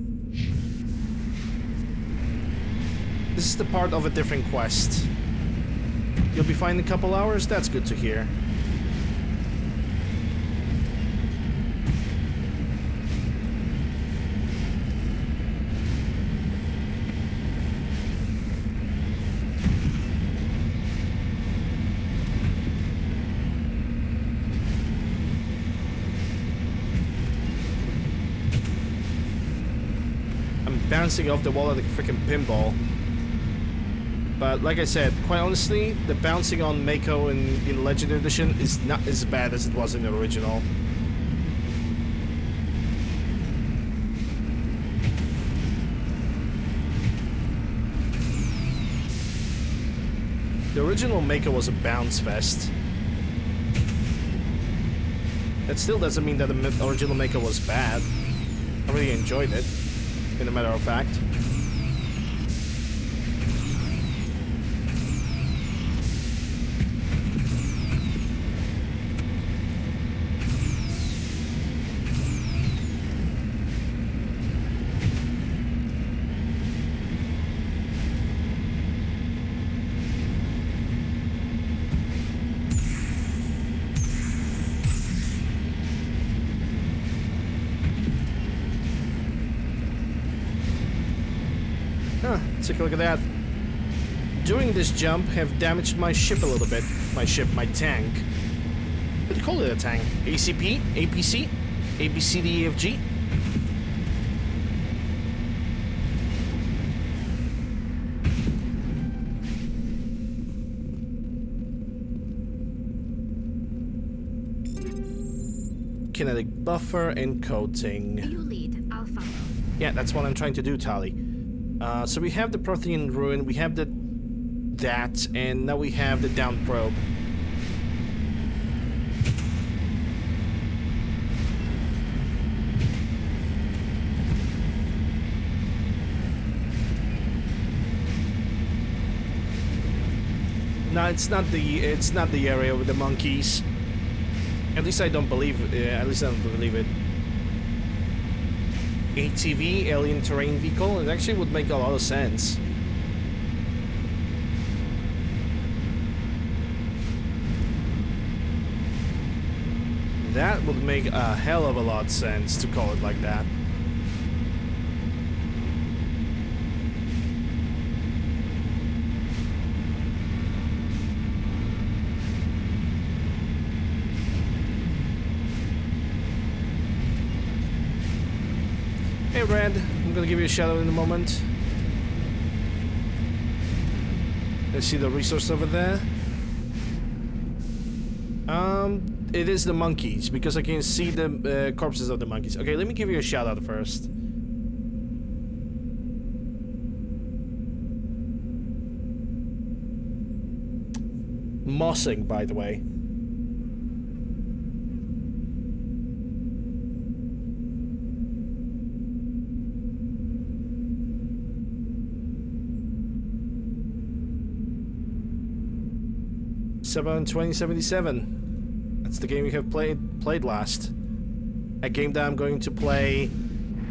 This is the part of a different quest. You'll be fine in a couple hours? That's good to hear. Bouncing off the wall like a freaking pinball. But like I said, quite honestly, the bouncing on Mako in Legend Edition is not as bad as it was in the original. The original Mako was a bounce fest. That still doesn't mean that the original Mako was bad. I really enjoyed it. In a matter of fact. Take a look at that. During this jump, have damaged my ship a little bit. My tank. What do you call it, a tank? ACP? APC? ABCDEFG? Kinetic buffer and coating. You lead, I'll follow. Yeah, that's what I'm trying to do, Tali. So we have the Prothean Ruin, we have that, and now we have the down probe. No, it's not the area with the monkeys. At least I don't believe. At least I don't believe it. ATV, alien terrain vehicle. It actually would make a lot of sense. That would make a hell of a lot of sense to call it like that. Hey Red, I'm gonna give you a shout out in a moment. Let's see the resource over there. It is the monkeys, because I can see the corpses of the monkeys. Okay, let me give you a shout out first. mossing, by the way. Cyberpunk 2077. That's the game we have played last. A game that I'm going to play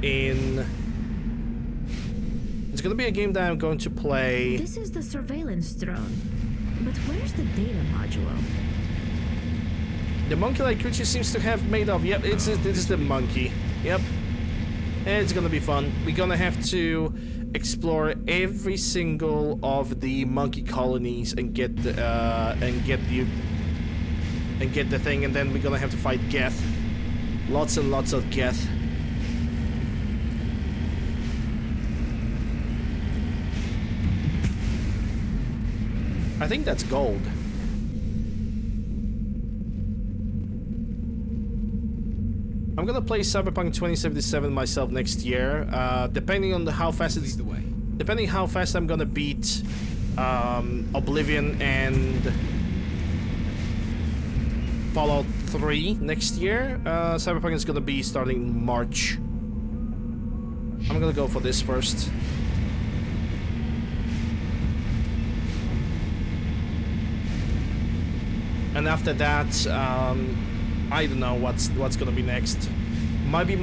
in... It's gonna be a game that I'm going to play... This is the surveillance drone. But where's the data module? The monkey-like creature seems to have made of... Yep, this is the monkey. Yep. It's gonna be fun. We're gonna have to explore every single of the monkey colonies and get the thing, and then we're gonna have to fight Geth. Lots and lots of Geth. I think that's gold. I'm gonna play Cyberpunk 2077 myself next year, depending on how fast it's... Depending how fast I'm gonna beat Oblivion and Fallout 3 next year. Cyberpunk is gonna be starting March. I'm gonna go for this first. And after that, I don't know what's gonna be next. Might be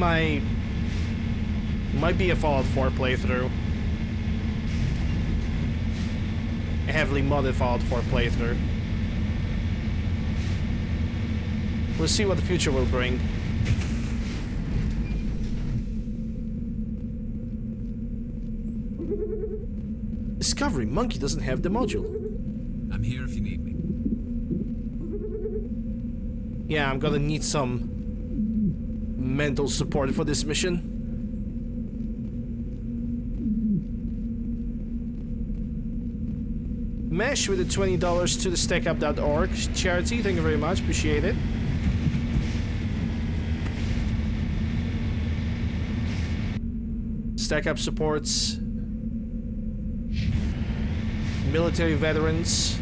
a Fallout 4 playthrough. A heavily modded Fallout 4 playthrough. We'll see what the future will bring. Discovery, monkey doesn't have the module. I'm here if you need me. Yeah, I'm gonna need some mental support for this mission. Mesh with the $20 to the StackUp.org charity. Thank you very much. Appreciate it. StackUp supports military veterans,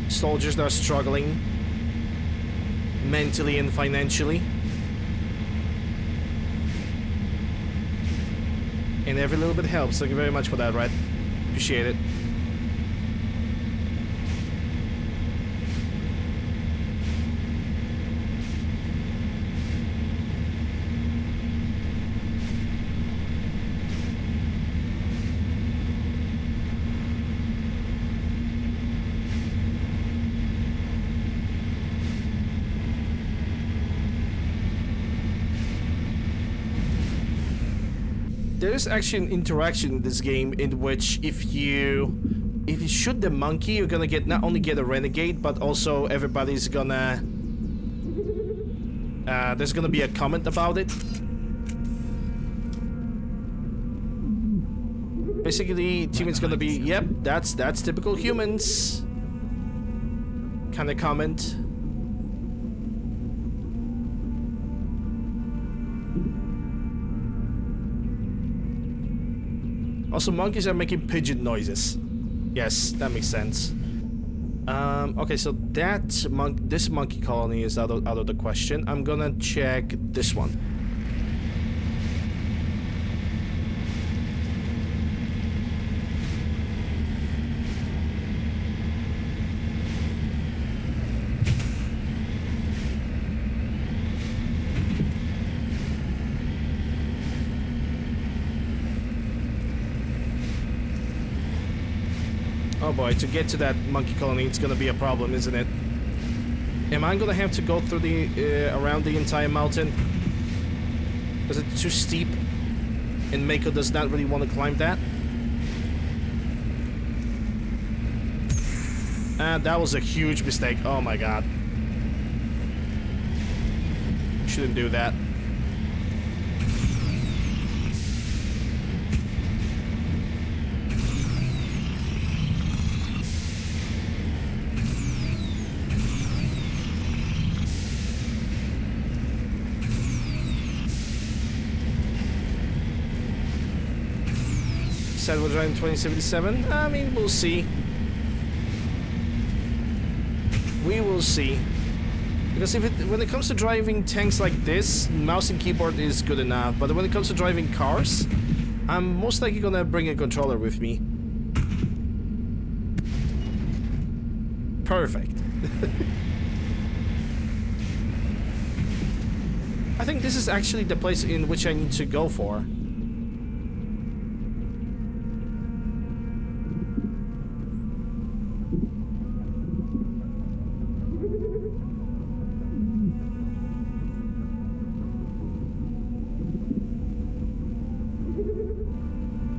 soldiers that are struggling mentally and financially, and every little bit helps. Thank you very much for that, Red. Appreciate it. There's actually an interaction in this game in which if you shoot the monkey, you're gonna not only get a renegade, but also everybody's gonna there's gonna be a comment about it. Basically, teammate's gonna be, yep, that's typical humans kind of comment. Also, monkeys are making pigeon noises. Yes, that makes sense. Okay, so this monkey colony is out of the question. I'm gonna check this one. Oh boy, to get to that monkey colony, it's gonna be a problem, isn't it? Am I gonna have to go through around the entire mountain? Is it too steep? And Mako does not really want to climb that? That was a huge mistake. Oh my god. Shouldn't do that. Said we're trying 2077. I mean, we'll see. We will see. Because when it comes to driving tanks like this, mouse and keyboard is good enough. But when it comes to driving cars, I'm most likely gonna bring a controller with me. Perfect. I think this is actually the place in which I need to go for.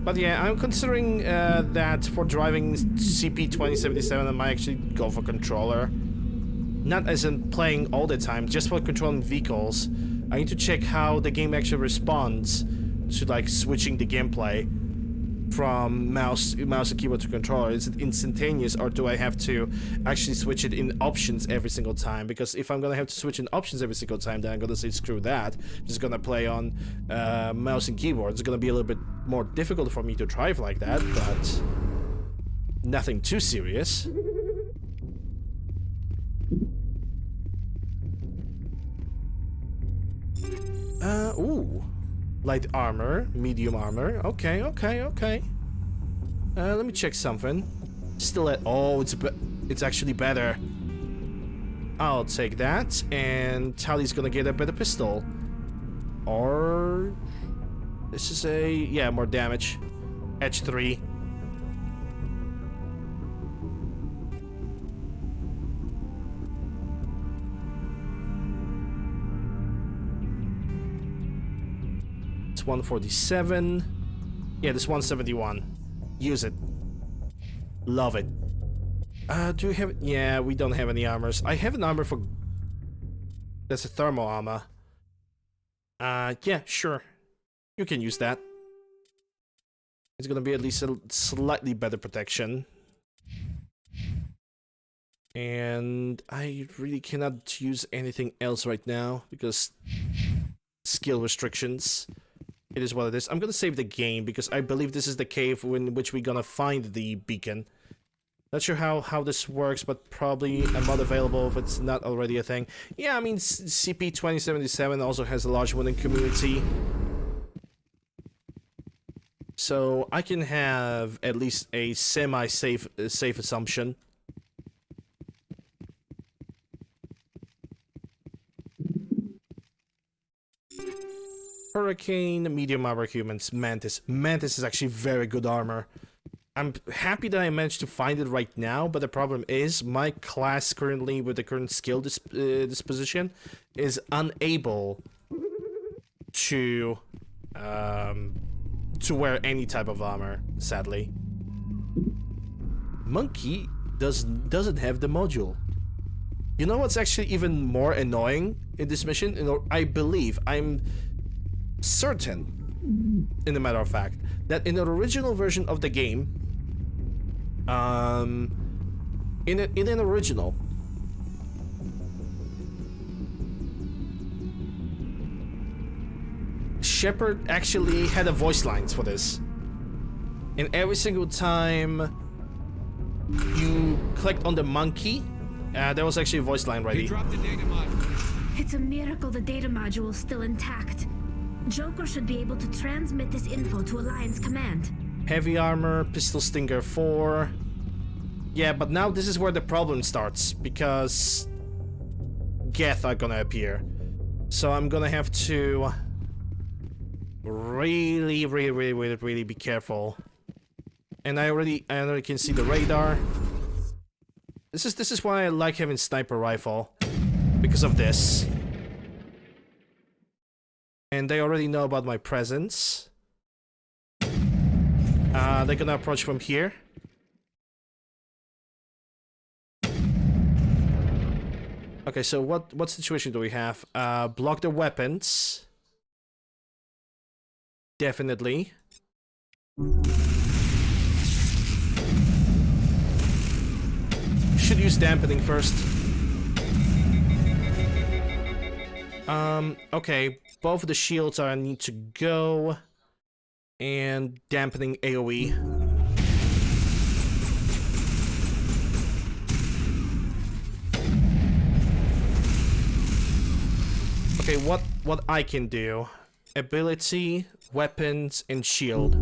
But yeah, I'm considering that for driving CP-2077 I might actually go for controller. Not as in playing all the time, just for controlling vehicles. I need to check how the game actually responds to like switching the gameplay from mouse and keyboard to controller. Is it instantaneous, or do I have to actually switch it in options every single time? Because if I'm gonna have to switch in options every single time, then I'm gonna say screw that. I'm just gonna play on mouse and keyboard. It's gonna be a little bit more difficult for me to drive like that, but nothing too serious. Ooh. Light armor, medium armor. Okay. Let me check something. Still at... Oh, it's actually better. I'll take that, and Tally's gonna get a better pistol. Or... This is a... Yeah, more damage. Edge 3. It's 147. Yeah, this 171. Use it. Love it. Do we have... Yeah, we don't have any armors. I have an armor for... That's a thermal armor. Yeah, sure. You can use that. It's gonna be at least a slightly better protection. And I really cannot use anything else right now because skill restrictions. It is what it is. I'm gonna save the game because I believe this is the cave in which we're gonna find the beacon. Not sure how this works, but probably a mod available if it's not already a thing. Yeah, I mean, CP-2077 also has a large modding community. So I can have at least a semi-safe safe assumption. Hurricane, medium armor humans, Mantis. Mantis is actually very good armor. I'm happy that I managed to find it right now, but the problem is my class currently with the current skill disposition is unable to wear any type of armor, sadly. Monkey doesn't have the module. You know what's actually even more annoying in this mission? You know, I believe, I'm certain, in a matter of fact, that in the original version of the game, in an original, Shepard actually had a voice lines for this, and every single time you clicked on the monkey, there was actually a voice line ready. You dropped the data module. It's a miracle the data module is still intact. Joker should be able to transmit this info to Alliance Command. Heavy armor, pistol stinger 4. Yeah, but now this is where the problem starts, because Geth are gonna appear. So I'm gonna have to really be careful. And I already can see the radar. This is why I like having sniper rifle, because of this. And they already know about my presence. They're gonna approach from here. Okay, so what situation do we have? Block the weapons. Definitely. Should use dampening first. Okay, both of the shields are need to go. And dampening AoE. Okay, what I can do. Ability, weapons, and shield.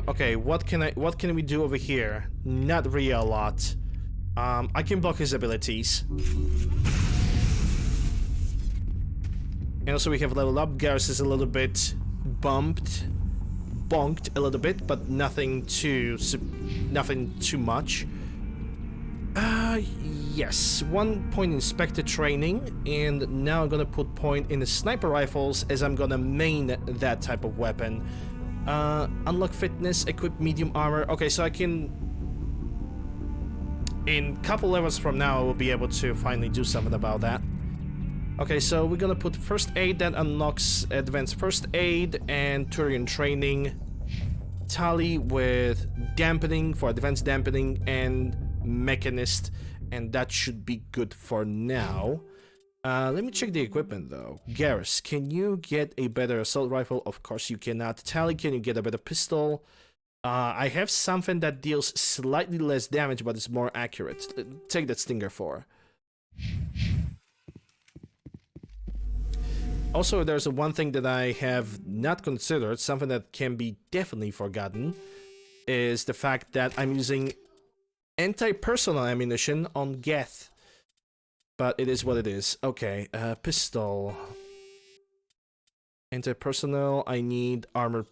Okay, what can we do over here? Not really a lot. I can block his abilities. And also we have leveled up. Garrus is a little bit bonked a little bit, but nothing too much. Yes, 1 point in Spectre training, and now I'm gonna put point in the sniper rifles as I'm gonna main that type of weapon. Unlock fitness, equip medium armor. Okay, so I can... In a couple levels from now, I will be able to finally do something about that. Okay, so we're gonna put first aid, that unlocks advanced first aid and Turian training. Tally with dampening for advanced dampening and mechanist, and that should be good for now. Let me check the equipment though. Garrus, can you get a better assault rifle? Of course you cannot. Tally, can you get a better pistol? I have something that deals slightly less damage, but it's more accurate. Take that Stinger 4. Also, there's one thing that I have not considered, something that can be definitely forgotten, is the fact that I'm using anti-personnel ammunition on Geth. But it is what it is. Okay, pistol. Anti-personnel, I need armor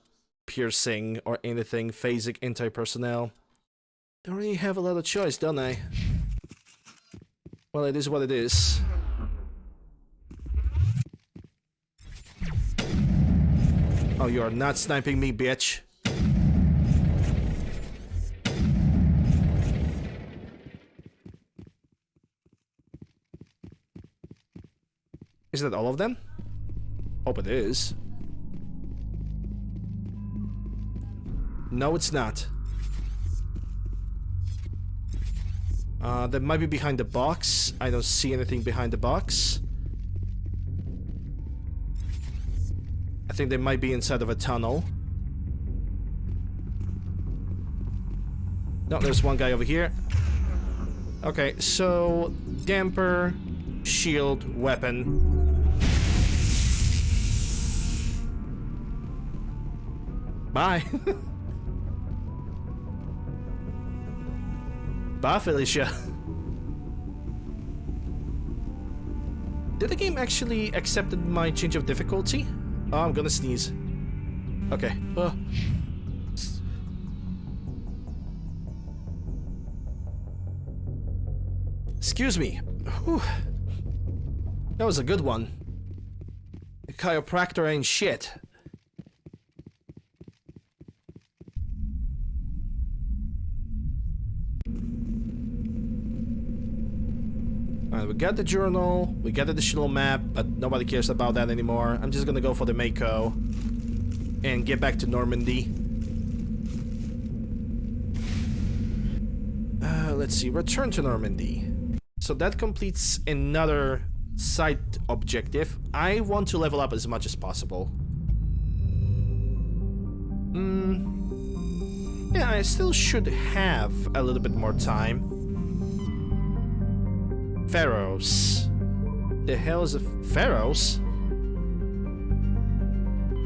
piercing or anything. Phasic anti-personnel. Don't really have a lot of choice, don't I? Well, it is what it is. Oh, you are not sniping me, bitch. Is that all of them? Hope it is. No, it's not. That might be behind the box. I don't see anything behind the box. I think they might be inside of a tunnel. No, there's one guy over here. Okay, so damper, shield, weapon. Bye. Bye, Felicia. Did the game actually accepted my change of difficulty? Oh, I'm gonna sneeze. Okay. Excuse me. Whew. That was a good one. The chiropractor ain't shit. Alright, we got the journal, we got the additional map, but nobody cares about that anymore. I'm just gonna go for the Mako and get back to Normandy. Let's see, return to Normandy. So that completes another side objective. I want to level up as much as possible. Yeah, I still should have a little bit more time. Pharaohs. The hell is a Pharaohs?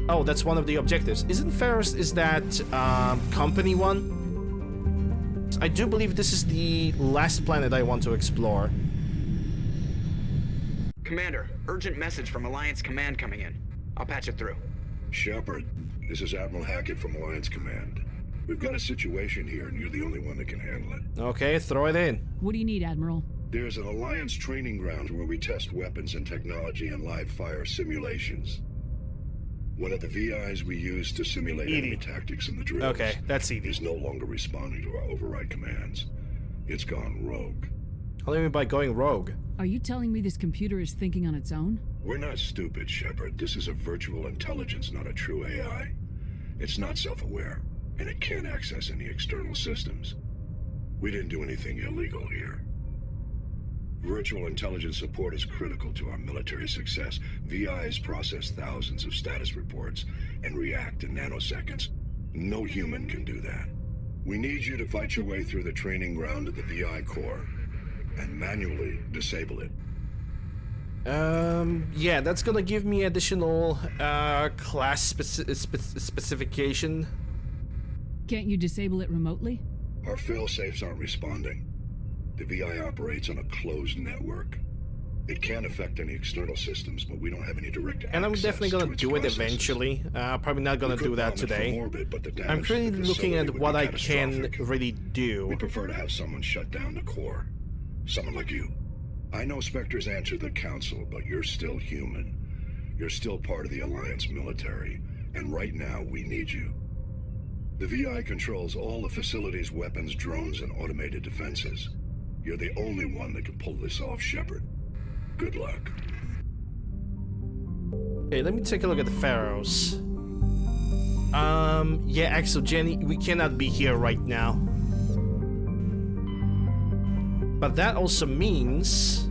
Oh, that's one of the objectives. Isn't Pharaohs, is that company one? I do believe this is the last planet I want to explore. Commander, urgent message from Alliance Command coming in. I'll patch it through. Shepard, this is Admiral Hackett from Alliance Command. We've got a situation here and you're the only one that can handle it. Okay, throw it in. What do you need, Admiral? There's an Alliance training ground where we test weapons and technology in live fire simulations. One of the VIs we use to simulate enemy tactics in the drills. Okay, that's easy. Is no longer responding to our override commands. It's gone rogue. What do you mean by going rogue? Are you telling me this computer is thinking on its own? We're not stupid, Shepard. This is a virtual intelligence, not a true AI. It's not self-aware, and it can't access any external systems. We didn't do anything illegal here. Virtual intelligence support is critical to our military success. VIs process thousands of status reports and react in nanoseconds. No human can do that. We need you to fight your way through the training ground of the VI core and manually disable it. Yeah, that's gonna give me additional class specification. Can't you disable it remotely? Our fail-safes aren't responding. The VI operates on a closed network. It can affect any external systems, but we don't have any direct access. And I'm definitely gonna do it eventually. Probably not gonna do that today. I'm currently looking at what I can really do. We prefer to have someone shut down the core. Someone like you. I know Spectres answer the Council, but you're still human. You're still part of the Alliance military, and right now we need you. The VI controls all the facility's weapons, drones, and automated defenses. You're the only one that can pull this off, Shepard. Good luck. Okay, let me take a look at the Pharaohs. Yeah, Axel, Jenny, we cannot be here right now. But that also means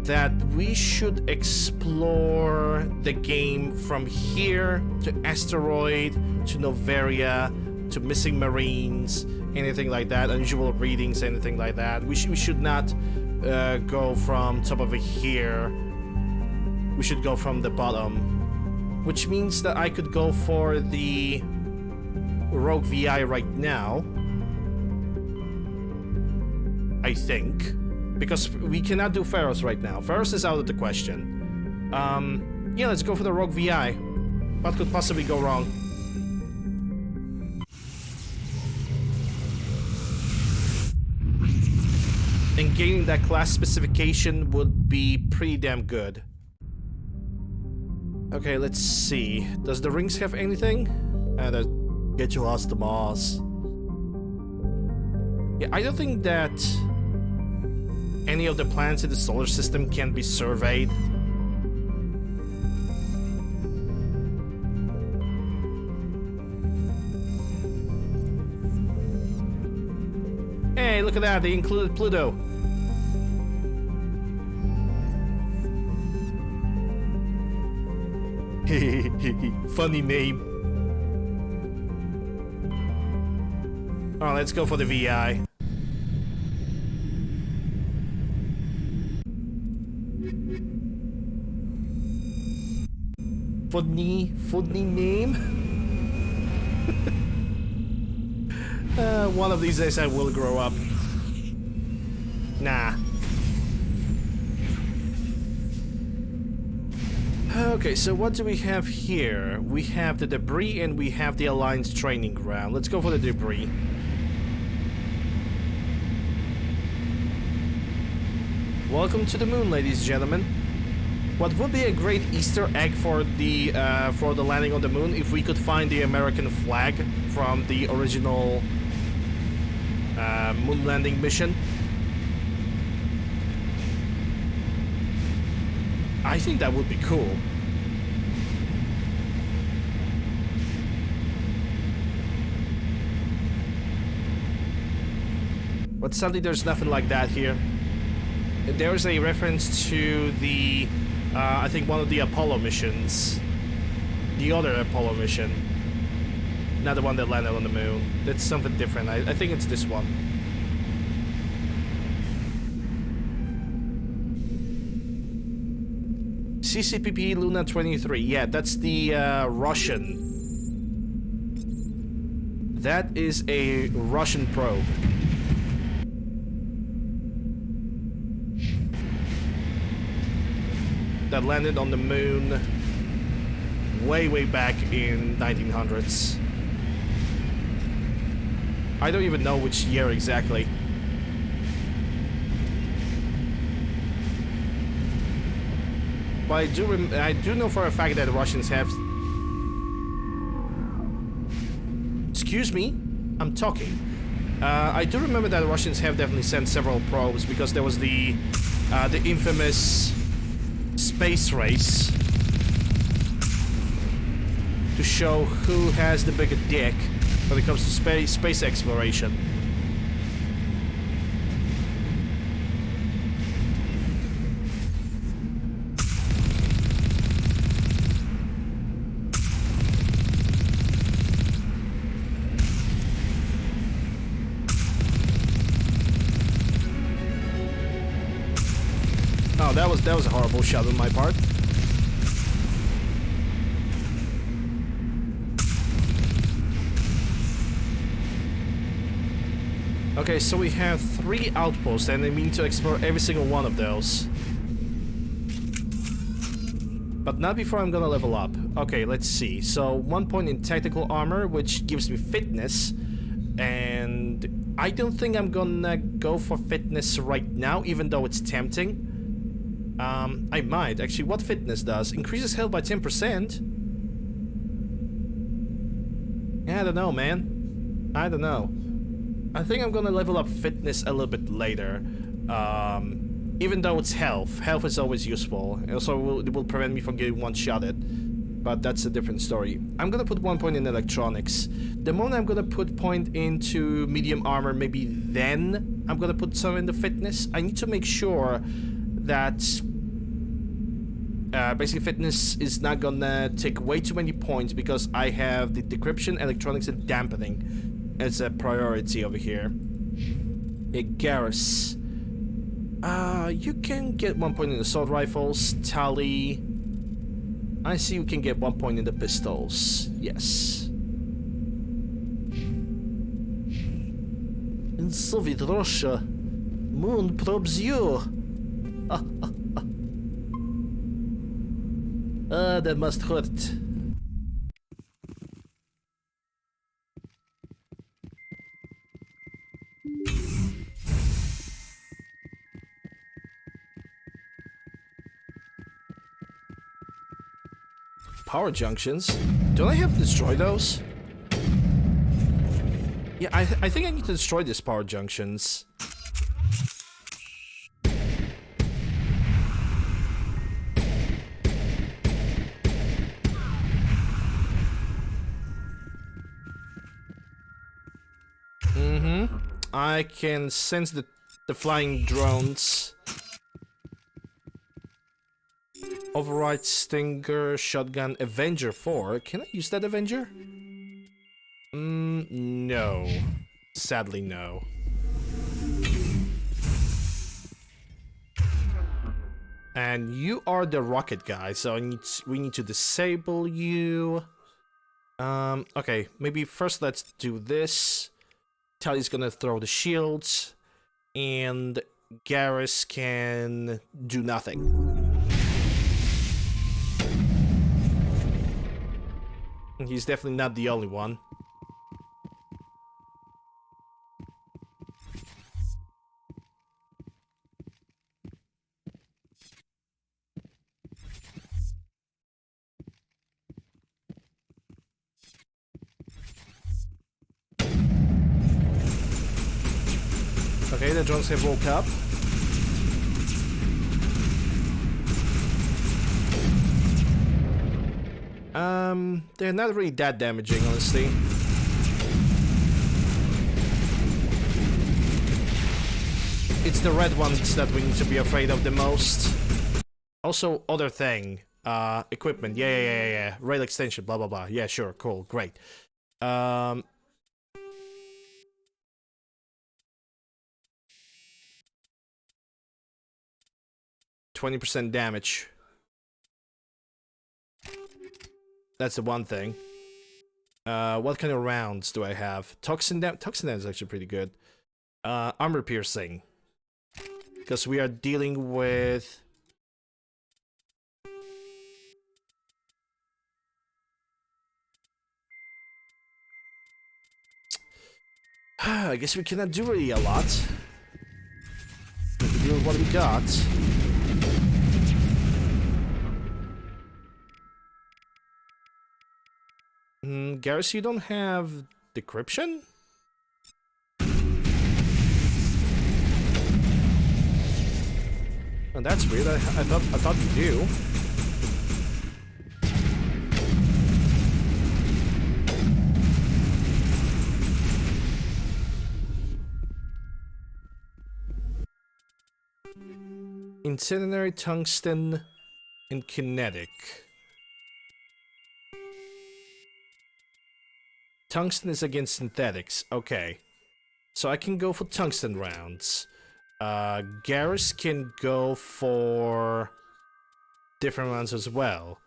that we should explore the game from here to Asteroid, to Noveria, to Missing Marines, anything like that, unusual readings, anything like that. We should not go from top of it here. We should go from the bottom, which means that I could go for the Rogue VI right now, I think, because we cannot do Pharaohs right now. Pharaohs is out of the question. Yeah, let's go for the Rogue VI. What could possibly go wrong? And gaining that class specification would be pretty damn good. Okay, let's see. Does the rings have anything? Get your ass to Mars. Yeah, I don't think that any of the planets in the solar system can be surveyed. Hey, look at that, they included Pluto. Funny name. Alright, let's go for the VI. Funny name? One of these days I will grow up. Nah. Okay, so what do we have here? We have the debris and we have the Alliance training ground. Let's go for the debris. Welcome to the moon, ladies and gentlemen. What would be a great Easter egg for the landing on the moon if we could find the American flag from the original moon landing mission? I think that would be cool. But sadly there's nothing like that here. There's a reference to the I think one of the Apollo missions. The other Apollo mission. Not the one that landed on the moon. That's something different. I think it's this one. CCPP Luna 23. Yeah, that's the Russian. That is a Russian probe. That landed on the moon way back in 1900s. I don't even know which year exactly. But I do know for a fact that the Russians have... Excuse me? I'm talking. I do remember that the Russians have definitely sent several probes because there was the infamous space race to show who has the bigger dick when it comes to space exploration. Oh, that was a horrible shot on my part. Okay, so we have 3 outposts, and we need to explore every single one of those. But not before I'm gonna level up. Okay, let's see. So 1 point in tactical armor, which gives me fitness. And I don't think I'm gonna go for fitness right now, even though it's tempting. I might. Actually, what fitness does? Increases health by 10%. I don't know, man. I don't know. I think I'm gonna level up fitness a little bit later. Even though it's health. Health is always useful. Also, it will prevent me from getting one-shotted. But that's a different story. I'm gonna put 1 point in electronics. The moment I'm gonna put point into medium armor, maybe then I'm gonna put some into fitness. I need to make sure that basically fitness is not gonna take way too many points because I have the decryption, electronics, and dampening as a priority over here. Garrus. You can get 1 point in the assault rifles. Tally. I see you can get 1 point in the pistols. Yes. And Soviet Russia. Moon probes you. That must hurt. Power junctions? Don't I have to destroy those? Yeah, I think I need to destroy these power junctions. I can sense the flying drones. Override, Stinger, Shotgun, Avenger 4. Can I use that Avenger? No. Sadly, no. And you are the rocket guy, so we need to disable you. Okay, maybe first let's do this. Tally's gonna throw the shields, and Garrus can do nothing. He's definitely not the only one. Okay, the drones have woke up. They're not really that damaging, honestly. It's the red ones that we need to be afraid of the most. Also, other thing. Equipment. Yeah. Rail extension, blah, blah, blah. Yeah, sure, cool, great. 20% damage. That's the one thing. What kind of rounds do I have? Toxin damage is actually pretty good. Armor piercing. Because we are dealing with... I guess we cannot do really a lot. We have to deal with what we got. Garrus, you don't have decryption? Oh, that's weird. I thought you do. Incendiary, tungsten, and kinetic. Tungsten is against synthetics. Okay. So I can go for tungsten rounds. Garrus can go for different ones as well.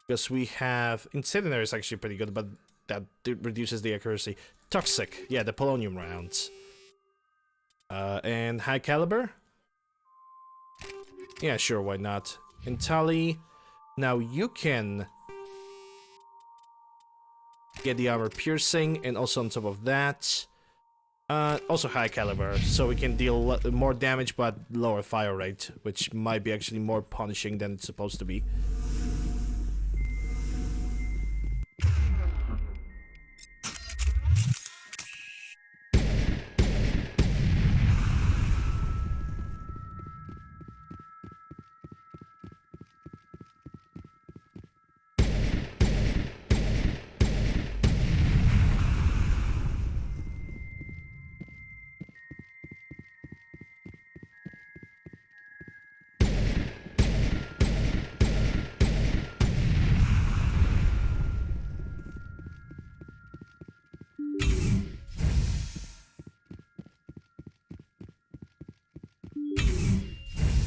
Because we have... Incendiary is actually pretty good, but that reduces the accuracy. Toxic, yeah, the polonium rounds. And high caliber? Yeah, sure, why not? And Tali, now you can get the armor piercing, and also on top of that, also high caliber, so we can deal more damage but lower fire rate, which might be actually more punishing than it's supposed to be.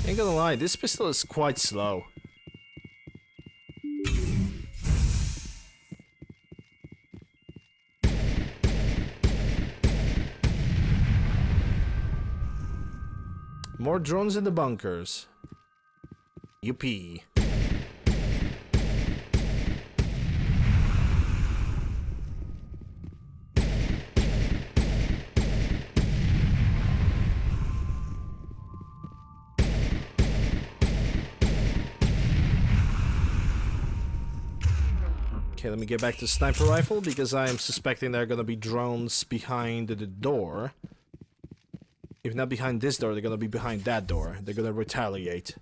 Ain't gonna lie, this pistol is quite slow. More drones in the bunkers. Yuppie. Okay, let me get back to sniper rifle because I am suspecting there are gonna be drones behind the door. If not behind this door, they're gonna be behind that door. They're gonna retaliate.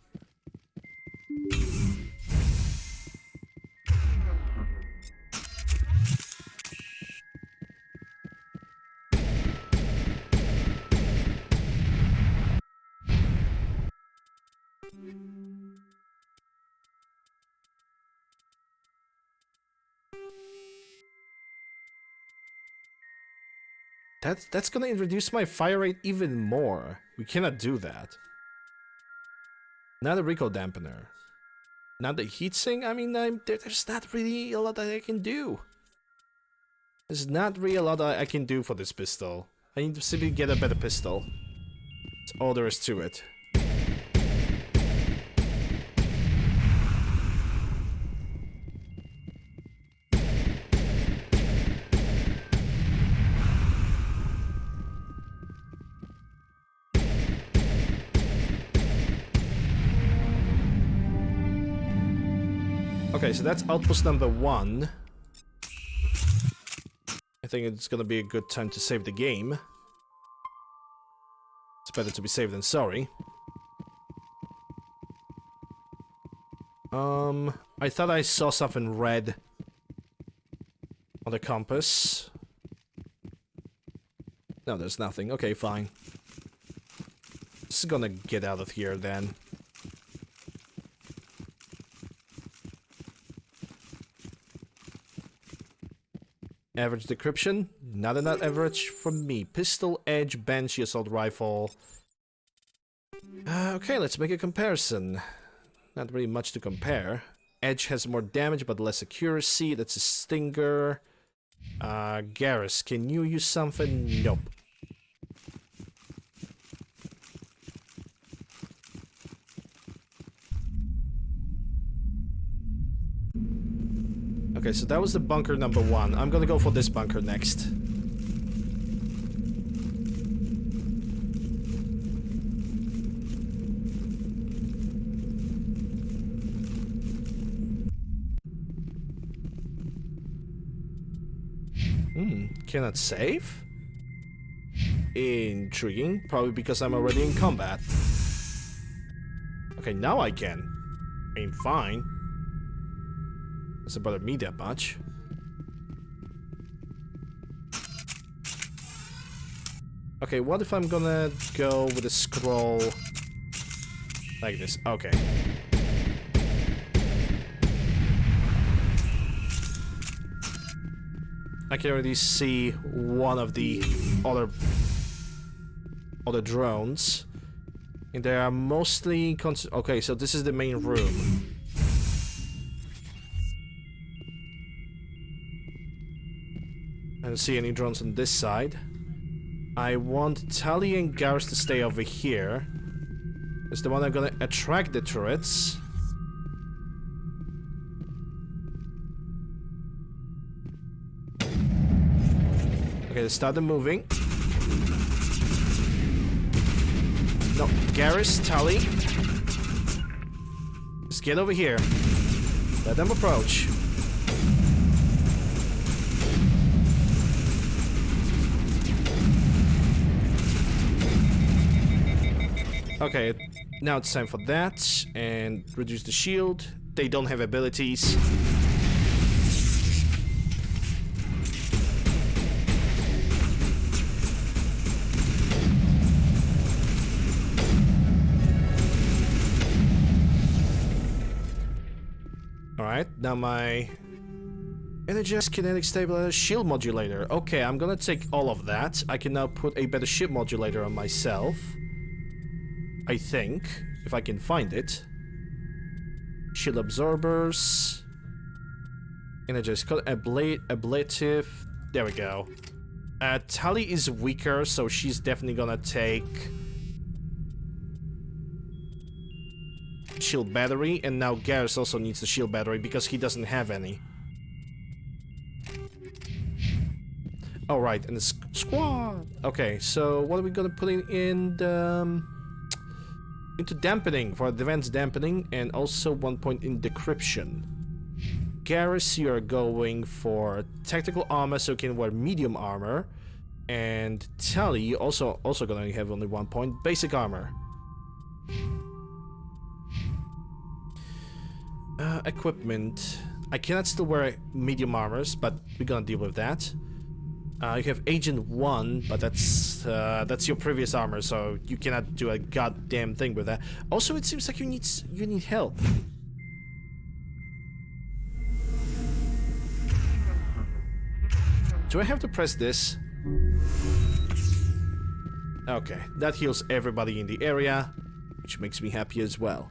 That's gonna reduce my fire rate even more. We cannot do that. Not a recoil dampener. Not the heatsink. I mean, there's not really a lot that I can do. There's not really a lot that I can do for this pistol. I need to simply get a better pistol. That's all there is to it. Okay, so that's outpost number 1. I think it's gonna be a good time to save the game. It's better to be safe than sorry. I thought I saw something red on the compass. No, there's nothing. Okay, fine. Just gonna get out of here then. Average decryption? Not enough average for me. Pistol, edge, Banshee, assault rifle. Okay, let's make a comparison. Not really much to compare. Edge has more damage but less accuracy. That's a Stinger. Garrus, can you use something? Nope. Okay, so that was the bunker number 1. I'm gonna go for this bunker next. Cannot save? Intriguing. Probably because I'm already in combat. Okay, now I can. I mean, fine. Doesn't bother me that much. Okay, what if I'm gonna go with a scroll like this? Okay. I can already see one of the other drones. And they are mostly... Okay, so this is the main room. I don't see any drones on this side. I want Tali and Garrus to stay over here. It's the one I'm gonna attract the turrets. Okay, let's start them moving. No, Garrus, Tali. Let's get over here. Let them approach. Okay, now it's time for that, and reduce the shield. They don't have abilities. Alright, now my Energized Kinetic Stabilizer Shield Modulator. Okay, I'm gonna take all of that. I can now put a better shield modulator on myself. I think, if I can find it. Shield absorbers. Energized ablative. There we go. Tali is weaker, so she's definitely gonna take shield battery, and now Garrus also needs the shield battery because he doesn't have any. All right, and the squad. Okay, so what are we gonna put in the into dampening for advanced dampening, and also 1 point in decryption. Garrus, you are going for tactical armor, so you can wear medium armor, and Tali also gonna have only 1 point basic armor. Equipment. I cannot still wear medium armors, but we're gonna deal with that. You have Agent 1, but that's your previous armor, so you cannot do a goddamn thing with that. Also, it seems like you need help. Do I have to press this? Okay, that heals everybody in the area, which makes me happy as well.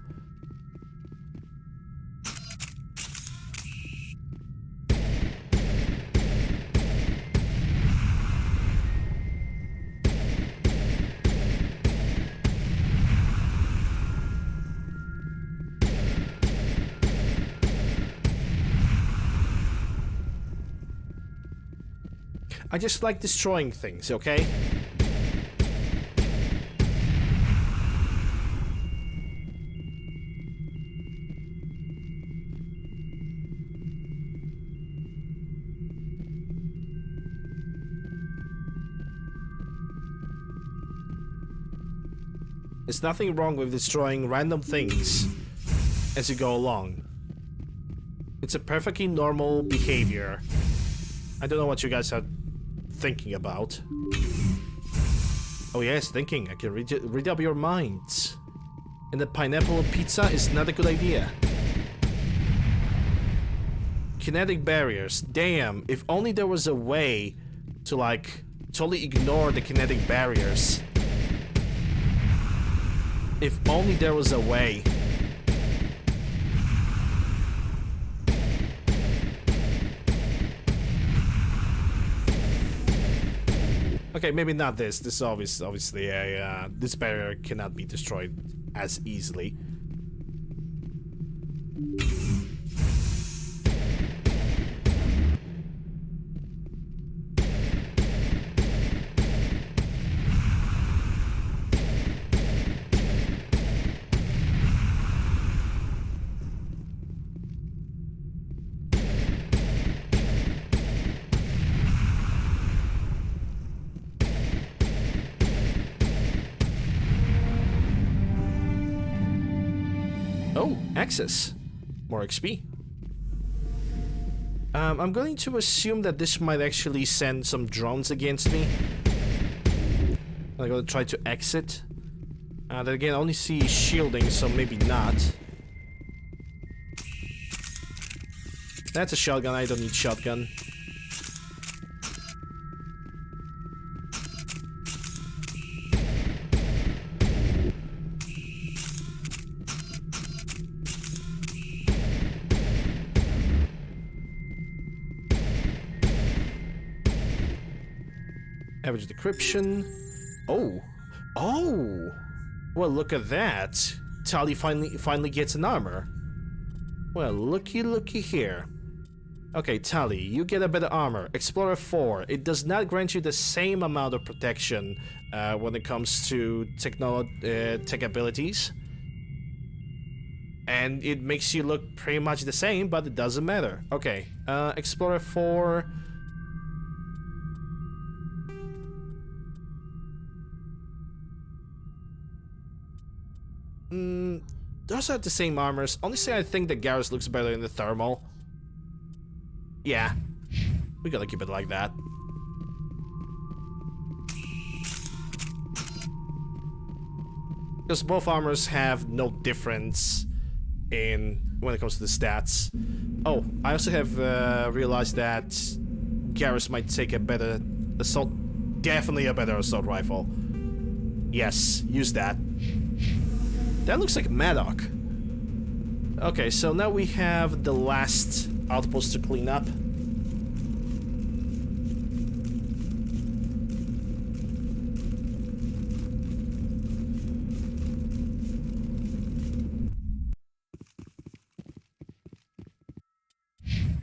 I just like destroying things, okay? There's nothing wrong with destroying random things as you go along. It's a perfectly normal behavior. I don't know what you guys are thinking about. Oh yes, thinking. I can read up your minds. And the pineapple pizza is not a good idea. Kinetic barriers. Damn, if only there was a way to, like, totally ignore the kinetic barriers. If only there was a way. Okay, maybe not this. This is obviously a this barrier cannot be destroyed as easily. Oh, access. More XP. I'm going to assume that this might actually send some drones against me. I'm gonna try to exit. Then again, I only see shielding, so maybe not. That's a shotgun. I don't need shotgun. Average decryption. Oh. Oh! Well, look at that. Tali finally gets an armor. Well, looky here. Okay, Tali, you get a better armor. Explorer 4. It does not grant you the same amount of protection when it comes to tech abilities. And it makes you look pretty much the same, but it doesn't matter. Okay, Explorer 4... those are the same armors. Honestly, I think that Garrus looks better in the thermal. Yeah, we gotta keep it like that. Because both armors have no difference in when it comes to the stats. Oh, I also have realized that Garrus might take a better assault, definitely a better assault rifle. Yes, use that. That looks like Maddock. Okay, so now we have the last outpost to clean up.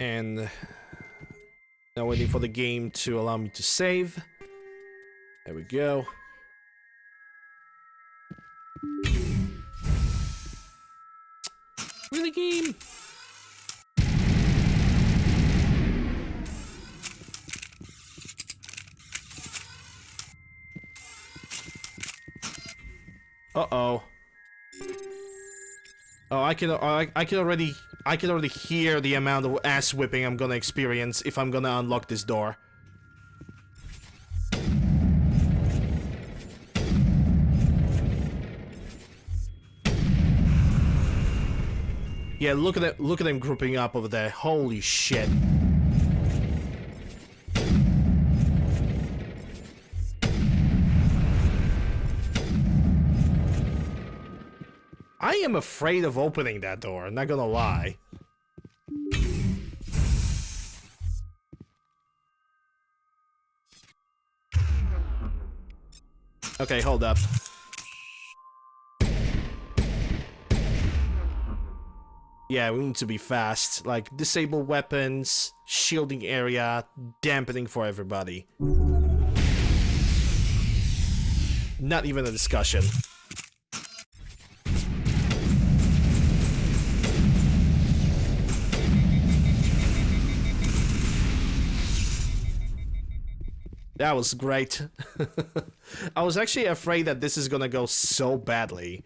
And now waiting for the game to allow me to save. There we go. Really, game? Uh-oh. Oh, I can already hear the amount of ass whipping I'm gonna experience if I'm gonna unlock this door. Yeah, look at them grouping up over there. Holy shit. I am afraid of opening that door, not gonna lie. Okay, hold up. Yeah, we need to be fast. Like, disable weapons, shielding area, dampening for everybody. Not even a discussion. That was great. I was actually afraid that this is gonna go so badly.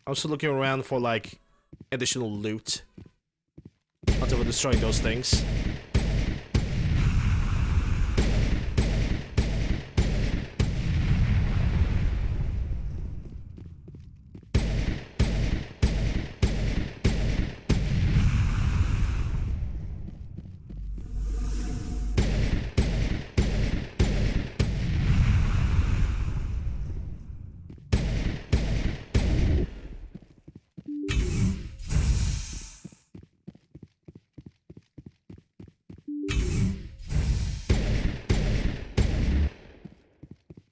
I'm also looking around for, like, additional loot until we're destroying those things.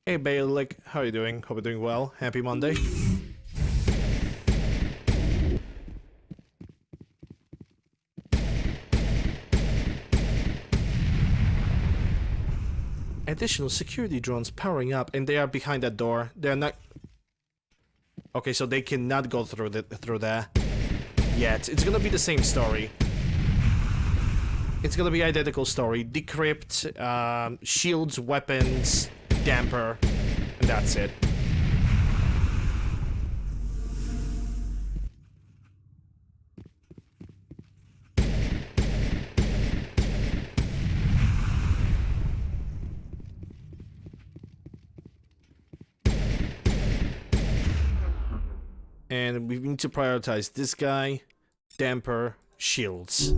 Hey Bailick, how are you doing? Hope you're doing well. Happy Monday. Additional security drones powering up, and they are behind that door. They're not... Okay, so they cannot go through there yet. It's gonna be the same story. It's gonna be identical story. Decrypt, shields, weapons, damper, and that's it. And we need to prioritize this guy, damper, shields.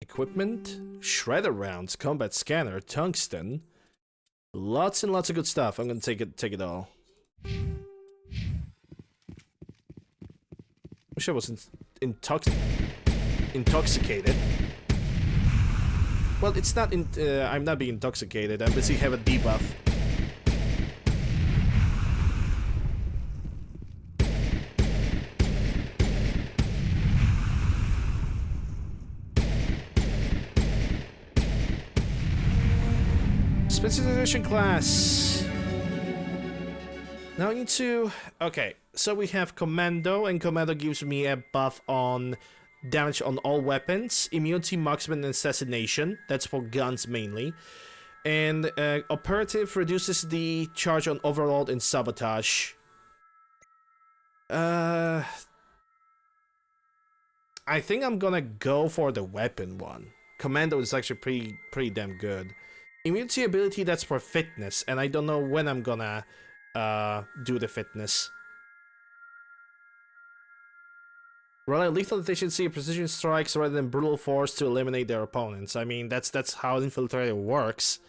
Equipment, shredder rounds, combat scanner, tungsten. Lots and lots of good stuff. I'm gonna take it all. Wish I wasn't intoxicated. Well, it's not. I'm not being intoxicated. I'm busy have a debuff. Specialization class. Now I need to... Okay, so we have Commando, and Commando gives me a buff on damage on all weapons, immunity, marksman, and assassination. That's for guns mainly. And Operative reduces the charge on overload and sabotage. I think I'm gonna go for the weapon one. Commando is actually pretty damn good. Immunity ability, that's for fitness, and I don't know when I'm gonna do the fitness. Rely lethal efficiency and precision strikes rather than brutal force to eliminate their opponents. I mean, that's how Infiltrator works.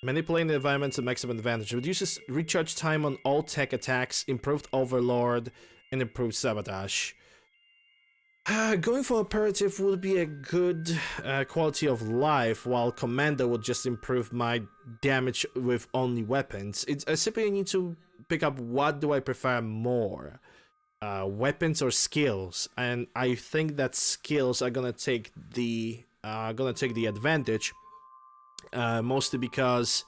Manipulating the environment to maximum advantage. Reduces recharge time on all tech attacks, improved overlord, and improved sabotage. Going for Operative would be a good quality of life, while Commando would just improve my damage with only weapons. I simply need to pick up what do I prefer more, weapons or skills, and I think that skills are gonna take the advantage, mostly because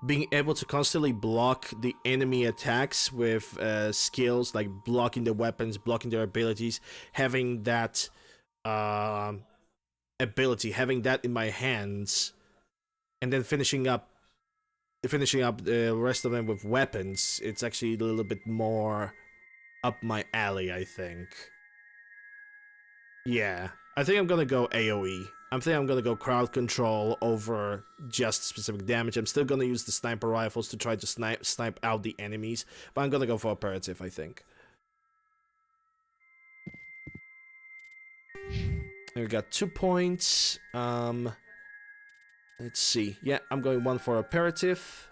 being able to constantly block the enemy attacks with skills like blocking the weapons, blocking their abilities, having that ability, having that in my hands, and then finishing up the rest of them with weapons, it's actually a little bit more up my alley, I think. Yeah, I think I'm gonna go AoE. I think I'm gonna go crowd control over just specific damage. I'm still gonna use the sniper rifles to try to snipe out the enemies, but I'm gonna go for Operative, I think. We got 2 points. Let's see. Yeah, I'm going 1 for Operative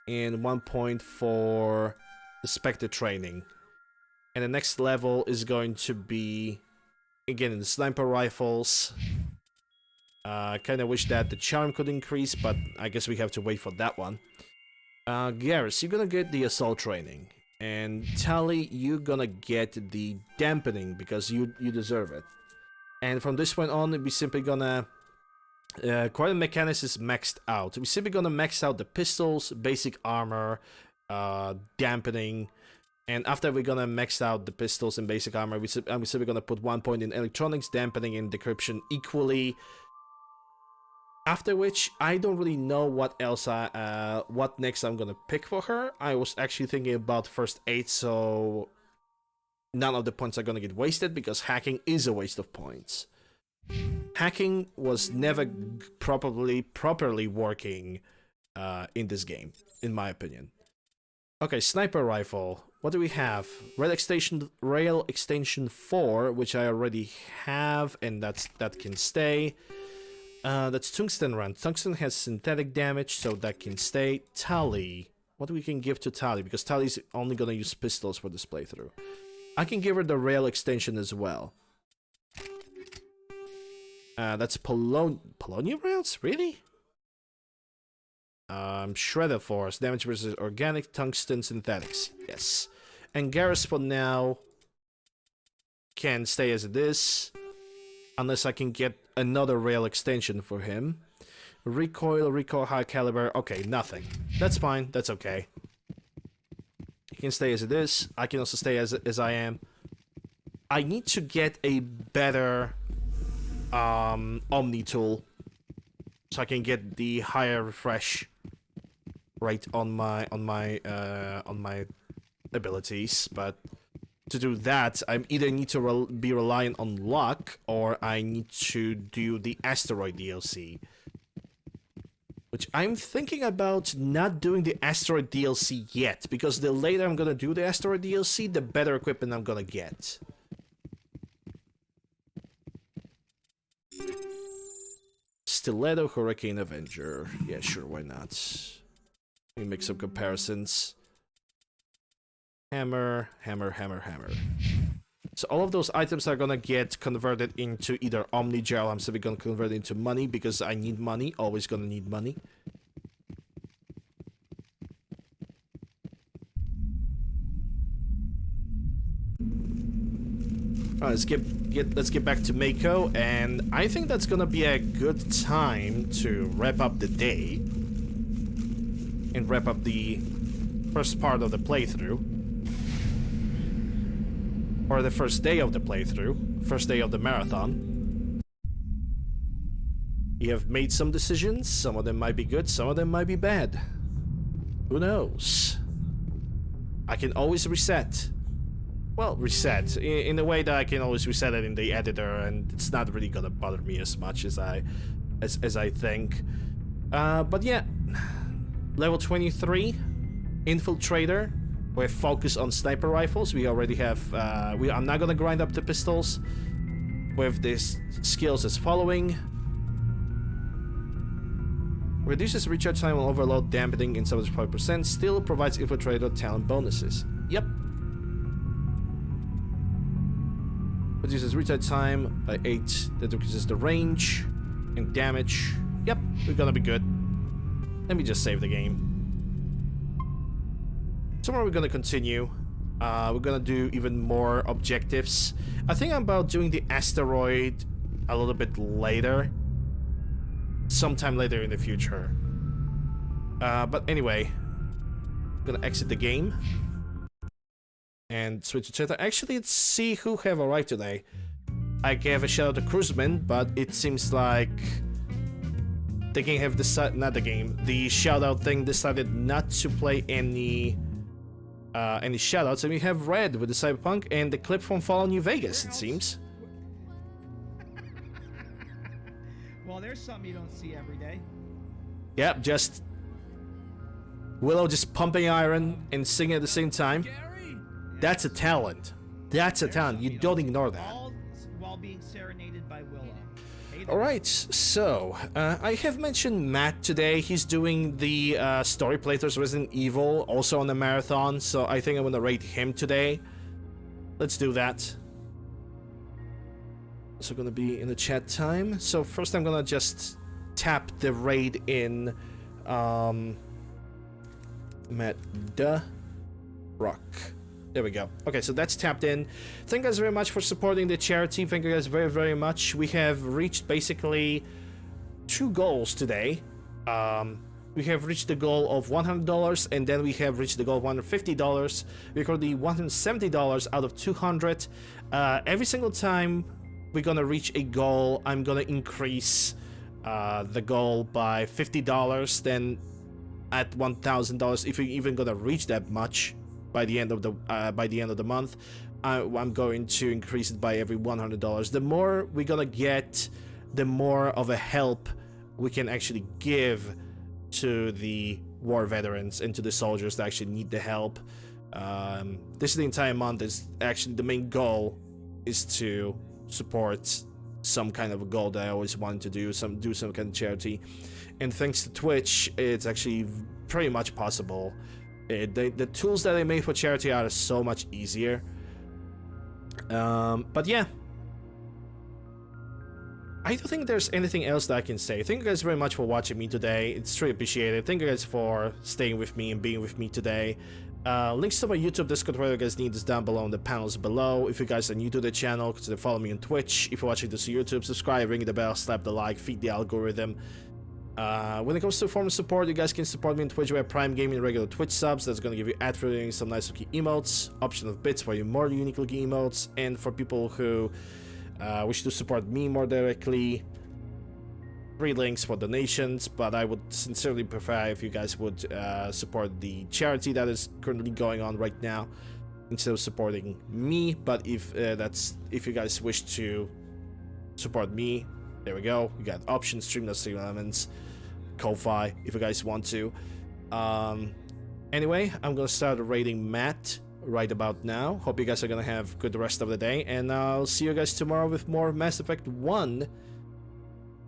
and 1 point for the Spectre training. And the next level is going to be, again, the sniper rifles. Kind of wish that the charm could increase, but I guess we have to wait for that one. Garrus, you're gonna get the assault training. And Tally, you're gonna get the dampening because you deserve it. And from this point on, we're simply gonna... Quantum Mechanics is maxed out. We're simply gonna max out the pistols, basic armor, dampening. And after we're gonna max out the pistols and basic armor, we're simply gonna put 1 point in electronics, dampening, and decryption equally. After which, I don't really know what else what next I'm gonna pick for her. I was actually thinking about first aid, so none of the points are gonna get wasted because hacking is a waste of points. Hacking was never properly working in this game, in my opinion. Okay, sniper rifle. What do we have? Rail extension 4, which I already have, and that can stay. That's tungsten run. Tungsten has synthetic damage, so that can stay. Tally. What we can give to Tally? Because Tally's only gonna use pistols for this playthrough. I can give her the rail extension as well. That's polonium rails? Really? Shredder force. Damage versus organic, tungsten, synthetics. Yes. And Garrus for now can stay as it is. Unless I can get another rail extension for him. Recoil high caliber. Okay, nothing. That's fine. That's okay. He can stay as it is. I can also stay as I am. I need to get a better Omni tool so I can get the higher refresh rate on my abilities, but to do that, I either need to be reliant on luck, or I need to do the Asteroid DLC. Which I'm thinking about not doing the Asteroid DLC yet, because the later I'm gonna do the Asteroid DLC, the better equipment I'm gonna get. Stiletto, Hurricane, Avenger. Yeah, sure, why not? Let me make some comparisons. Hammer, hammer, hammer, hammer. So all of those items are gonna get converted into either Omni Gel. I'm simply gonna convert it into money because I need money. Always gonna need money. Alright, let's get back to Mako, and I think that's gonna be a good time to wrap up the day and wrap up the first part of the playthrough. Or the first day of the playthrough, first day of the marathon. You have made some decisions, some of them might be good, some of them might be bad. Who knows? I can always reset. Well, reset, in a way that I can always reset it in the editor, and it's not really gonna bother me as much as I think. But yeah, level 23, Infiltrator. With focus on sniper rifles. We already have, I'm not gonna grind up the pistols. With this skills as following. Reduces recharge time on overload, dampening in 75%. Still provides Infiltrator talent bonuses. Yep. Reduces recharge time by 8. That increases the range and damage. Yep, we're gonna be good. Let me just save the game. Tomorrow we're gonna continue. We're gonna do even more objectives. I think I'm about doing the asteroid a little bit later. Sometime later in the future. But anyway, I'm gonna exit the game. And switch to chat. Actually, let's see who have arrived today. I gave a shout out to Cruiseman, but it seems like the game have decided, not the game, the shout out thing decided not to play any shoutouts, and we have Red with the Cyberpunk and the clip from Fallout New Vegas, it seems. Well, there's something you don't see every day. Yep, just Willow just pumping iron and singing at the same time. That's a talent. That's a talent. You don't ignore that. All while being serenaded by Willow. Alright, so, I have mentioned Matt today. He's doing the story playthroughs Resident Evil, also on the marathon, so I think I'm gonna rate him today. Let's do that. Also gonna be in the chat time. So first I'm gonna just tap the raid in Matt Rock. There we go. Okay, so that's tapped in. Thank you guys very much for supporting the charity. Thank you guys very, very much. We have reached basically 2 goals today. We have reached the goal of $100, and then we have reached the goal of $150. We're currently $170 out of 200. Every single time we're gonna reach a goal, I'm gonna increase the goal by $50. Then at $1,000, if we're even gonna reach that much by the end of the month, I'm going to increase it by every $100. The more we're gonna get, the more of a help we can actually give to the war veterans and to the soldiers that actually need the help. This is the entire month. Is actually the main goal is to support some kind of a goal that I always wanted to do some kind of charity, and thanks to Twitch, it's actually pretty much possible. The tools that they made for charity are so much easier. But yeah, I don't think there's anything else that I can say. Thank you guys very much for watching me today. It's truly appreciated. Thank you guys for staying with me and being with me today. Links to my YouTube, Discord, whatever you guys need is down below in the panels below. If you guys are new to the channel, consider following me on Twitch. If you're watching this on YouTube, subscribe, ring the bell, slap the like, feed the algorithm. When it comes to form of support, you guys can support me on Twitch via Prime Gaming and regular Twitch subs. That's going to give you ad free, some nice looking emotes, option of bits for your more unique looking emotes, and for people who wish to support me more directly, free links for donations. But I would sincerely prefer if you guys would support the charity that is currently going on right now. instead of supporting me. But if if you guys wish to support me, there we go. You got options, Stream Elements, Ko-Fi, if you guys want to. Anyway, I'm gonna start raiding Matt right about now. Hope you guys are gonna have good rest of the day, and I'll see you guys tomorrow with more Mass Effect 1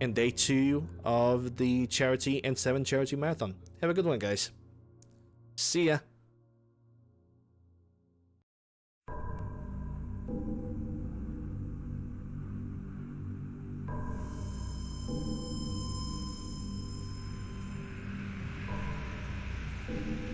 and day 2 of the Charity and 7 Charity Marathon. Have a good one, guys. See ya. Thank you.